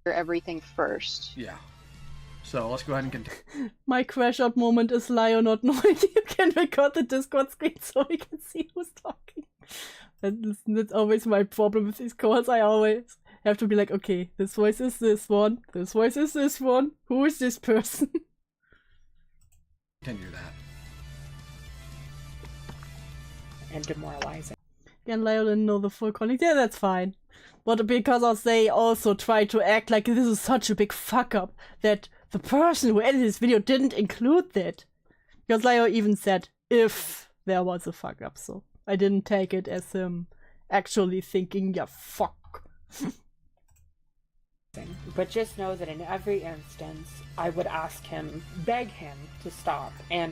Everything first. Yeah. So let's go ahead and continue. My crash out moment is Lio not knowing you can record the Discord screen so we can see who's talking. That's always my problem with these calls. I always have to be like, okay, this voice is this one, this voice is this one, who is this person? Continue that. And demoralizing. And Lio didn't know the full context. Yeah, that's fine. But because they also try to act like this is such a big fuck up that the person who edited this video didn't include that. Because Lio even said if there was a fuck up, so I didn't take it as him actually thinking, yeah, fuck. But just know that in every instance, I would ask him, beg him to stop. And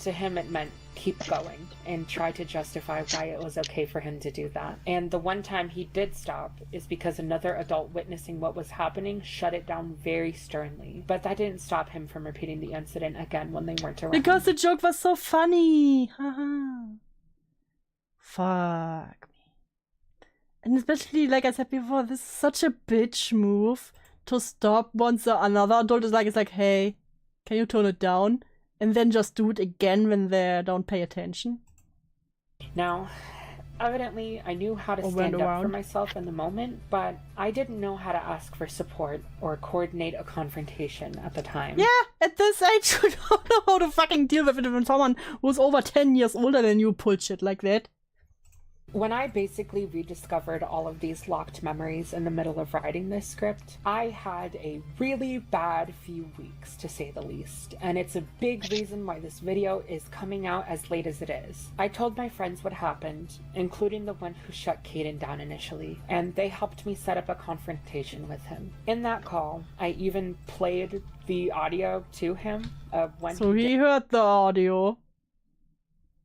to him, it meant keep going and try to justify why it was okay for him to do that. And the one time he did stop is because another adult witnessing what was happening shut it down very sternly. But that didn't stop him from repeating the incident again when they weren't around. Because the joke was so funny. Haha. Fuck me. And especially, like I said before, this is such a bitch move to stop once another adult is like, hey, can you tone it down? And then just do it again when they don't pay attention. Now, evidently, I knew how to stand up for myself in the moment, but I didn't know how to ask for support or coordinate a confrontation at the time. Yeah, at this age, you don't know how to fucking deal with it when someone who's over 10 years older than you pull shit like that. When I basically rediscovered all of these locked memories in the middle of writing this script, I had a really bad few weeks, to say the least, and it's a big reason why this video is coming out as late as it is. I told my friends what happened, including the one who shut Kayden down initially, and they helped me set up a confrontation with him. In that call, I even played the audio to him of when he heard the audio,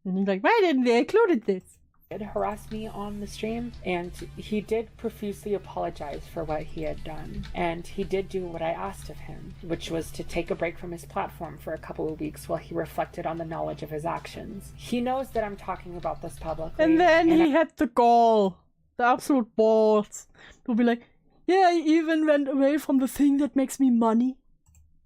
and he's like, why didn't they include this? Did harass me on the stream, and he did profusely apologize for what he had done, and he did do what I asked of him, which was to take a break from his platform for a couple of weeks while he reflected on the knowledge of his actions. He knows that I'm talking about this publicly, and then he had the gall, the absolute balls, to be like, yeah, I even went away from the thing that makes me money.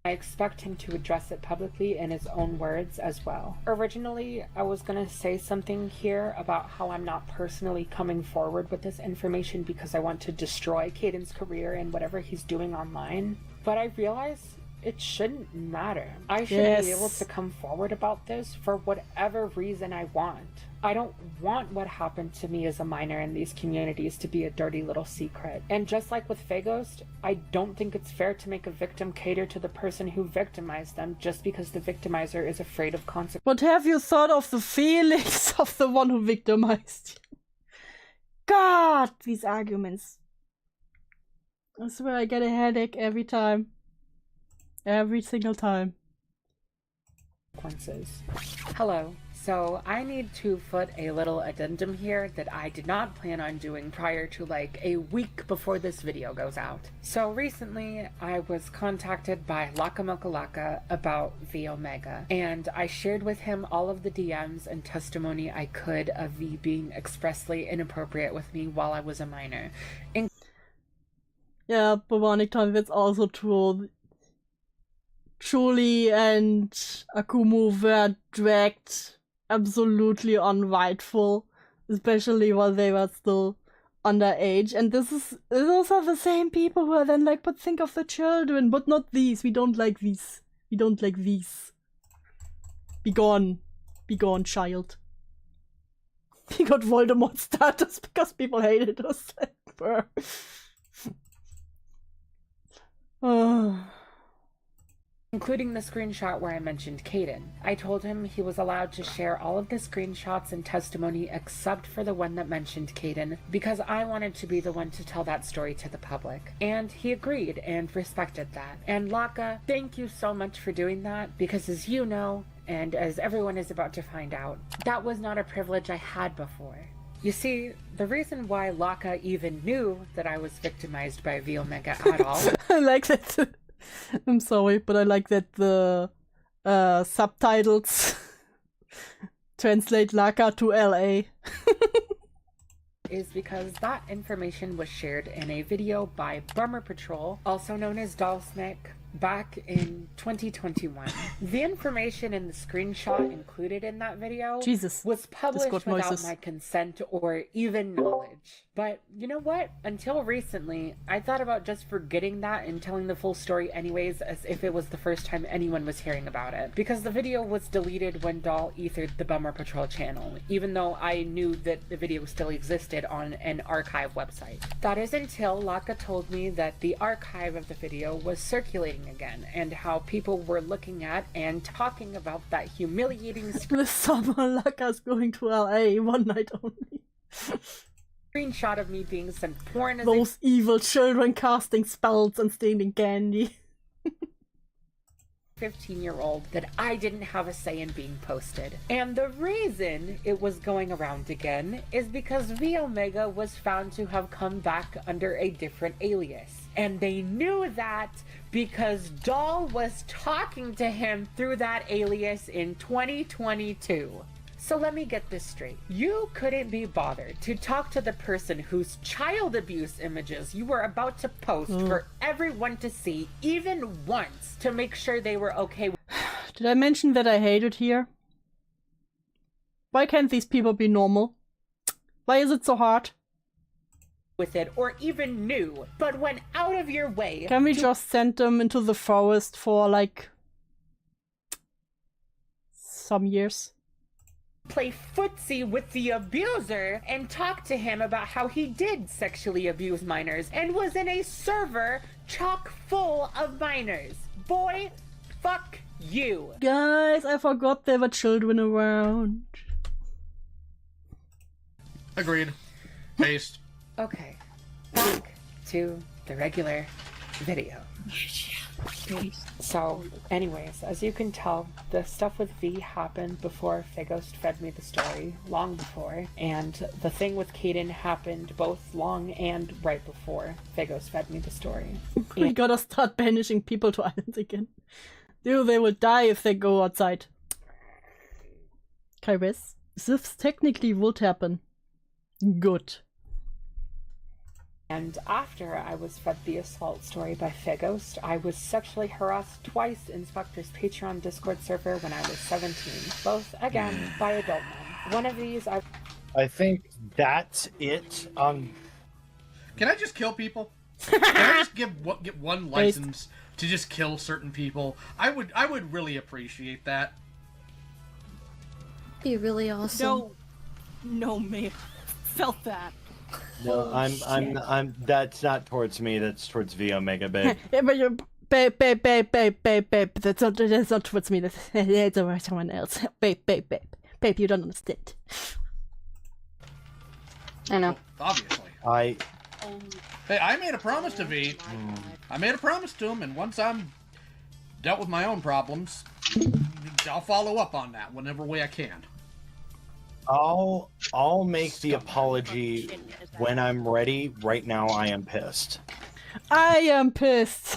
I expect him to address it publicly in his own words as well. Originally, I was gonna say something here about how I'm not personally coming forward with this information because I want to destroy Kayden's career and whatever he's doing online, but I realize it shouldn't matter. I should be able to come forward about this for whatever reason I want. I don't want what happened to me as a minor in these communities to be a dirty little secret. And just like with Faghost, I don't think it's fair to make a victim cater to the person who victimized them just because the victimizer is afraid of consequences. But have you thought of the feelings of the one who victimized you? God, these arguments. I swear I get a headache every time. Every single time. Hello. So I need to put a little addendum here that I did not plan on doing prior to like a week before this video goes out. So recently I was contacted by Laka about V Omega, and I shared with him all of the DMs and testimony I could of V being expressly inappropriate with me while I was a minor. Yeah, but Monica, that's also true. Chuuli and Akumu were dragged absolutely unrightful, especially while they were still underage. And those are the same people who are then like, but think of the children, but not these. We don't like these. We don't like these. Be gone, child. He got Voldemort status because people hated us. Including the screenshot where I mentioned Kayden. I told him he was allowed to share all of the screenshots and testimony except for the one that mentioned Kayden, because I wanted to be the one to tell that story to the public. And he agreed and respected that. And Laka, thank you so much for doing that, because as you know, and as everyone is about to find out, that was not a privilege I had before. You see, the reason why Laka even knew that I was victimized by V Omega at all. I like that. I'm sorry, but I like that the subtitles translate Laka to LA. Is because that information was shared in a video by Bummer Patrol, also known as DewsSnailHouse, back in 2021. The information in the screenshot included in that video was published without my consent or even knowledge. But you know what? Until recently, I thought about just forgetting that and telling the full story anyways, as if it was the first time anyone was hearing about it. Because the video was deleted when Doll ethered the Bummer Patrol channel, even though I knew that the video still existed on an archive website. That is until Laka told me that the archive of the video was circulating again, and how people were looking at and talking about that humiliating This summer, Laka's going to LA one night only. screenshot of me being sent porn as Those evil children casting spells and stealing candy. 15-year-old that I didn't have a say in being posted. And the reason it was going around again is because V Omega was found to have come back under a different alias. And they knew that because Doll was talking to him through that alias in 2022. So let me get this straight. You couldn't be bothered to talk to the person whose child abuse images you were about to post for everyone to see, even once, to make sure they were okay with. Did I mention that I hate it here? Why can't these people be normal? Why is it so hard? With it, or even knew, but went out of your way. Can we just send them into the forest for like some years? Play footsie with the abuser and talk to him about how he did sexually abuse minors and was in a server chock full of minors. Boy, fuck you. Guys, I forgot there were children around. Agreed. Paste. Okay, back to the regular video. So, anyways, as you can tell, the stuff with V happened before Faghost fed me the story, long before, and the thing with Kayden happened both long and right before Faghost fed me the story. We gotta start banishing people to islands again. Dude, they will die if they go outside. Kairis, this technically would happen. Good. And after I was fed the assault story by Faghost, I was sexually harassed twice in Spectre's Patreon Discord server when I was 17. Both, again, by adult men. One of these I think that's it. Can I just kill people? Can I just get one license to just kill certain people? I would really appreciate that. Be really awesome. No, man. Felt that. No, I'm. That's not towards me. That's towards V Omega, babe. Yeah, but you're, babe. That's not towards me. That's towards someone else. Babe. You don't understand. I know. Obviously. Hey, I made a promise to V. I made a promise to him, and once I'm dealt with my own problems, I'll follow up on that whenever way I can. I'll make the apology when I'm ready. Right now, I am pissed. I am pissed.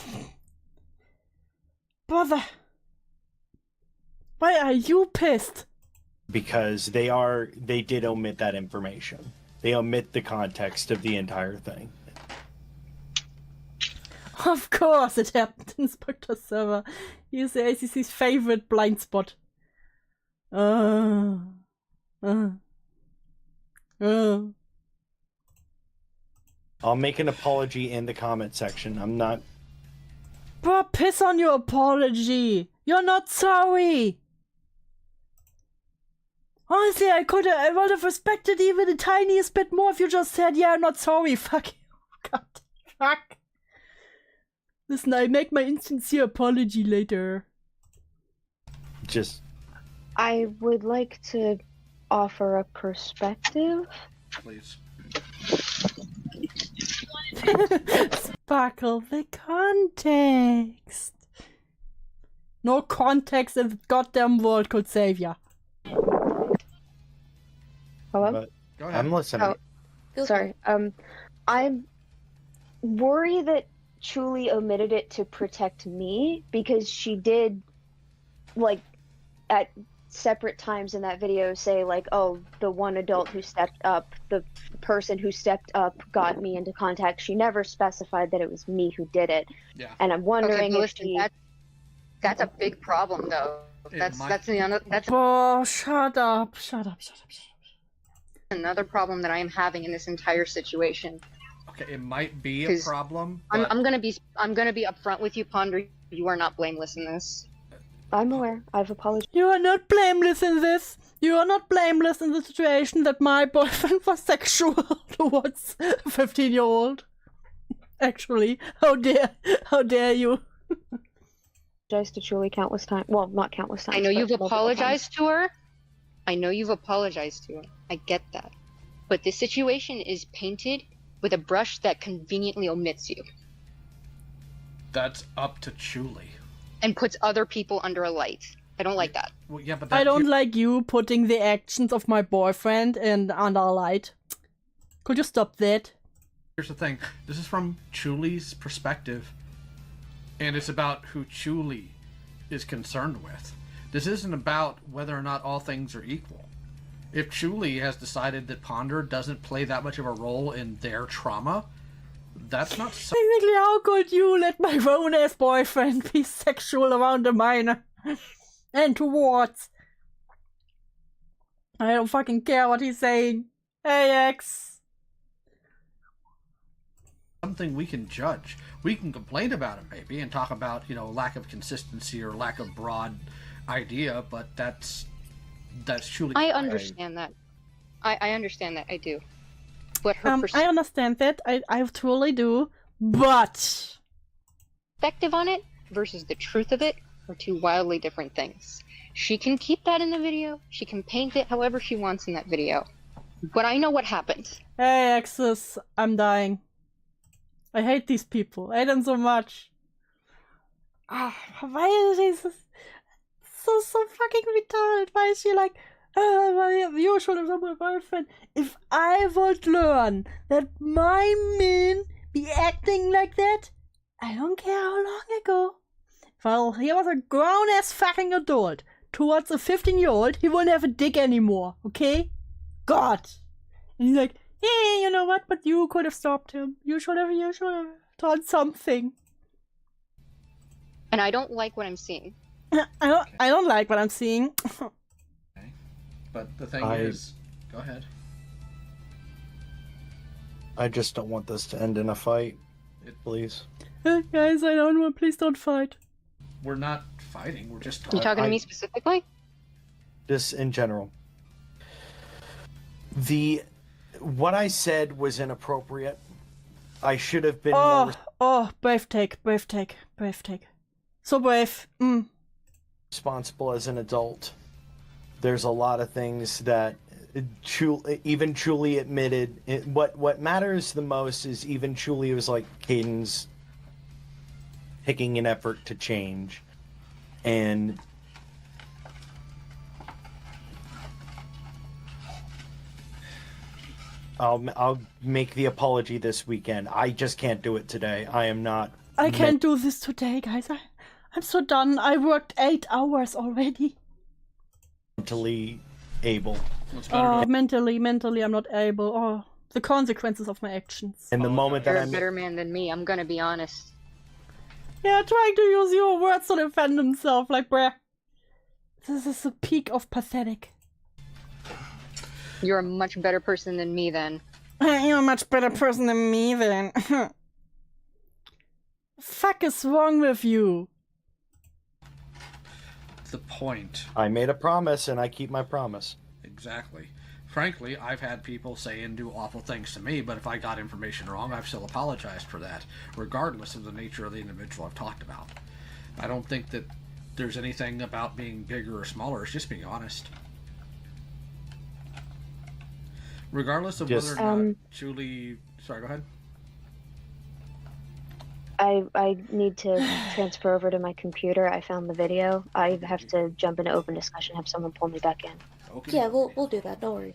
Brother. Why are you pissed? Because they did omit that information. They omit the context of the entire thing. Of course it happened in Spectre server. He is the ACC's favorite blind spot. I'll make an apology in the comment section. I'm not... Bro, piss on your apology. You're not sorry. Honestly, I would have respected even the tiniest bit more if you just said, yeah, I'm not sorry. Fuck you. God, fuck. Listen, I make my insincere apology later. Just... I would like to offer a perspective. Please. Sparkle the context. No context in the goddamn world could save ya. Hello? But Go ahead. I'm listening. Sorry. I worry that Chuuli omitted it to protect me because she did, like, at separate times in that video say, like, oh, the one adult who stepped up, the person who stepped up got me into contact. She never specified that it was me who did it. Yeah. And I'm wondering if listen, she... that's a big problem, though. That's Oh, shut up. another problem that I am having in this entire situation. Okay, it might be a problem. I'm gonna be upfront with you, Ponder. You are not blameless in this. I'm aware. I've apologized. You are not blameless in this. You are not blameless in the situation that my boyfriend was sexual towards a 15-year-old. Actually, how dare you? To Chuuli countless times. Well, not countless times. I know you've multiple apologized to her. I know you've apologized to her. I get that. But this situation is painted with a brush that conveniently omits you. That's up to Chuuli. And puts other people under a light. I don't like that. Well, yeah, but I don't like you putting the actions of my boyfriend in under a light. Could you stop that? Here's the thing. This is from Chuli's perspective. And it's about who Chuuli is concerned with. This isn't about whether or not all things are equal. If Chuuli has decided that Ponder doesn't play that much of a role in their trauma, that's not so... Basically, how could you let my grown-ass boyfriend be sexual around a minor? And towards? I don't fucking care what he's saying. Hey, X. Something we can judge. We can complain about it, maybe, and talk about, lack of consistency or lack of broad idea, but that's Chuuli. I understand that. I understand that. I do. But her I understand that. I truly do. But perspective on it versus the truth of it are two wildly different things. She can keep that in the video. She can paint it however she wants in that video. But I know what happened. Hey, Axis, I'm dying. I hate these people. I hate them so much. Why is she so fucking retarded? Why is she like, you should have my boyfriend? If I would learn that my men be acting like that, I don't care how long ago. Well, he was a grown-ass fucking adult. Towards a 15-year-old, he won't have a dick anymore, okay? God. And he's like, hey, you know what? But you could have stopped him. You should have done something. And I don't like what I'm seeing. I don't like what I'm seeing. Okay. But the thing is, go ahead. I just don't want this to end in a fight. Please. Guys, please don't fight. We're not fighting, we're just You talking to me specifically? Just in general. What I said was inappropriate. I should have been more... brave take. So brave. Responsible as an adult. There's a lot of things that even Chuuli admitted. What matters the most is even Chuuli was like, Kayden's taking an effort to change. And I'll make the apology this weekend. I just can't do it today. I am not... I can't do this today, guys. I'm so done. I worked 8 hours already. Mentally able. Mentally, I'm not able. The consequences of my actions. And the moment that You're a better man than me, I'm gonna be honest. Yeah, trying to use your words to defend himself, like, bruh. This is the peak of pathetic. You're a much better person than me, then. You're a much better person than me, then. Fuck is wrong with you? The point. I made a promise, and I keep my promise. Exactly. Frankly, I've had people say and do awful things to me, but if I got information wrong, I've still apologized for that, regardless of the nature of the individual I've talked about. I don't think that there's anything about being bigger or smaller. It's just being honest. Regardless of whether or not Chuuli... Sorry, go ahead. I need to transfer over to my computer. I found the video. I have to jump into open discussion, have someone pull me back in. Okay. Yeah, we'll do that. Don't worry.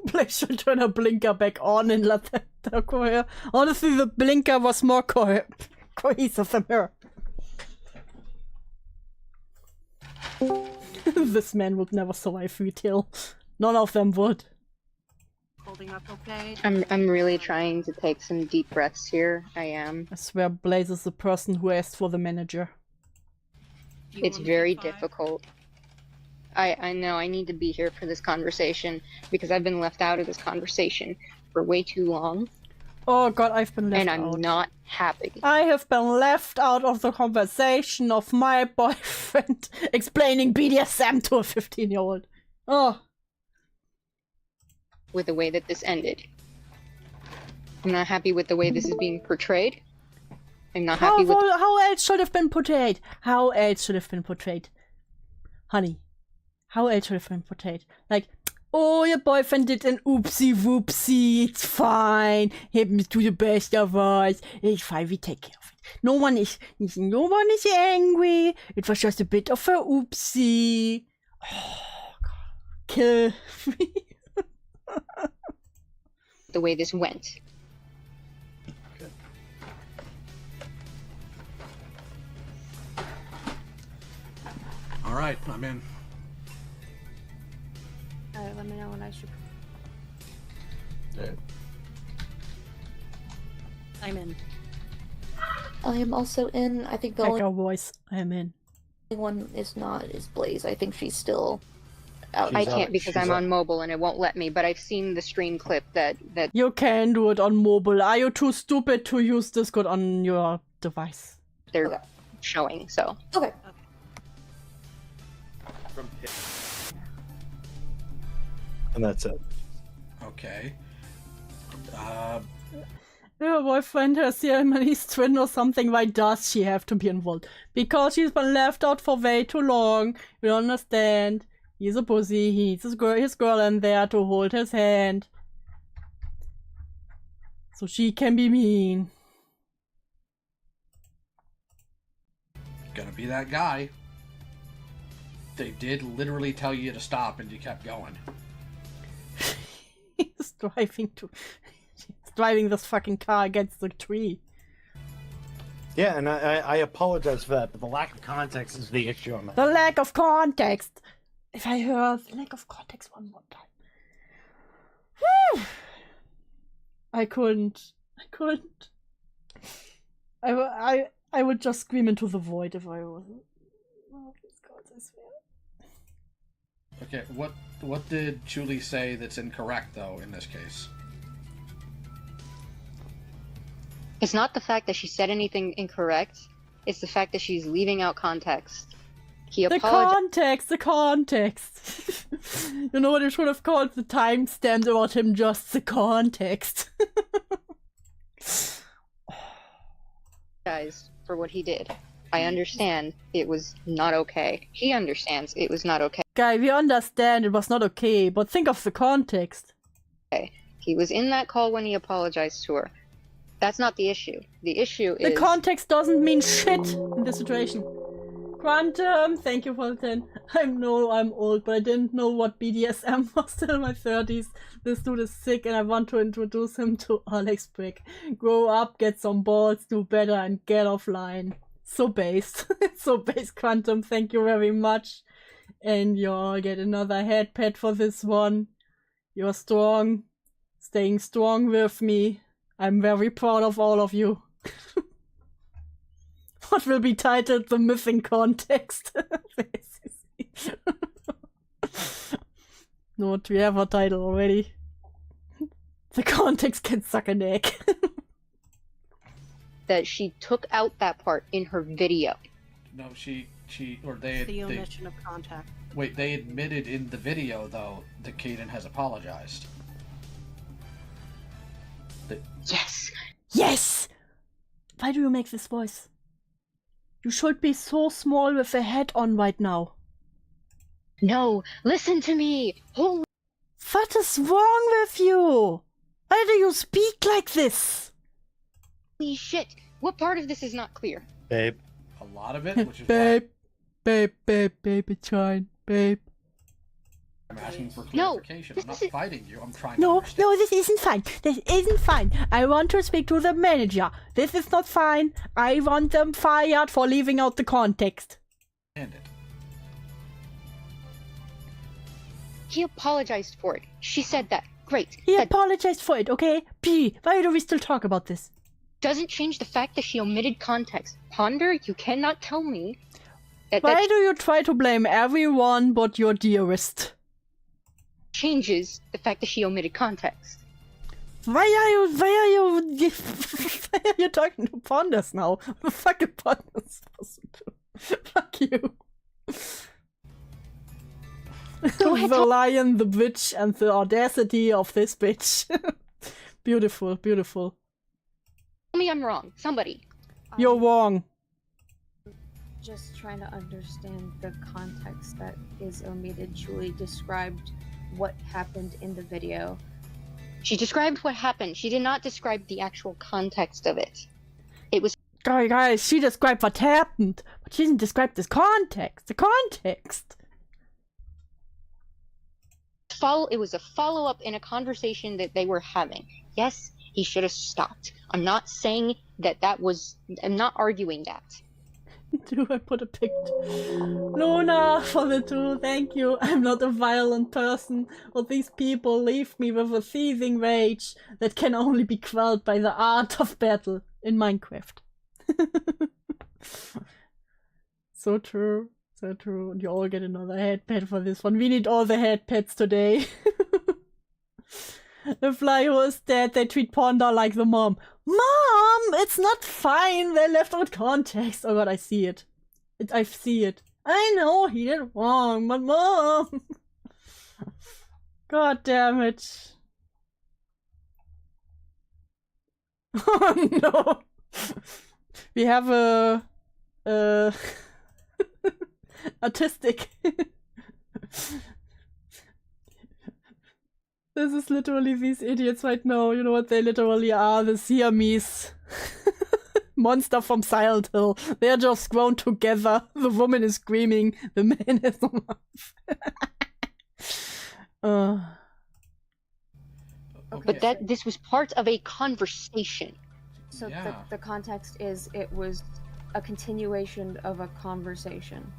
Blaze should turn her blinker back on and let that occur. Honestly, the blinker was more cohesive than her. This man would never survive retail. None of them would. Holding up okay? I'm really trying to take some deep breaths here. I am. I swear Blaze is the person who asked for the manager. It's very difficult. I know I need to be here for this conversation because I've been left out of this conversation for way too long. Oh god, I've been left out. And I'm not happy. I have been left out of the conversation of my boyfriend explaining BDSM to a 15-year-old. Oh. With the way that this ended. I'm not happy with the way this is being portrayed. I'm not happy with... How else should have been portrayed? How else should have been portrayed? Honey. How else should have been portrayed? Like, oh, your boyfriend did an oopsie whoopsie, it's fine, happens to the best of us, it's fine, we take care of it. No one is angry, it was just a bit of a oopsie. Oh, God. Kill me. The way this went. Alright, I'm in. Alright, let me know when I should. I'm in. I am also in. I think the Echo only voice, I am in. one is not is Blaze. I think she's still out. I can't because I'm on mobile and it won't let me, but I've seen the stream clip that... You can do it on mobile. Are you too stupid to use Discord on your device? They're showing, so... Okay. And that's it. Okay. Her boyfriend has Siamese twin or something. Why does she have to be involved? Because she's been left out for way too long. You understand? He's a pussy. He needs his girl in there to hold his hand. So she can be mean. Gonna be that guy. They did literally tell you to stop and you kept going. He's driving this fucking car against the tree. Yeah, and I apologize for that, but the lack of context is the issue on that. The lack of context. If I heard the lack of context one more time. Whew. I couldn't. I would just scream into the void if I wasn't. Oh, please God, I swear. Okay, what did Chuuli say that's incorrect, though, in this case? It's not the fact that she said anything incorrect, it's the fact that she's leaving out context. The context! You know what you should have called the timestamp about him, just the context. Guys, for what he did. I understand it was not okay. He understands it was not okay. Guy, we understand it was not okay, but think of the context. Okay. He was in that call when he apologized to her. That's not the issue. The issue is... The context doesn't mean shit in this situation. Quantum, thank you for the 10. I know I'm old, but I didn't know what BDSM was till my 30s. This dude is sick and I want to introduce him to Alex Brick. Grow up, get some balls, do better, and get offline. So based. So based, Quantum, thank you very much. And you'll get another head pet for this one. You're strong. Staying strong with me. I'm very proud of all of you. What will be titled The Missing Context? No, we have a title already. The context can suck an egg. That she took out that part in her video. No, they The omission of contact. Wait, they admitted in the video, though, that Kayden has apologized. Yes! Yes! Why do you make this voice? You should be so small with a hat on right now. No, listen to me! Holy... What is wrong with you? Why do you speak like this? Holy shit! What part of this is not clear? Babe. A lot of it, which is babe, it's fine, babe. I'm asking for No, clarification. I'm not fighting you. I'm trying to No, understand. no, this isn't fine. This isn't fine. I want to speak to the manager. This is not fine. I want them fired for leaving out the context. It. He apologized for it. She said that. Great. He That apologized for it, okay? P, why do we still talk about this? doesn't change the fact that she omitted context. Ponder, you cannot tell me that Why that do you try to blame everyone but your dearest? changes the fact that she omitted context. Why are you talking to Ponders now? The fucking Ponders supposed to do? Fuck you. The lion, the bitch, and the audacity of this bitch. Beautiful, beautiful. Tell me I'm wrong. Somebody. You're wrong. Just trying to understand the context that is omitted. Julie described what happened in the video. She described what happened. She did not describe the actual context of it. It was Guys, she described what happened, but she didn't describe this context. The context. it was a follow-up in a conversation that they were having. Yes, he should have stopped. I'm not saying I'm not arguing that. Do I put a picture? Luna for the 2, thank you. I'm not a violent person, but these people leave me with a seething rage that can only be quelled by the art of battle in Minecraft. So true, so true. And you all get another headpad for this one. We need all the headpads today. If Lyo is dead, they treat Ponder like the mom. Mom, it's not fine. They left out context. Oh god, I see it. I see it. I know he did wrong, but mom. God damn it. Oh no. We have a artistic. This is literally these idiots right now. You know what they literally are? The Siamese monster from Silent Hill. They're just grown together. The woman is screaming. The man has a mouth. But this was part of a conversation. So the context is it was a continuation of a conversation.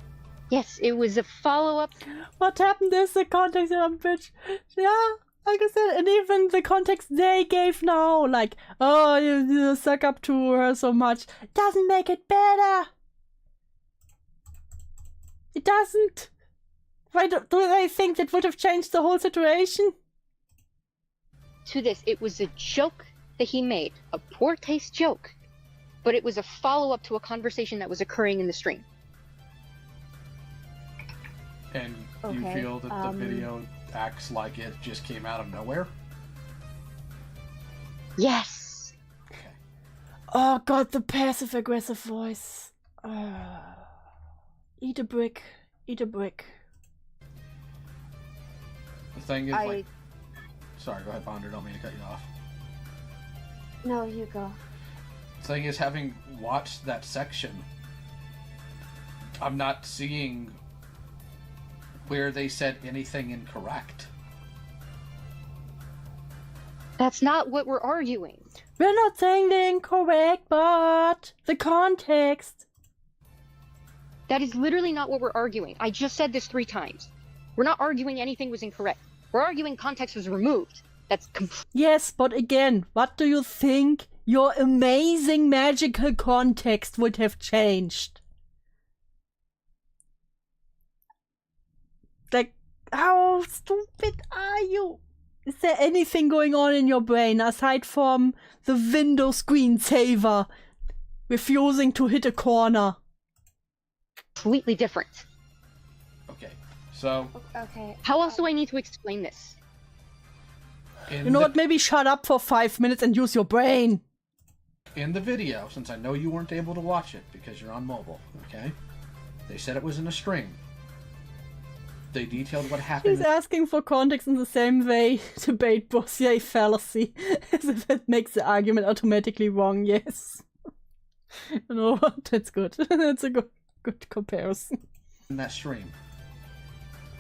Yes, it was a follow-up. What happened is the context of the bitch. Yeah, like I said, and even the context they gave now, like, oh, you suck up to her so much, doesn't make it better. It doesn't. Why do they think that would have changed the whole situation? To this, it was a joke that he made, a poor taste joke, but it was a follow-up to a conversation that was occurring in the stream. And you feel that the video acts like it just came out of nowhere? Yes. Okay. Oh god, the passive-aggressive voice. Eat a brick. Eat a brick. The thing is, sorry, go ahead, Ponder. Don't mean to cut you off. No, you go. The thing is, having watched that section, I'm not seeing where they said anything incorrect. That's not what we're arguing. We're not saying they're incorrect, but the context. That is literally not what we're arguing. I just said this 3 times. We're not arguing anything was incorrect. We're arguing context was removed. That's Yes, but again, what do you think your amazing magical context would have changed? Like, how stupid are you? Is there anything going on in your brain aside from the window screensaver refusing to hit a corner? Completely different. Okay, so... Okay. How else do I need to explain this? You know what? Maybe shut up for 5 minutes and use your brain. In the video, since I know you weren't able to watch it because you're on mobile, okay? They said it was in a string. They detailed what happened. She's asking for context in the same way debate boursier fallacy, as if it makes the argument automatically wrong. Yes. You know what? That's good. That's a good comparison. In that stream.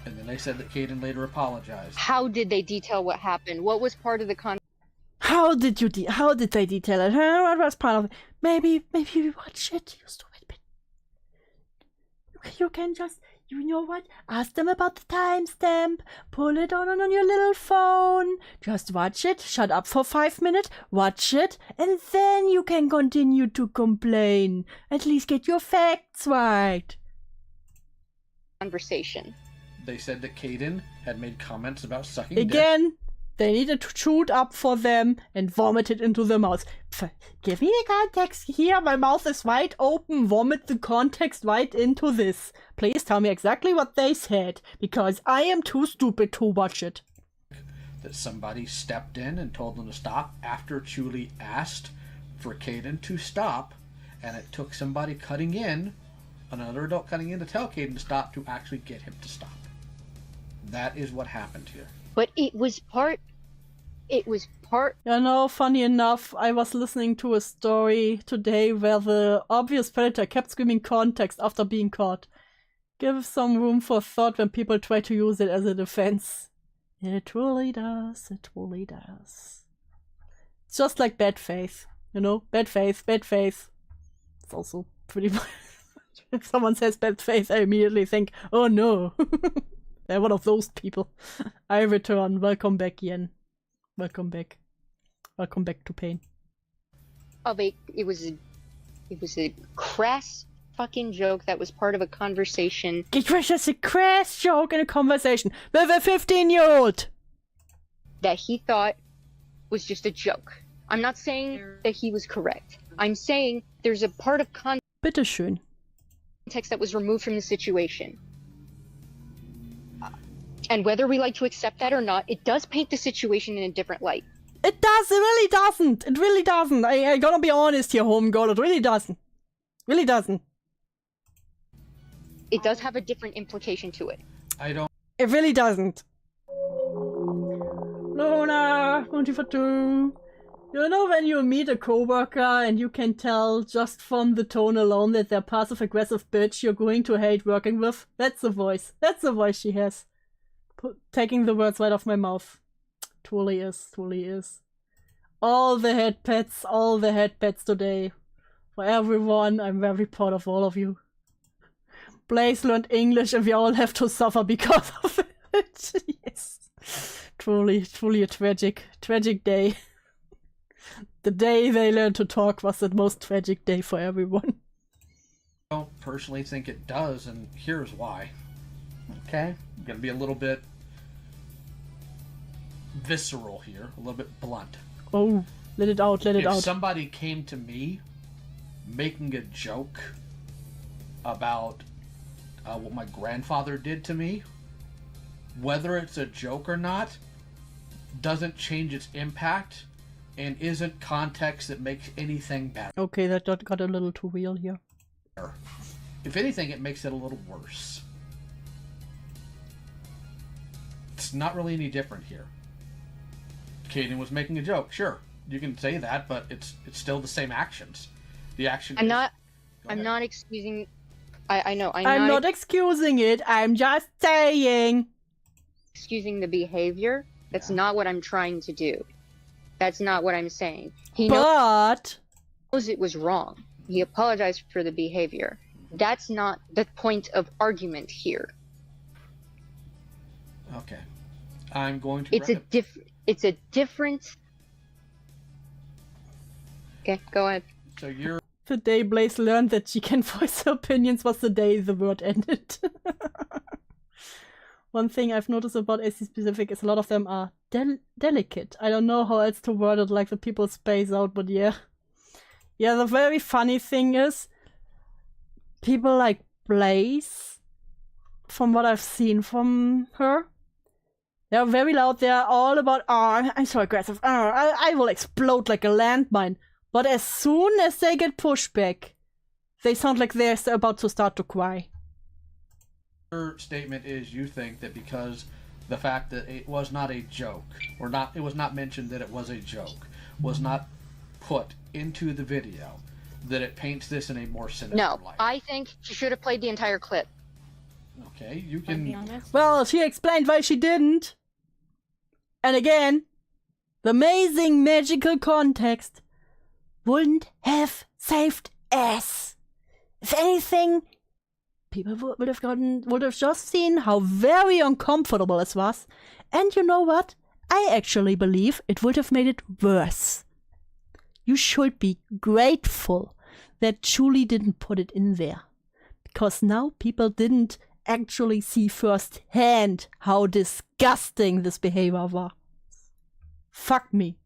And then they said that Kayden later apologized. How did they detail what happened? What was part of the How did they detail it? Huh? What was part of it? Maybe we watch it, you stupid bitch. You can just, you know what? Ask them about the timestamp. Pull it on your little phone. Just watch it. Shut up for 5 minutes. Watch it. And then you can continue to complain. At least get your facts right. conversation? They said that Kayden had made comments about sucking Again, they needed to shoot up for them and vomit it into the mouth. Give me the context here. My mouth is wide open. Vomit the context right into this. Please tell me exactly what they said, because I am too stupid to watch it. That somebody stepped in and told them to stop after Chuuli asked for Kayden to stop, and it took somebody cutting in, another adult cutting in to tell Kayden to stop, to actually get him to stop. That is what happened here. But it was part. You know, funny enough, I was listening to a story today where the obvious predator kept screaming context after being caught. Give some room for thought when people try to use it as a defense. It truly does. It truly does. It's just like bad faith. You know? Bad faith. Bad faith. It's also pretty much... If someone says bad faith, I immediately think, oh no. They're one of those people. I return. Welcome back, Yen. Welcome back. Welcome back to pain. It was a crass fucking joke that was part of a conversation. It was just a crass joke in a conversation with a 15-year-old that he thought was just a joke. I'm not saying that he was correct. I'm saying there's a part of Bitteschön. Context that was removed from the situation. And whether we like to accept that or not, it does paint the situation in a different light. It does. It really doesn't. It really doesn't. I gotta be honest here, homegirl. It really doesn't. Really doesn't. It does have a different implication to it. It really doesn't. Luna, 24-2. You know when you meet a coworker and you can tell just from the tone alone that they're passive-aggressive bitch you're going to hate working with? That's the voice. That's the voice she has. Taking the words right off my mouth. Truly is. Truly is. All the head pets today. For everyone, I'm very proud of all of you. Blaze learned English and we all have to suffer because of it. Yes. Truly a tragic day. The day they learned to talk was the most tragic day for everyone. I don't personally think it does, and here's why. Okay? I'm gonna be a little bit visceral here, a little bit blunt. Oh, let it out, let it out. If somebody came to me making a joke about what my grandfather did to me, whether it's a joke or not, doesn't change its impact and isn't context that makes anything better. Okay, that got a little too real here. If anything, it makes it a little worse. It's not really any different here. Kayden was making a joke, sure. You can say that, but it's still the same actions. The action I'm not excusing... I know, I'm not excusing it, I'm just saying... Excusing the behavior? That's not what I'm trying to do. That's not what I'm saying. He knows it was wrong. He apologized for the behavior. That's not the point of argument here. Okay. I'm going to... It's a different... Okay, go ahead. So you're... The day Blaze learned that she can voice her opinions was the day the word ended. One thing I've noticed about SC specific is a lot of them are delicate. I don't know how else to word it, like the people space out, but yeah. Yeah, the very funny thing is, people like Blaze, from what I've seen from her, they're very loud, they're all about, oh, I'm so aggressive, oh, I will explode like a landmine. But as soon as they get pushback, they sound like they're about to start to cry. Your statement is you think that because the fact that it was not a joke, or not, it was not mentioned that it was a joke, was not put into the video, that it paints this in a more sinister light. No, I think she should have played the entire clip. Okay, you I'll be can. honest. Well, she explained why she didn't. And again, the amazing magical context wouldn't have saved us. If anything, people would have just seen how very uncomfortable it was. And you know what? I actually believe it would have made it worse. You should be grateful that Chuuli didn't put it in there. Because now people didn't actually see firsthand how disgusting this behavior was. Fuck me.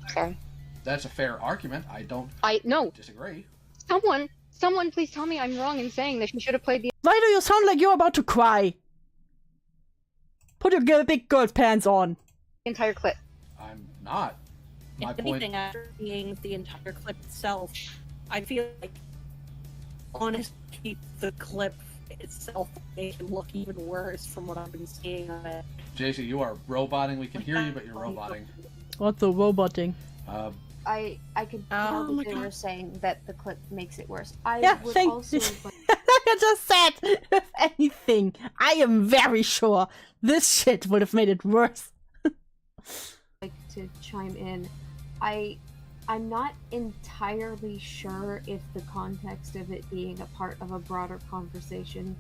Sorry. That's a fair argument. I don't No. disagree. Someone please tell me I'm wrong in saying that she should have played the Why do you sound like you're about to cry? Put your big girl pants on. entire clip. I'm not. My If point. anything, after seeing the entire clip itself, I feel like, honestly, the clip itself made it look even worse from what I've been seeing of it. JC, you are roboting. We can hear you, but you're roboting. What's the roboting? I could Oh tell my that they God. were saying that the clip makes it worse. I Yeah, would thank also you. I just said, if anything, I am very sure this shit would have made it worse. like to chime in. I'm not entirely sure if the context of it being a part of a broader conversation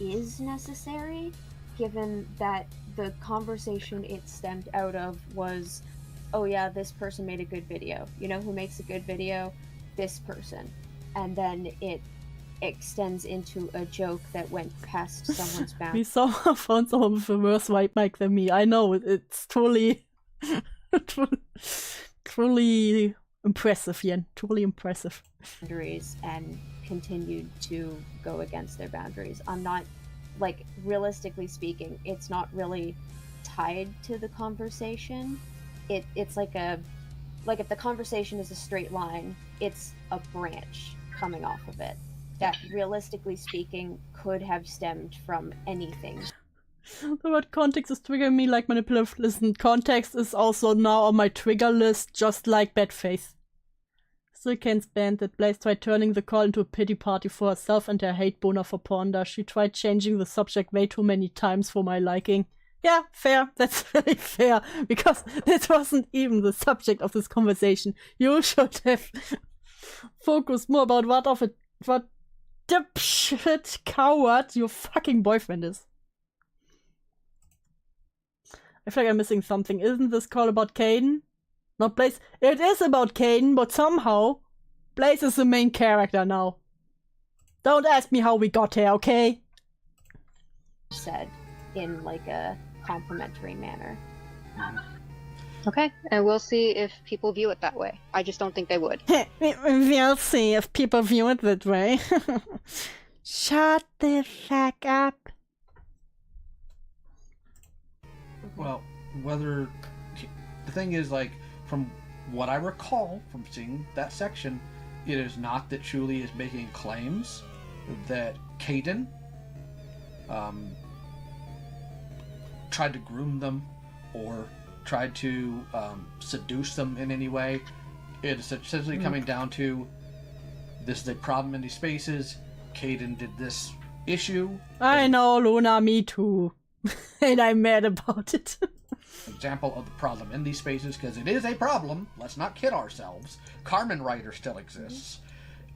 is necessary, given that the conversation it stemmed out of was, oh yeah, this person made a good video. You know who makes a good video? This person. And then it extends into a joke that went past someone's boundaries. We somehow found someone with a worse white mic than me. I know, it's truly, truly impressive, Yen. Truly impressive. And continued to go against their boundaries. I'm not, like, realistically speaking, it's not really tied to the conversation. It's like if the conversation is a straight line, it's a branch coming off of it that, realistically speaking, could have stemmed from anything. The word context is triggering me like manipulative. Listen, context is also now on my trigger list, just like bad faith. Still can't stand that Blaze tried turning the call into a pity party for herself and her hate boner for Ponder. She tried changing the subject way too many times for my liking. Yeah, fair. That's really fair. Because this wasn't even the subject of this conversation. You should have focused more about what dipshit coward your fucking boyfriend is. I feel like I'm missing something. Isn't this call about Kayden? Not Blaze? It is about Kayden, but somehow Blaze is the main character now. Don't ask me how we got here, okay? Said in, like, a complimentary manner. Okay, and we'll see if people view it that way. I just don't think they would. We'll see if people view it that way. Shut the fuck up. Well, whether the thing is, like, from what I recall from seeing that section, it is not that Chuuli is making claims that Kayden tried to groom them or tried to seduce them in any way. It is essentially coming down to, this is a problem in these spaces. Kayden did this issue. I know, Luna, me too. And I'm mad about it. Example of the problem in these spaces, because it is a problem. Let's not kid ourselves. Carmen Writer still exists.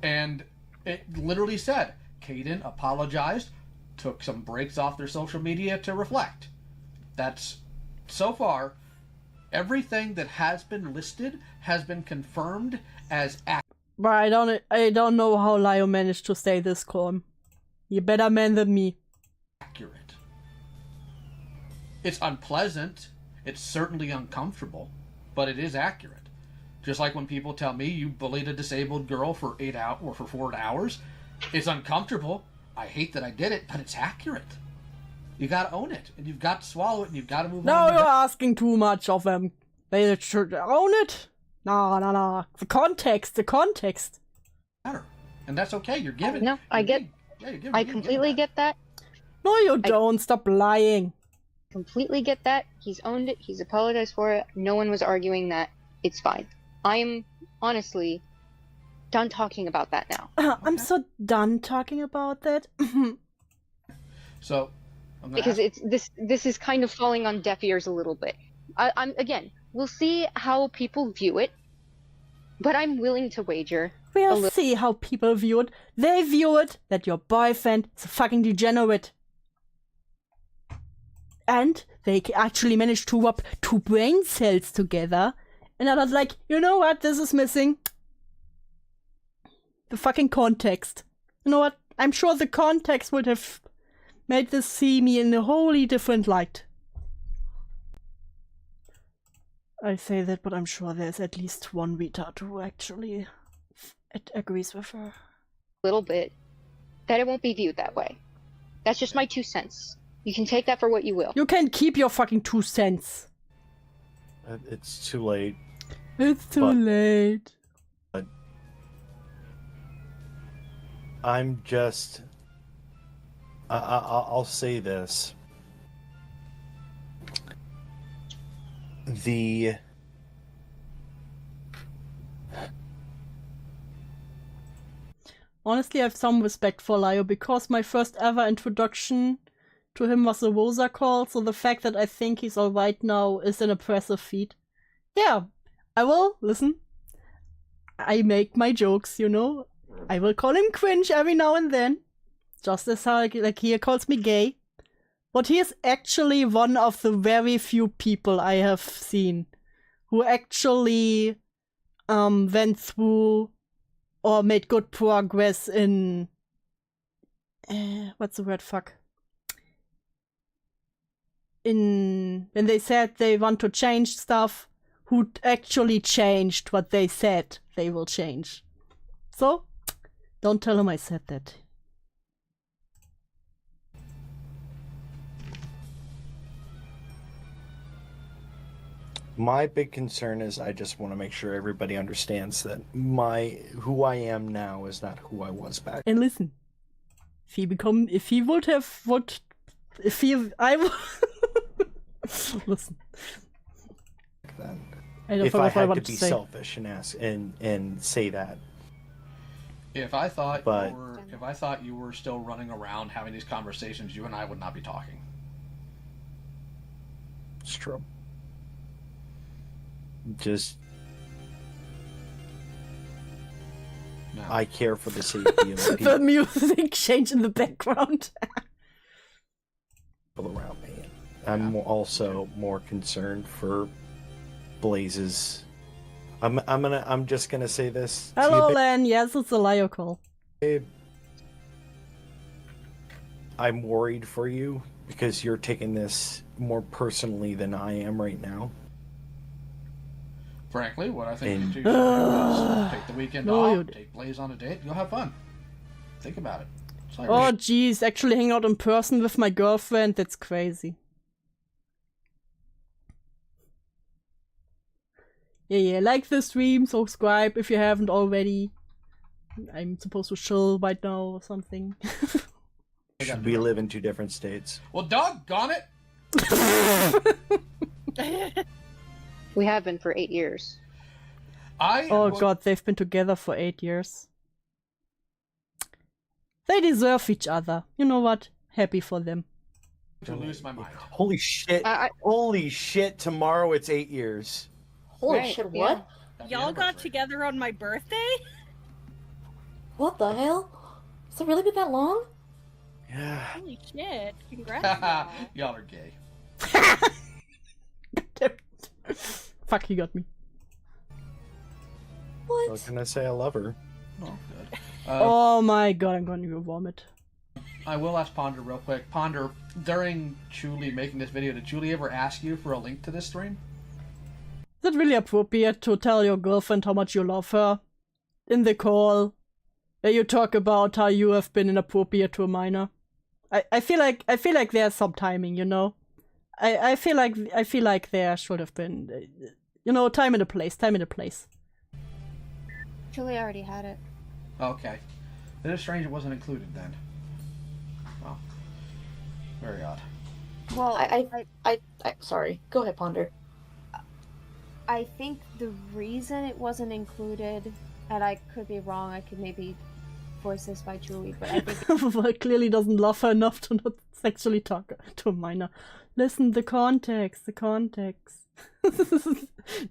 And it literally said, Kayden apologized, took some breaks off their social media to reflect. That's, so far, everything that has been listed has been confirmed as accurate. But I don't know how Lio managed to stay this calm. You're better man than me. It's unpleasant. It's certainly uncomfortable, but it is accurate. Just like when people tell me you bullied a disabled girl for 8 hours or for 4 hours, it's uncomfortable. I hate that I did it, but it's accurate. You gotta own it, and you've got to swallow it, and you've got to move on. No, you're asking too much of them. They should own it. No. The context. Matter. And that's okay. You're giving. No, I get. I completely get that. No, you don't. Stop lying. Completely get that. He's owned it. He's apologized for it. No one was arguing that. It's fine. I'm honestly done talking about that now. I'm so done talking about that. So, I'm gonna because ask- this is kind of falling on deaf ears a little bit. I'm again, we'll see how people view it, but I'm willing to wager. We'll see how people view it. They view it that your boyfriend is a fucking degenerate. And they actually managed to rub 2 brain cells together. And I was like, you know what? This is missing. The fucking context. You know what? I'm sure the context would have made this see me in a wholly different light. I say that, but I'm sure there's at least one retard who actually agrees with her. Little bit, that it won't be viewed that way. That's just my 2 cents. You can take that for what you will. You can keep your fucking 2 cents. It's too late. It's too late. But I'm just... I'll say this. Honestly, I have some respect for Lio because my first ever introduction to him was a Rosa call, so the fact that I think he's alright now is an impressive feat. Yeah, I will listen. I make my jokes, you know. I will call him cringe every now and then. Just as how like he calls me gay. But he is actually one of the very few people I have seen who actually went through or made good progress in what's the word, fuck? In when they said they want to change stuff, who actually changed what they said they will change. So, don't tell him I said that. My big concern is I just want to make sure everybody understands that who I am now is not who I was back. And listen, listen. Then, I don't if know I what I had want to to be say. selfish and ask and say that. If I thought But- you were still running around having these conversations, you and I would not be talking. It's true. Just No. I care for the safety of the The people music change in the background. around me. I'm also more concerned for Blaze's. I'm just gonna say this. to you, Hello, Len. Yes, it's a Lio call. babe. I'm worried for you because you're taking this more personally than I am right now. Frankly, what I think And- you two should do is take the weekend No, off, you- take Blaze on a date, you'll have fun. Think about it. It's like Oh, jeez, actually hang out in person with my girlfriend, that's crazy. Yeah, like the stream, subscribe if you haven't already. I'm supposed to chill right now or something. Should we live in 2 different states? Well, doggone it! We have been for 8 years. Oh god, they've been together for 8 years. They deserve each other. You know what? Happy for them. To lose my mind. Holy shit! Holy shit! Tomorrow it's 8 years. Holy Right, shit, yeah. what? Y'all got together on my birthday? What the hell? Has it really been that long? Yeah. Holy shit. Congrats. y'all. Y'all are gay. Fuck, he got me. I was gonna say I love her. Oh, good. Oh my god, I'm going to go vomit. I will ask Ponder real quick. Ponder, during Chuuli making this video, did Chuuli ever ask you for a link to this stream? Is it really appropriate to tell your girlfriend how much you love her? In the call, where you talk about how you have been inappropriate to a minor? I feel like there's some timing, you know? I feel like there should have been, you know, time and a place. Julie already had it. Okay. It is strange it wasn't included then. Oh. Very odd. Well, I sorry. Go ahead, Ponder. I think the reason it wasn't included, and I could be wrong, I could maybe force this by Chuuli, but I think Well, clearly doesn't love her enough to not sexually talk to a minor. Listen, the context.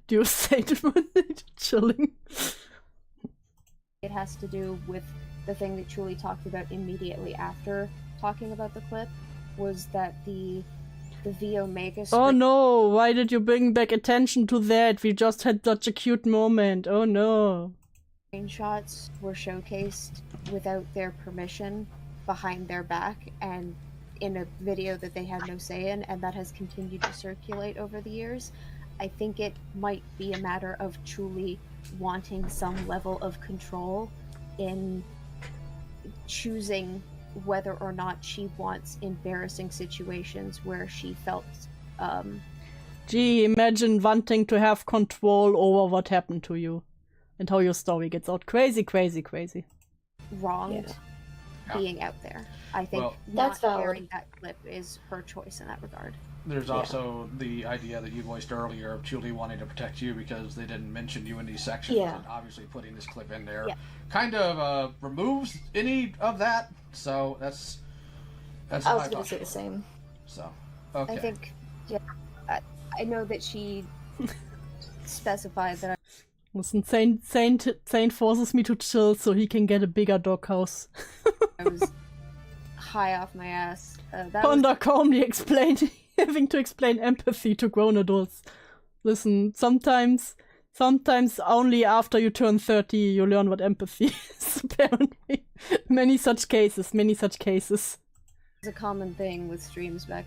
Do you say chilling? it has to do with the thing that Chuuli talked about immediately after talking about the clip, was that the VO Mega Oh no, why did you bring back attention to that? We just had such a cute moment. Oh no. screenshots were showcased without their permission behind their back and in a video that they had no say in, and that has continued to circulate over the years. I think it might be a matter of Chuuli wanting some level of control in choosing whether or not she wants embarrassing situations where she felt Gee, imagine wanting to have control over what happened to you and how your story gets out. Crazy. wronged being out there. I think Well, not That's valid. sharing that clip is her choice in that regard. There's also the idea that you voiced earlier of Chuuli wanting to protect you because they didn't mention you in these sections, Yeah. and obviously putting this clip in there Yeah. kind of removes any of that. So that's I how was gonna thought say it the was. same. So okay. I think, I know that she specified that Listen, Saint forces me to chill so he can get a bigger doghouse. I was high off my ass. That was Ponder calmly explained, having to explain empathy to grown adults. Listen, sometimes only after you turn 30 you learn what empathy is, apparently. Many such cases. a common thing with streams back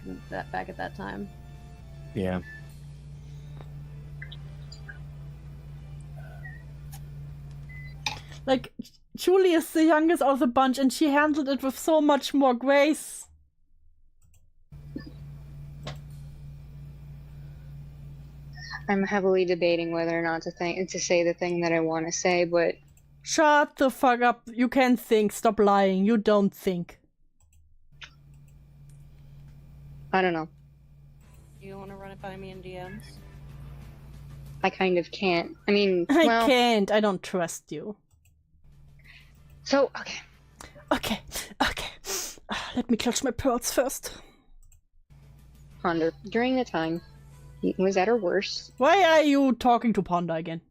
at that time. Yeah. Like, Chuuli is the youngest of the bunch and she handled it with so much more grace. I'm heavily debating whether or not to say the thing that I want to say, but Shut the fuck up. You can think. Stop lying. You don't think. I don't know. Do you want to run it by me in DMs? I kind of can't. I mean, I well, can't. I don't trust you. So, Okay. Let me clutch my pearls first. Ponder, during the time he was at her worst, Why are you talking to Panda again?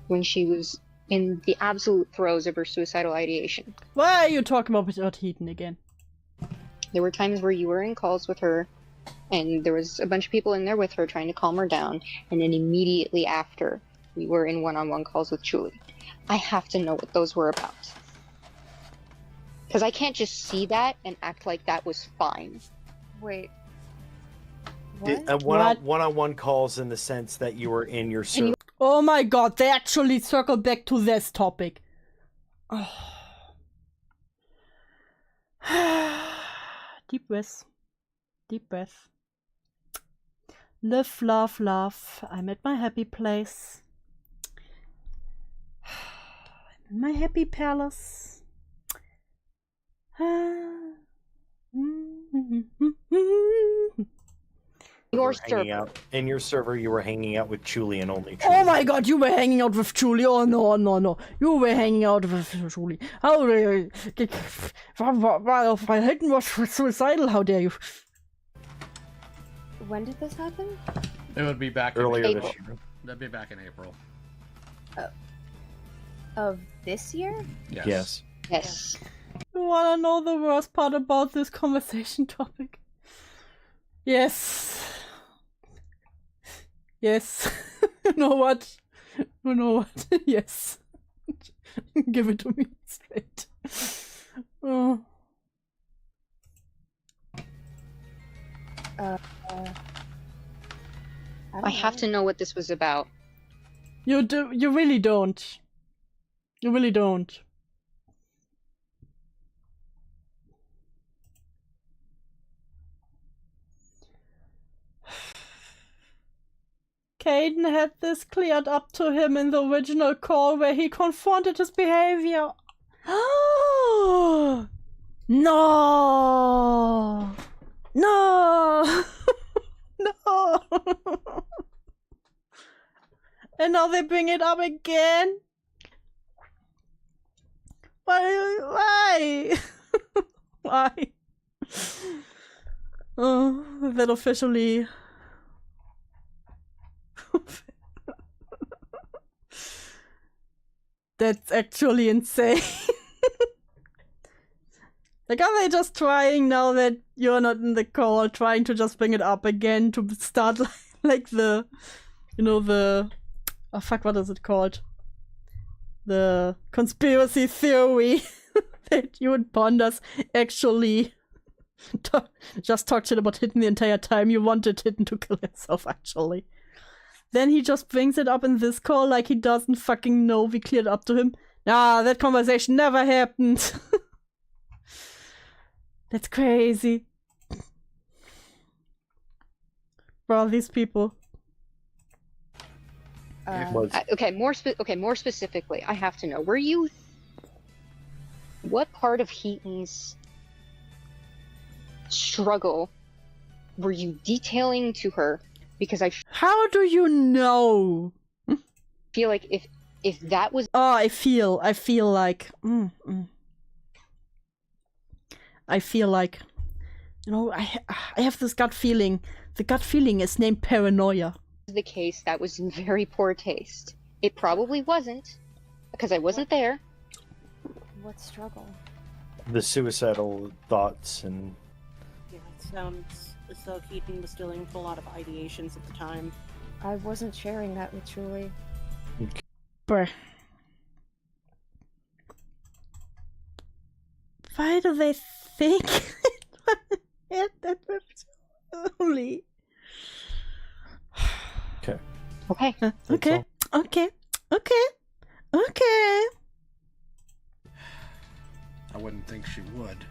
when she was in the absolute throes of her suicidal ideation. Why are you talking about Heaton again? There were times where you were in calls with her, and there was a bunch of people in there with her trying to calm her down, and then immediately after, we were in one-on-one calls with Chuuli. I have to know what those were about. Because I can't just see that and act like that was fine. Wait. What? One-on-one calls in the sense that you were in your server. Oh my god, they actually circle back to this topic. Oh. Deep breath. Live, love, love. I'm at my happy place. I'm in my happy palace. In your server, you were hanging out with Chuuli and only Chuuli. Oh my god, you were hanging out with Chuuli. Oh no. You were hanging out with Chuuli. How dare you? Hilton was suicidal, how dare you? When did this happen? It would be back Earlier in this April. year. That'd be back in April. Of this year? Yes. Yes. You wanna know the worst part about this conversation topic? Yes. You know what? Yes. Give it to me straight. Oh. I have to know what this was about. You really don't. You really don't. Kayden had this cleared up to him in the original call where he confronted his behavior. No! No! No! And now they bring it up again? Why? Why? Oh, that officially. That's actually insane. Like, are they just trying now that you're not in the call, trying to just bring it up again to start like the, you know, the, oh fuck, what is it called? The conspiracy theory that you and Ponders actually just talked shit about Hidden the entire time. You wanted Hidden to kill himself, actually. Then he just brings it up in this call like he doesn't fucking know we cleared up to him. Nah, that conversation never happened. That's crazy. Bro, these people. Okay, more specifically, I have to know. Were you? What part of Heaton's struggle were you detailing to her? Because How do you know? feel like if that was. Oh, I feel like. I feel like, you know, I have this gut feeling. The gut feeling is named paranoia. The case, that was in very poor taste. It probably wasn't, because I wasn't there. What struggle? The suicidal thoughts and... Yeah, it sounds as though Keaton was dealing with a lot of ideations at the time. I wasn't sharing that with Chuuli. Bruh. Why do they think that with Chuuli? Okay. Okay. Okay. I wouldn't think she would.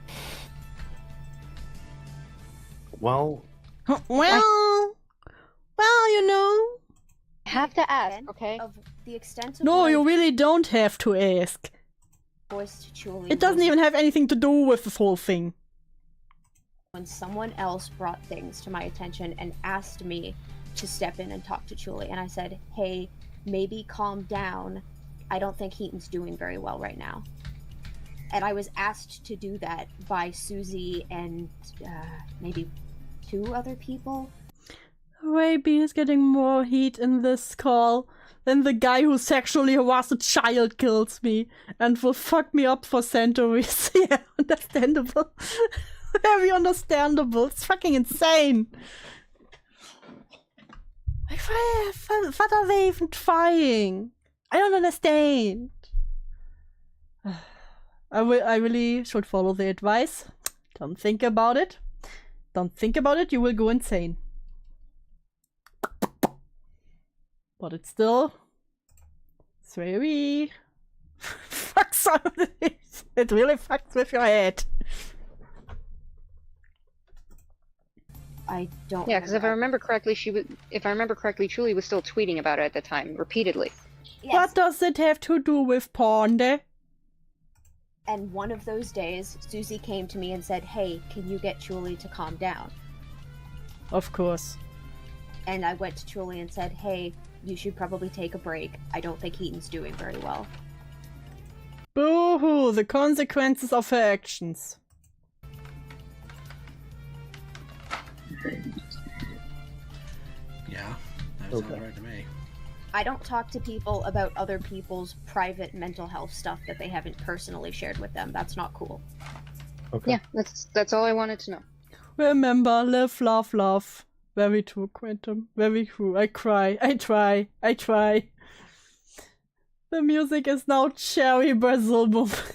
Well, well, you know. Have to ask, okay? Of the extent of No, what you I really don't have to ask. voiced to Chuuli It doesn't was even have anything to do with this whole thing. when someone else brought things to my attention and asked me to step in and talk to Chuuli, and I said, hey, maybe calm down. I don't think Heaton's doing very well right now. And I was asked to do that by Susie and maybe 2 other people. Raby is getting more heat in this call than the guy who sexually harassed a child kills me and will fuck me up for centuries. Yeah, understandable. Very understandable. It's fucking insane. Like, what are they even trying? I don't understand. I really should follow the advice. Don't think about it. Don't think about it, you will go insane. But it's still... It's very... fucks up. It really fucks with your head. I don't. Yeah, because if I remember correctly, Chuuli was still tweeting about it at the time, repeatedly. Yes. What does it have to do with Ponde? And one of those days, Susie came to me and said, hey, can you get Chuuli to calm down? Of course. And I went to Chuuli and said, hey, you should probably take a break. I don't think Heaton's doing very well. Boo-hoo, the consequences of her actions. Yeah, that sounds right to me. I don't talk to people about other people's private mental health stuff that they haven't personally shared with them. That's not cool. okay. Yeah, that's all I wanted to know. Remember, live, love, love. Very true, Quantum. Very true. I cry. I try. The music is now Cherry Brazil moment.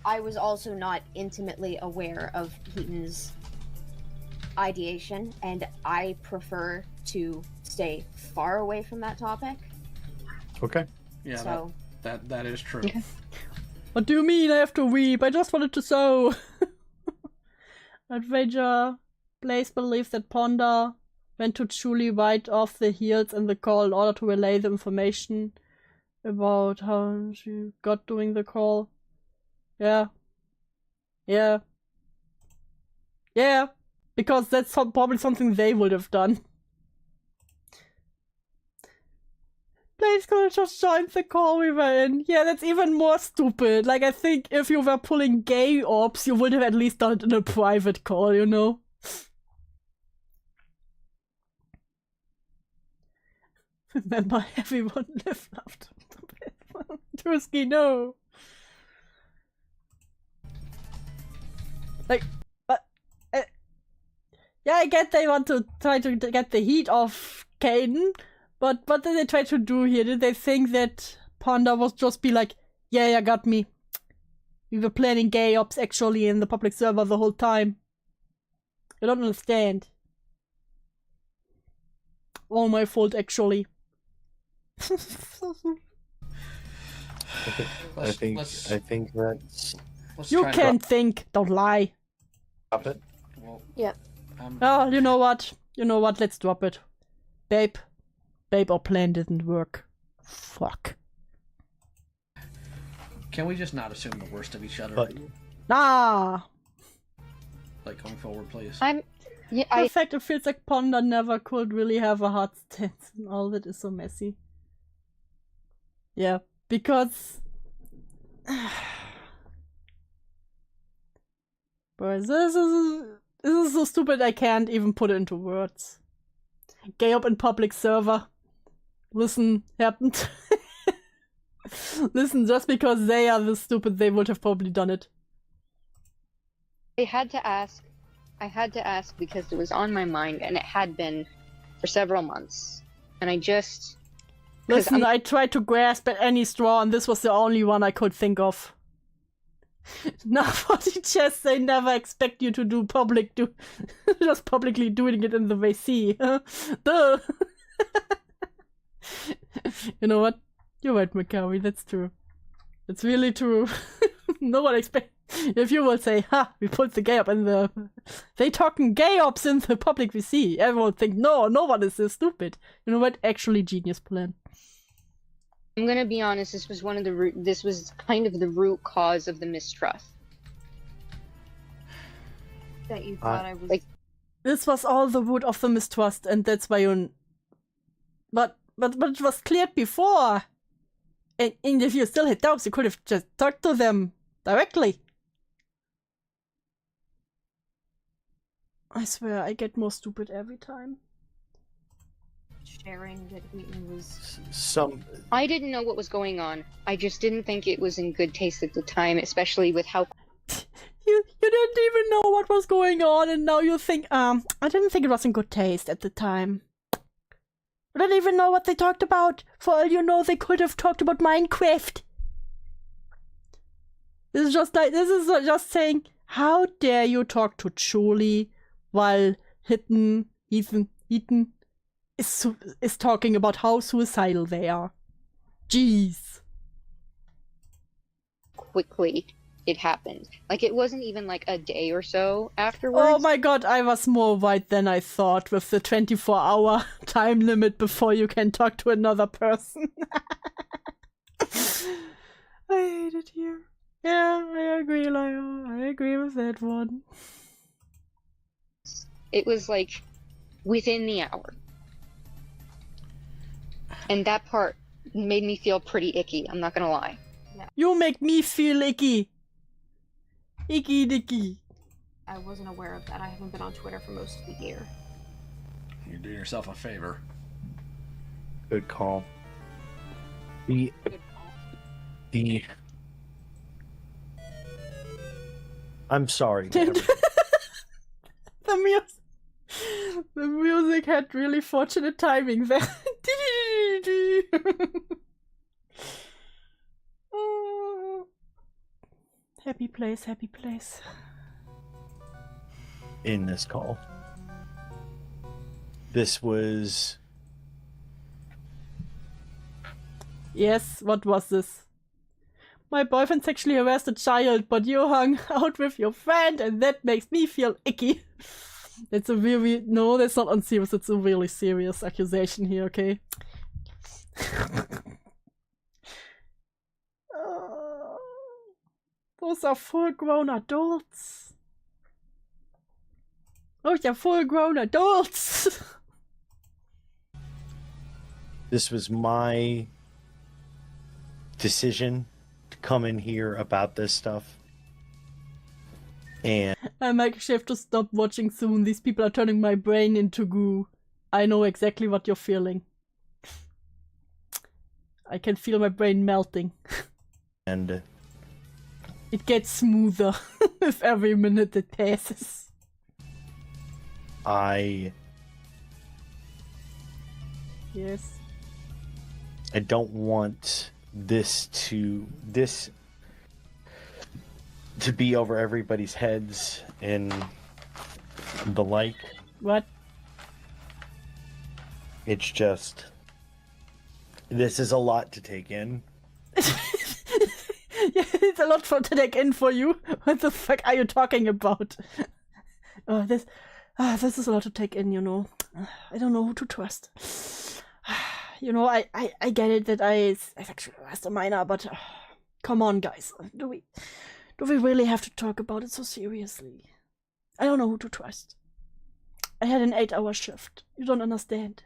I was also not intimately aware of Heaton's ideation, and I prefer to stay far away from that topic. Okay. Yeah, So that is true. What do you mean I have to weep? I just wanted to sew. Outrager. Blaze believes that Ponda went to Chuuli right off the heels in the call in order to relay the information about how she got doing the call. Yeah. Because that's probably something they would have done. Blaze he's gonna just join the call we were in. Yeah, that's even more stupid. Like, I think if you were pulling gay orbs, you would have at least done it in a private call, you know? Remember, everyone live, loved. Tursky, no. Like, but yeah, I get they want to try to get the heat off Kayden, but what did they try to do here? Did they think that Ponder was just be like, yeah, you got me. We were planning gay ops actually in the public server the whole time. I don't understand. All my fault actually. I think that's. You can't think. Don't lie. Drop it. Well, Yep. Oh, you know what? You know what? Let's drop it. Babe, our plan didn't work. Fuck. Can we just not assume the worst of each other? But Nah. Like going forward, please. The fact it feels like Ponder never could really have a hard stance and all that is so messy. Yeah, because boy, this is so stupid I can't even put it into words. Gay up in public server. Listen, happened. Listen, just because they are this stupid, they would have probably done it. I had to ask because it was on my mind, and it had been for several months. And I just... Listen, I tried to grasp at any straw, and this was the only one I could think of. Now for the chest, they never expect you to do just publicly doing it in the VC. Duh. You know what? You're right, Makawi, that's true. It's really true. No one expect. If you will say, ha, we put the gay up in the... They talking gay ops in the public VC. Everyone would think, no one is this stupid. You know what? Actually, genius plan. I'm gonna be honest, this was kind of the root cause of the mistrust. That you thought I was... Like, this was all the root of the mistrust, and that's why you... But it was cleared before. And if you still had doubts, you could have just talked to them directly. I swear, I get more stupid every time. Sharing that Wheaton was... I didn't know what was going on. I just didn't think it was in good taste at the time, especially with how... You didn't even know what was going on, and now you think, I didn't think it was in good taste at the time. I don't even know what they talked about. For all you know, they could have talked about Minecraft. This is just saying, how dare you talk to Chuuli while Ethan is talking about how suicidal they are. Jeez. Quickly it happened. Like, it wasn't even like a day or so afterwards. Oh my god, I was more right than I thought with the 24-hour time limit before you can talk to another person. I hate it here. Yeah, I agree, Lio. I agree with that one. It was like within the hour. And that part made me feel pretty icky, I'm not gonna lie. Yeah. You make me feel icky. Icky dicky. I wasn't aware of that. I haven't been on Twitter for most of the year. You're doing yourself a favor. Good call. I'm sorry. The music had really fortunate timing there. Happy place, happy place. In this call. This was... Yes, what was this? My boyfriend sexually harassed a child, but you hung out with your friend, and that makes me feel icky. That's a really... No, that's not unserious. It's a really serious accusation here, okay? Those are full-grown adults. Those are full-grown adults. This was my decision to come in here about this stuff. And I might actually have to stop watching soon. These people are turning my brain into goo. I know exactly what you're feeling. I can feel my brain melting. And it gets smoother with every minute that passes. Yes. I don't want this to be over everybody's heads and the like. What? It's just, this is a lot to take in. Yeah, it's a lot to take in for you. What the fuck are you talking about? This is a lot to take in, you know. I don't know who to trust. You know, I get it that I sexually harassed a minor, but come on, guys. Do we really have to talk about it so seriously? I don't know who to trust. I had an 8-hour shift. You don't understand.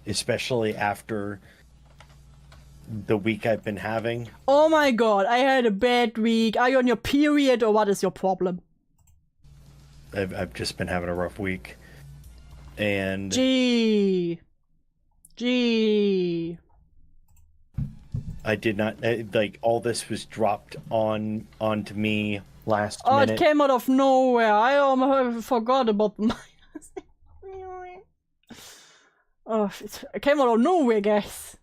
Especially after the week I've been having. Oh my god, I had a bad week. Are you on your period or what is your problem? I've just been having a rough week. And Gee. I did not, like, all this was dropped onto me last minute. It came out of nowhere. I almost forgot about the minors. It came out of nowhere, guys.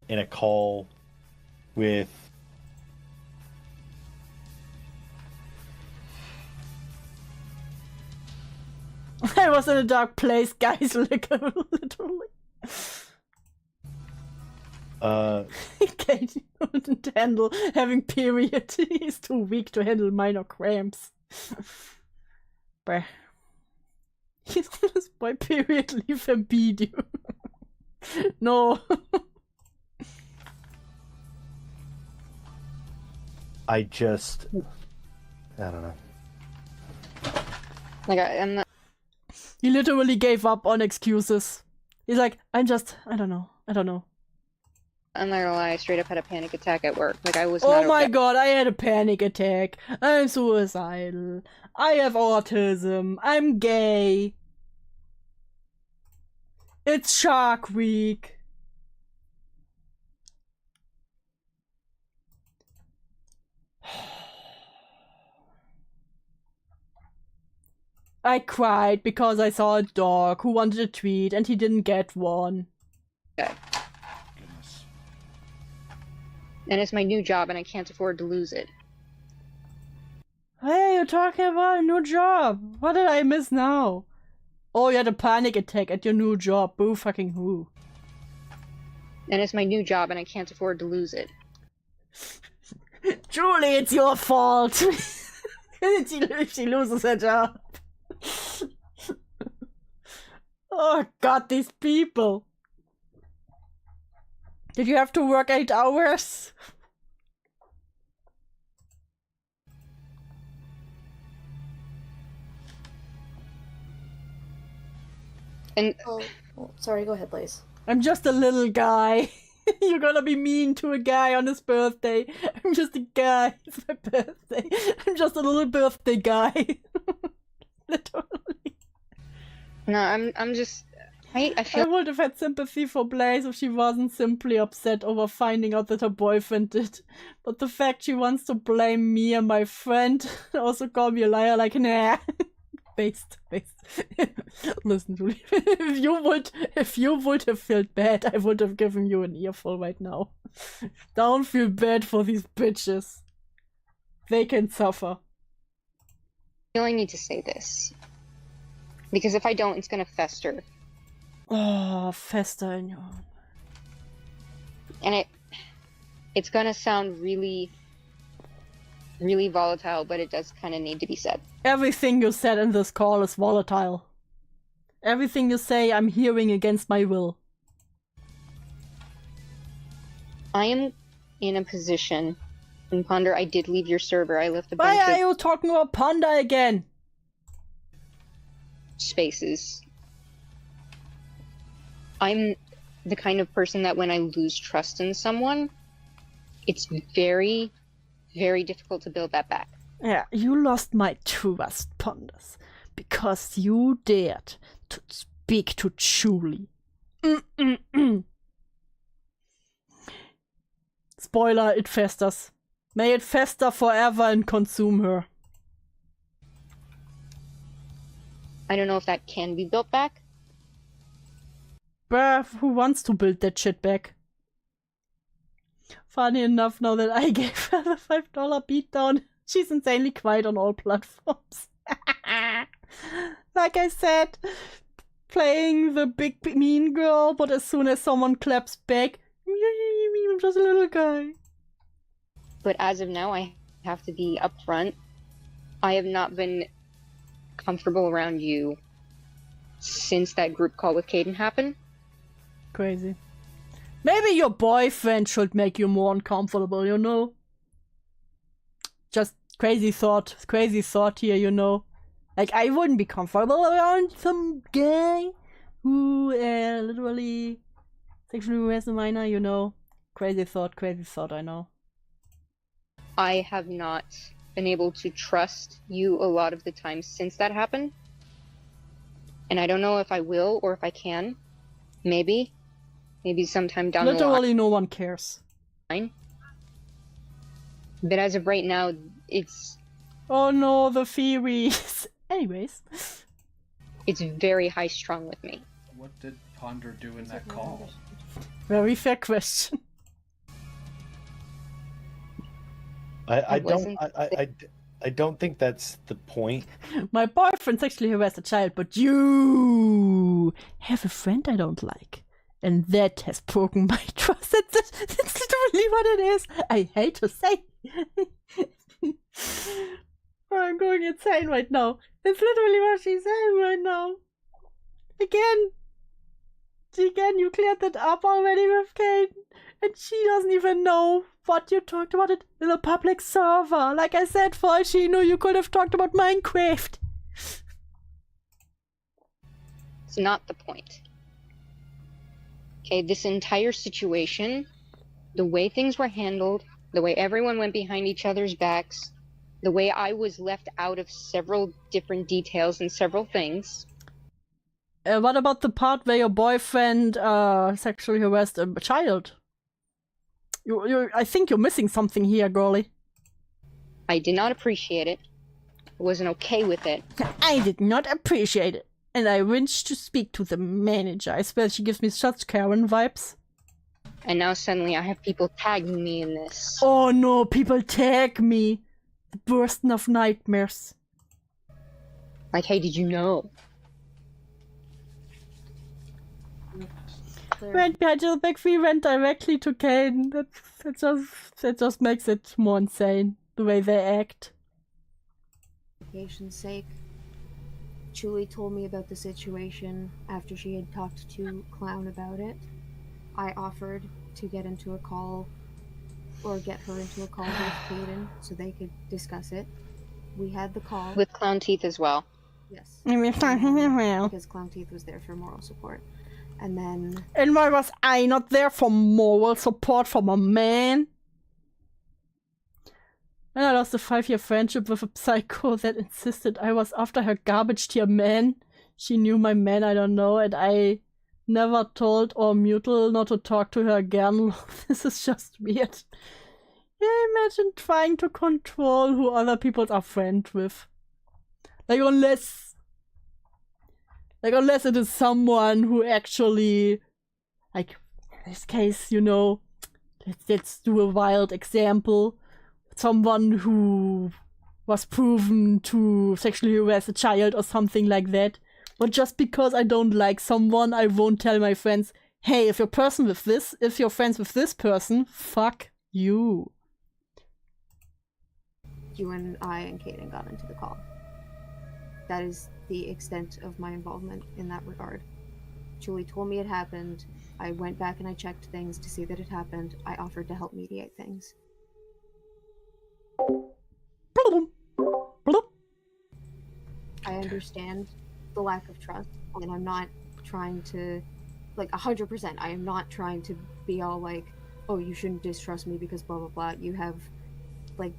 In a call with I was in a dark place, guys, literally. Kayden couldn't handle having period. He's too weak to handle minor cramps. Bruh. He's on his boy period, leave him be, dude. No. I don't know. Like, I'm not. He literally gave up on excuses. He's like, I don't know. I'm not gonna lie, I straight up had a panic attack at work. Like, I was Oh not my okay. god, I had a panic attack. I'm suicidal. I have autism. I'm gay. It's Shark Week. I cried because I saw a dog who wanted a treat and he didn't get one. Okay. Goodness. And it's my new job and I can't afford to lose it. Hey, you're talking about a new job. What did I miss now? Oh, you had a panic attack at your new job. Boo fucking who. And it's my new job and I can't afford to lose it. Julie, it's your fault. She loses her job. Oh god, these people. Did you have to work 8 hours? And Oh, sorry, go ahead, please. I'm just a little guy. You're gonna be mean to a guy on his birthday. I'm just a guy. It's my birthday. I'm just a little birthday guy. Literally. no, I'm just. I feel. I would have had sympathy for Blaze if she wasn't simply upset over finding out that her boyfriend did. But the fact she wants to blame me and my friend, also call me a liar, like, nah. Based. Listen, Julie, if you would have felt bad, I would have given you an earful right now. Don't feel bad for these bitches. They can suffer. I feel I need to say this. Because if I don't, it's gonna fester. Oh, fester in your... And it's gonna sound really, really volatile, but it does kind of need to be said. Everything you said in this call is volatile. Everything you say, I'm hearing against my will. I am in a position, and Ponder, I did leave your server. I left a Why bunch are of you talking about Panda again? spaces. I'm the kind of person that when I lose trust in someone, it's very, very difficult to build that back. Yeah, you lost my trust, Ponders, because you dared to speak to Chuuli. Spoiler, it festers. May it fester forever and consume her. I don't know if that can be built back. Bruh, who wants to build that shit back? Funny enough, now that I gave her the $5 beatdown, she's insanely quiet on all platforms. Like I said, playing the big mean girl, but as soon as someone claps back, I'm just a little guy. But as of now, I have to be upfront. I have not been comfortable around you since that group call with Kayden happened. Crazy. Maybe your boyfriend should make you more uncomfortable, you know? Just crazy thought here, you know? Like, I wouldn't be comfortable around some guy who literally sexually harassed a minor, you know? Crazy thought, I know. I have not been able to trust you a lot of the time since that happened. And I don't know if I will or if I can. Maybe sometime down the line. Literally no one cares. But as of right now, it's... Oh no, the theories. Anyways. It's very high-strung with me. What did Ponder do in that call? Very fair question. I don't think that's the point. My boyfriend sexually harassed a child, but you have a friend I don't like. And that has broken my trust. That's literally what it is. I hate to say. I'm going insane right now. That's literally what she's saying right now. Again, you cleared that up already with Kayden. And she doesn't even know what you talked about it in a public server. Like I said, for all she knew, you could have talked about Minecraft. It's not the point. Okay, this entire situation, the way things were handled, the way everyone went behind each other's backs, the way I was left out of several different details and several things. What about the part where your boyfriend sexually harassed a child? I think you're missing something here, girlie. I did not appreciate it. I wasn't okay with it. I did not appreciate it. And I wish to speak to the manager. I swear she gives me such Karen vibes. And now suddenly I have people tagging me in this. Oh no, people tag me. The bursting of nightmares. Like, hey, did you know? Went behind the back, we went directly to Kayden. That just makes it more insane, the way they act. For patient's sake, Chuuli told me about the situation after she had talked to Clown about it. I offered to get into a call, or get her into a call with Kayden so they could discuss it. We had the call. With Clown Teeth as well. Yes. Because Clown Teeth was there for moral support. And then... And why was I not there for moral support from a man? And I lost a 5-year friendship with a psycho that insisted I was after her garbage tier man. She knew my man, I don't know, and I never told or mutual not to talk to her again. This is just weird. Yeah, imagine trying to control who other people are friends with. Unless it is someone who actually, in this case, you know, let's do a wild example. Someone who was proven to sexually harass a child or something like that. But just because I don't like someone, I won't tell my friends, hey, if you're friends with this person, fuck you. You and I and Kayden got into the call. That is the extent of my involvement in that regard. Chuuli told me it happened. I went back and I checked things to see that it happened. I offered to help mediate things. I understand the lack of trust, and I'm not trying to like 100%. I am not trying to be all like, oh, you shouldn't distrust me because blah blah blah. You have, like,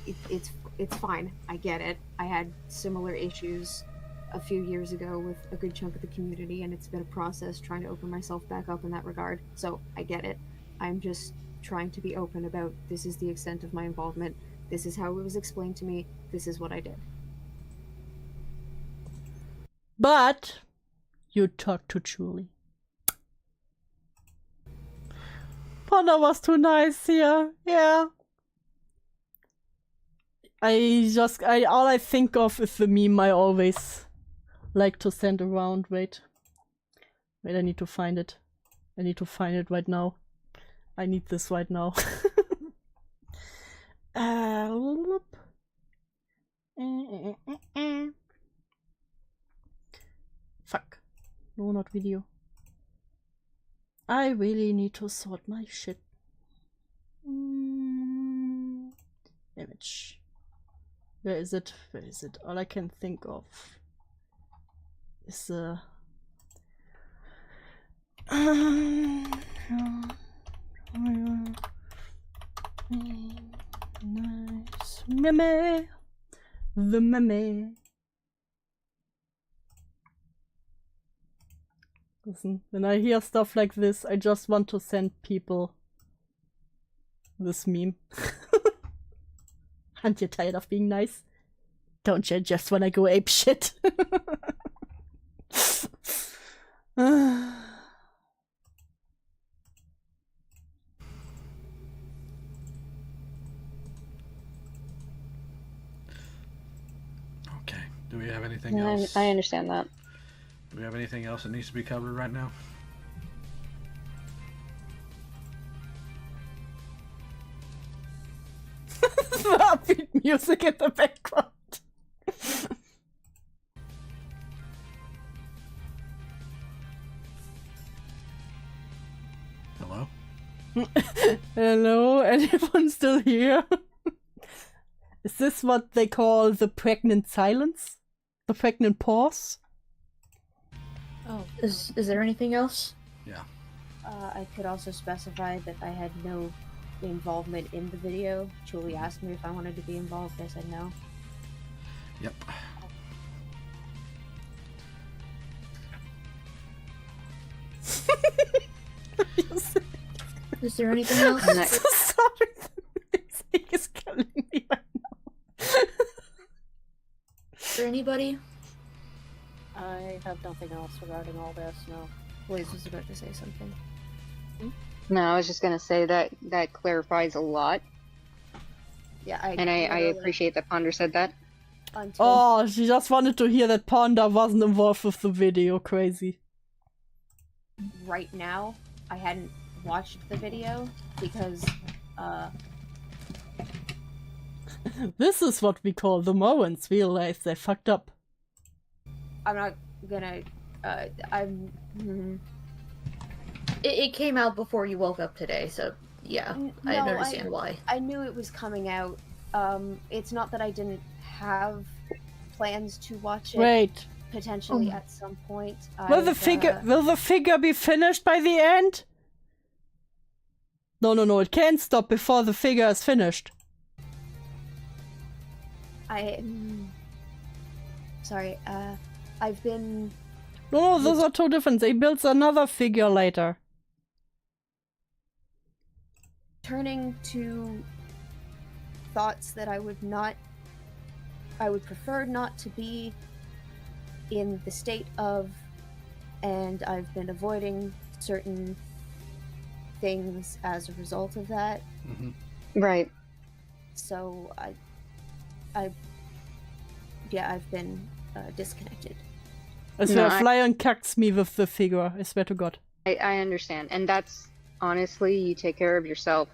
it's fine. I get it. I had similar issues a few years ago with a good chunk of the community, and it's been a process trying to open myself back up in that regard. So I get it. I'm just trying to be open about this is the extent of my involvement. This is how it was explained to me. This is what I did. But you talked to Chuuli. Ponder was too nice here. Yeah. All I think of is the meme I always like to send around. Wait, I need to find it. I need to find it right now. I need this right now. Fuck. No, not video. I really need to sort my shit. Image. Where is it? Where is it? All I can think of is nice meme. The meme. Listen, when I hear stuff like this, I just want to send people this meme. Aren't you tired of being nice? Don't you just want to go ape shit? Okay. Do we have anything else? I understand that. Do we have anything else that needs to be covered right now? The upbeat music in the background. Hello? Hello? Anyone still here? Is this what they call the pregnant silence? The pregnant pause? Oh, is there anything else? Yeah. I could also specify that I had no involvement in the video. Chuuli asked me if I wanted to be involved. I said no. Yep. Is there anything else? I'm so sorry. The music is killing me right now. Is there anybody? I have nothing else regarding all this, no. Blaze was about to say something. No, I was just gonna say that clarifies a lot. Yeah, I appreciate that Ponder said that. Until Oh, she just wanted to hear that Ponder wasn't involved with the video. Crazy. right now, I hadn't watched the video because This is what we call the moments realize they fucked up. I'm not gonna. It came out before you woke up today, so yeah, I No, understand why. I knew it was coming out. It's not that I didn't have plans to watch it. Wait. Potentially at some point. Will the figure be finished by the end? No, it can't stop before the figure is finished. Sorry, I've been... No, those are two different. They built another figure later. turning to thoughts that I would prefer not to be in the state of, and I've been avoiding certain things as a result of that. Mm-hmm. Right. So I've been disconnected. I swear, Flyon cucks me with the figure. I swear to God. I understand, and that's honestly, you take care of yourself.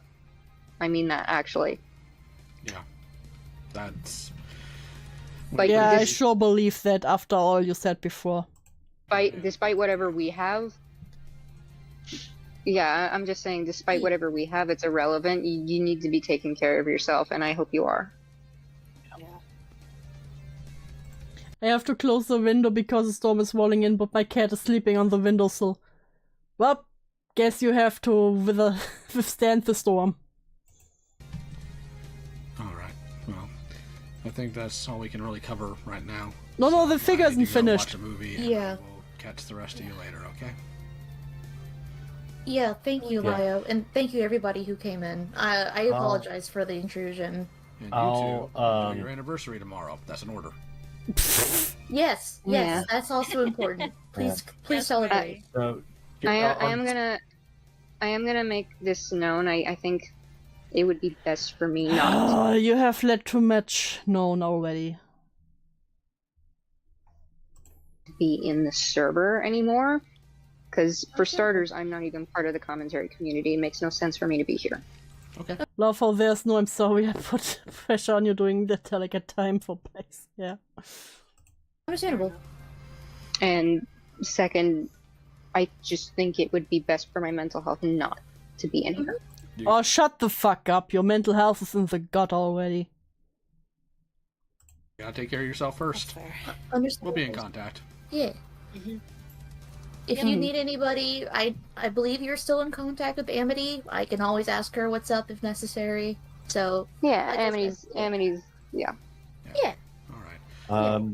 I mean that actually. Yeah, that's. Like, yeah, I sure believe that after all you said before. Despite whatever we have. Yeah, I'm just saying, despite whatever we have, it's irrelevant. You need to be taking care of yourself, and I hope you are. Yeah. I have to close the window because a storm is rolling in, but my cat is sleeping on the windowsill. Well, guess you have to withstand the storm. Alright, well, I think that's all we can really cover right now. No, the figure isn't finished. Watch a movie and Yeah. we'll catch the rest of you later, okay? Yeah, thank you, Yeah. Lio, and thank you everybody who came in. I apologize for the intrusion. And you I'll, two, enjoy your anniversary tomorrow. That's an order. Yes, Yeah. that's also important. Please celebrate. So, I am gonna make this known. I think it would be best for me not You have let too much known already. to be in the server anymore. Because for starters, I'm not even part of the commentary community. It makes no sense for me to be here. Okay. Lawful, there's no I'm sorry I put pressure on you doing the delicate time for place. Yeah. Understandable. And second, I just think it would be best for my mental health not to be in here. Oh, shut the fuck up. Your mental health is in the gut already. You gotta take care of yourself first. Understandable. We'll be in contact. Yeah. If you need anybody, I believe you're still in contact with Amity. I can always ask her what's up if necessary. So Yeah, Amity's, yeah. yeah. Alright.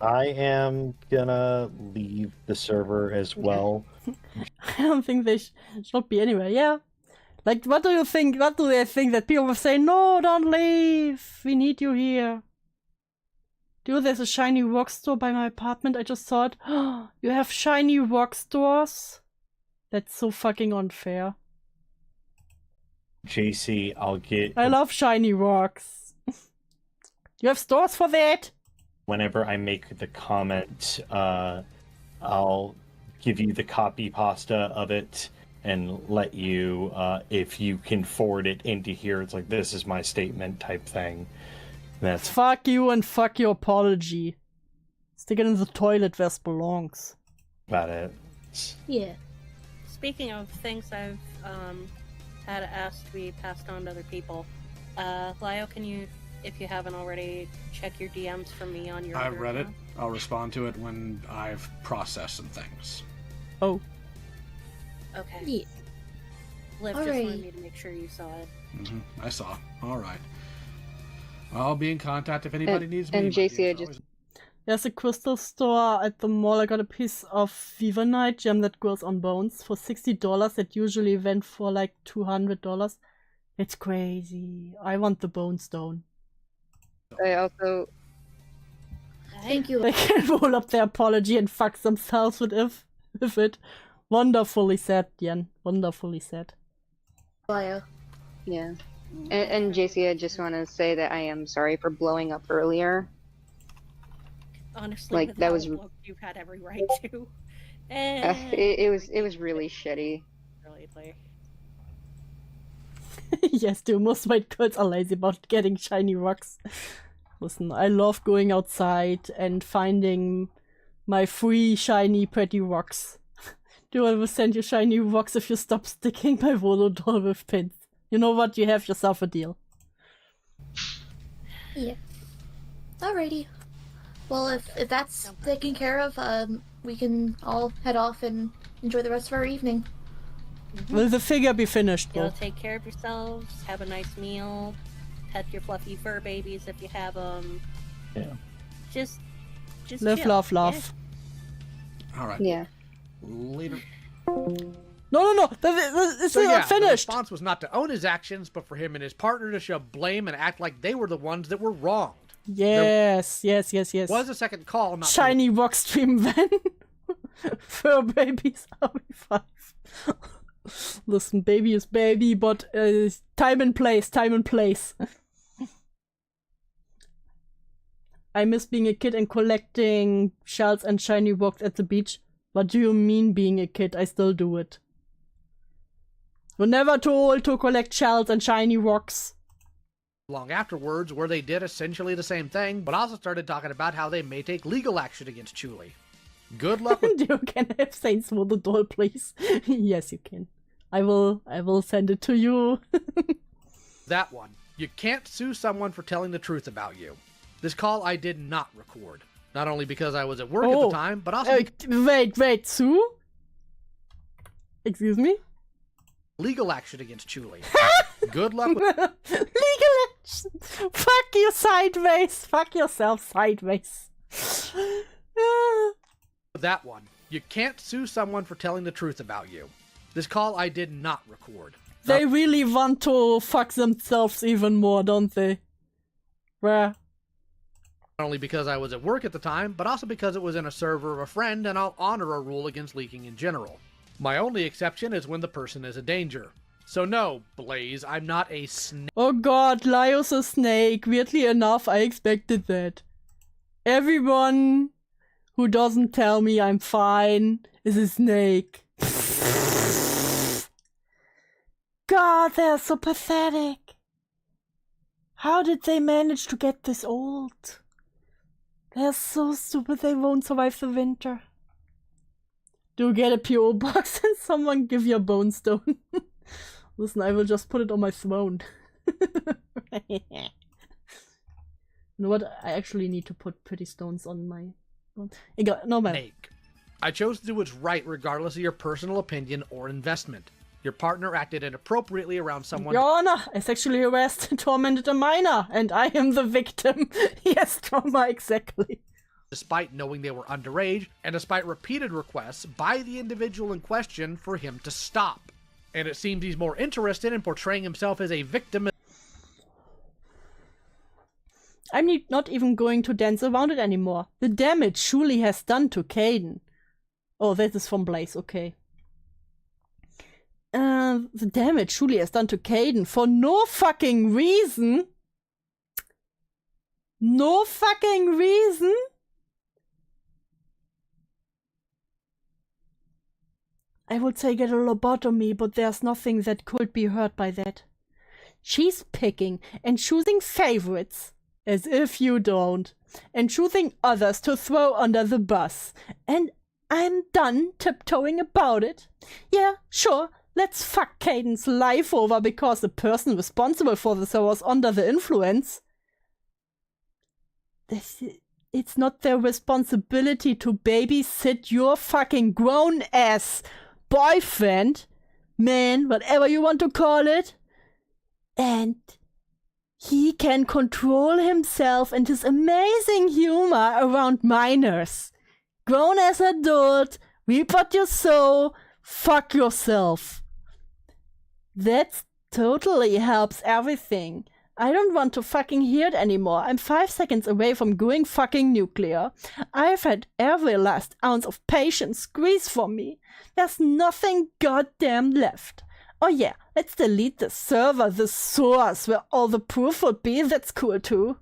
I am gonna leave the server as well. I don't think they should be anywhere. Yeah. Like, what do you think? What do they think that people will say? No, don't leave. We need you here. Dude, there's a shiny rock store by my apartment. I just thought, oh, you have shiny rock stores? That's so fucking unfair. JC, I'll get I love shiny rocks. You have stores for that? whenever I make the comment, I'll give you the copy pasta of it and let you, if you can forward it into here, it's like, this is my statement type thing. That's Fuck you and fuck your apology. Stick it in the toilet where it belongs. about it. Yeah. Speaking of things I've had asked to be passed on to other people, Lio, can you, if you haven't already, check your DMs for me on your I've other read it. account? I'll respond to it when I've processed some things. Oh. Okay. Yeah. Liv just Alright. wanted me to make sure you saw it. I saw. Alright. I'll be in contact if anybody needs me. And My JC, I DM's just always- There's a crystal store at the mall. I got a piece of Fever Night gem that grows on bones for $60 that usually went for like $200. It's crazy. I want the bone stone. I also Thank you. They can roll up their apology and fuck themselves with it. Wonderfully said, Yen. Wonderfully said. Lio. yeah. And JC, I just want to say that I am sorry for blowing up earlier. Honestly, Like, with that how was- woke you've had every right to. It was really shitty. Really, like, Yes, dude, most white girls are lazy about getting shiny rocks. Listen, I love going outside and finding my free shiny pretty rocks. Do I will send you shiny rocks if you stop sticking my voodoo doll with pins. You know what? You have yourself a deal. Yeah. Alrighty. Well, if that's taken care of, we can all head off and enjoy the rest of our evening. Will the figure be finished, you'll though? take care of yourselves, have a nice meal, pet your fluffy fur babies if you have them. Yeah. Just Live, chill. love, laugh. Alright. Yeah. Later. No. It's So not yeah, the finished. response was not to own his actions, but for him and his partner to shove blame and act like they were the ones that were wronged. Yes. Was a second call, not Shiny rock stream van. Fur babies RB5. Listen, baby is baby, but time and place. I miss being a kid and collecting shells and shiny rocks at the beach. What do you mean being a kid? I still do it. You're never too old to collect shells and shiny rocks. long afterwards, where they did essentially the same thing, but also started talking about how they may take legal action against Chuuli. Good luck with You can have Saints for the doll, please. Yes, you can. I will send it to you. that one. You can't sue someone for telling the truth about you. This call I did not record. Not only because I was at work at the time, but also wait, Sue? Excuse me? Legal action against Chuuli. Good luck with Legal action! Fuck you sideways! Fuck yourself sideways. that one. You can't sue someone for telling the truth about you. This call I did not record. They really want to fuck themselves even more, don't they? Where? Not only because I was at work at the time, but also because it was in a server of a friend, and I'll honor a rule against leaking in general. My only exception is when the person is a danger. So no, Blaze, I'm not a snake. Oh god, Lio's a snake. Weirdly enough, I expected that. Everyone who doesn't tell me I'm fine is a snake. God, they're so pathetic. How did they manage to get this old? They're so stupid they won't survive the winter. Do get a PO box and someone give you a bone stone. Listen, I will just put it on my throne. You know what? I actually need to put pretty stones on my... No, man. Snake. I chose to do what's right regardless of your personal opinion or investment. Your partner acted inappropriately around someone... Your Honor, I sexually harassed and tormented a minor, and I am the victim. Yes, trauma, exactly. Despite knowing they were underage, and despite repeated requests by the individual in question for him to stop. And it seems he's more interested in portraying himself as a victim. I'm not even going to dance around it anymore. The damage Chuuli has done to Kayden. Oh, that is from Blaze, okay. The damage Chuuli has done to Kayden for no fucking reason. No fucking reason. I would say get a lobotomy, but there's nothing that could be hurt by that. She's picking and choosing favorites, as if you don't, and choosing others to throw under the bus. And I'm done tiptoeing about it. Yeah, sure, let's fuck Kayden's life over because the person responsible for this was under the influence. It's not their responsibility to babysit your fucking grown-ass boyfriend, man, whatever you want to call it. And he can control himself and his amazing humor around minors. Grown as adult, reap what you sow, fuck yourself. That totally helps everything. I don't want to fucking hear it anymore. I'm 5 seconds away from going fucking nuclear. I've had every last ounce of patience squeezed from me. There's nothing goddamn left. Oh yeah, let's delete the server, the source, where all the proof will be. That's cool too.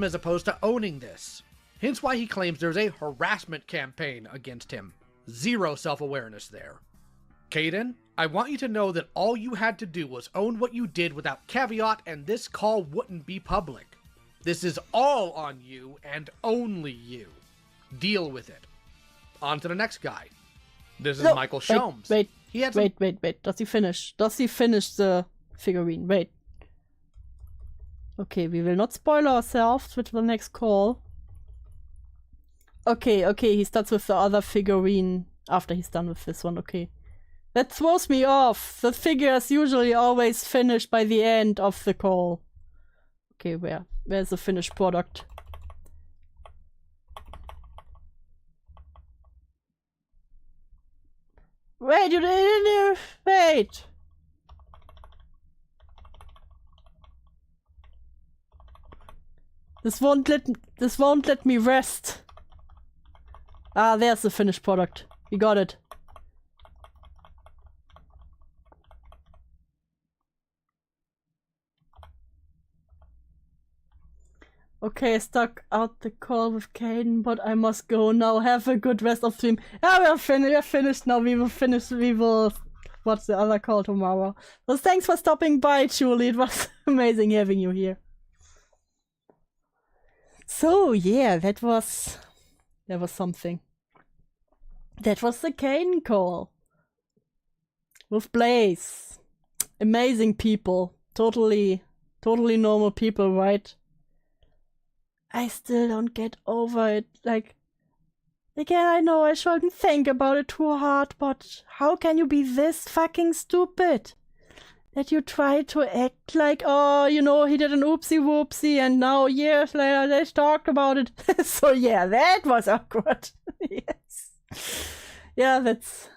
As opposed to owning this. Hence why he claims there's a harassment campaign against him. Zero self-awareness there. Kayden, I want you to know that all you had to do was own what you did without caveat, and this call wouldn't be public. This is all on you, and only you. Deal with it. On to the next guy. This is Michael Sholmes. Wait. Does he finish? Does he finish the figurine? Wait. Okay, we will not spoil ourselves with the next call. Okay, he starts with the other figurine after he's done with this one, okay. That throws me off. The figures usually always finish by the end of the call. Okay, where's the finished product? Wait, you didn't wait. This won't let me rest. Ah, there's the finished product. We got it. Okay, I stuck out the call with Kayden, but I must go now. Have a good rest of stream. We're finished now. We will watch the other call tomorrow. So thanks for stopping by, Chuuli. It was amazing having you here. So yeah, that was something. That was the Kayden call. With Blaze. Amazing people. Totally normal people, right? I still don't get over it. Like, Again, I know I shouldn't think about it too hard, but how can you be this fucking stupid? That you try to act like, oh, you know, he did an oopsie whoopsie and now years later they talked about it. So yeah, that was awkward. Yes. Yeah, that's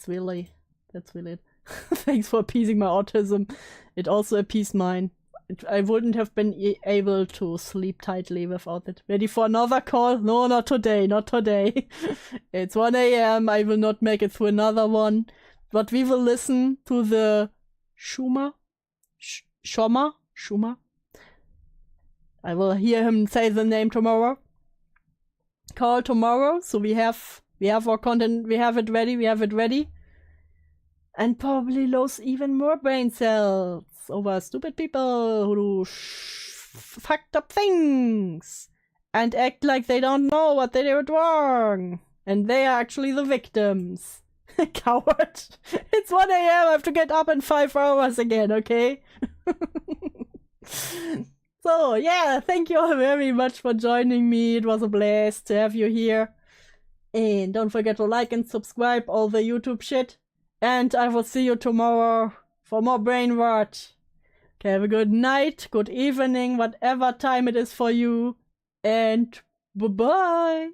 really it. Thanks for appeasing my autism. It also appeased mine. I wouldn't have been able to sleep tightly without it. Ready for another call? No, not today, not today. It's 1 a.m. I will not make it through another one. But we will listen to the Schumer. I will hear him say the name tomorrow. Call tomorrow. So we have our content. We have it ready. And probably lose even more brain cells over stupid people who do fucked up things and act like they don't know what they did wrong. And they are actually the victims. Coward. It's 1 a.m. I have to get up in 5 hours again, okay? So, yeah, thank you all very much for joining me. It was a blast to have you here. And don't forget to like and subscribe, all the YouTube shit. And I will see you tomorrow for more brain rot. Okay, have a good night, good evening, whatever time it is for you. And bye-bye.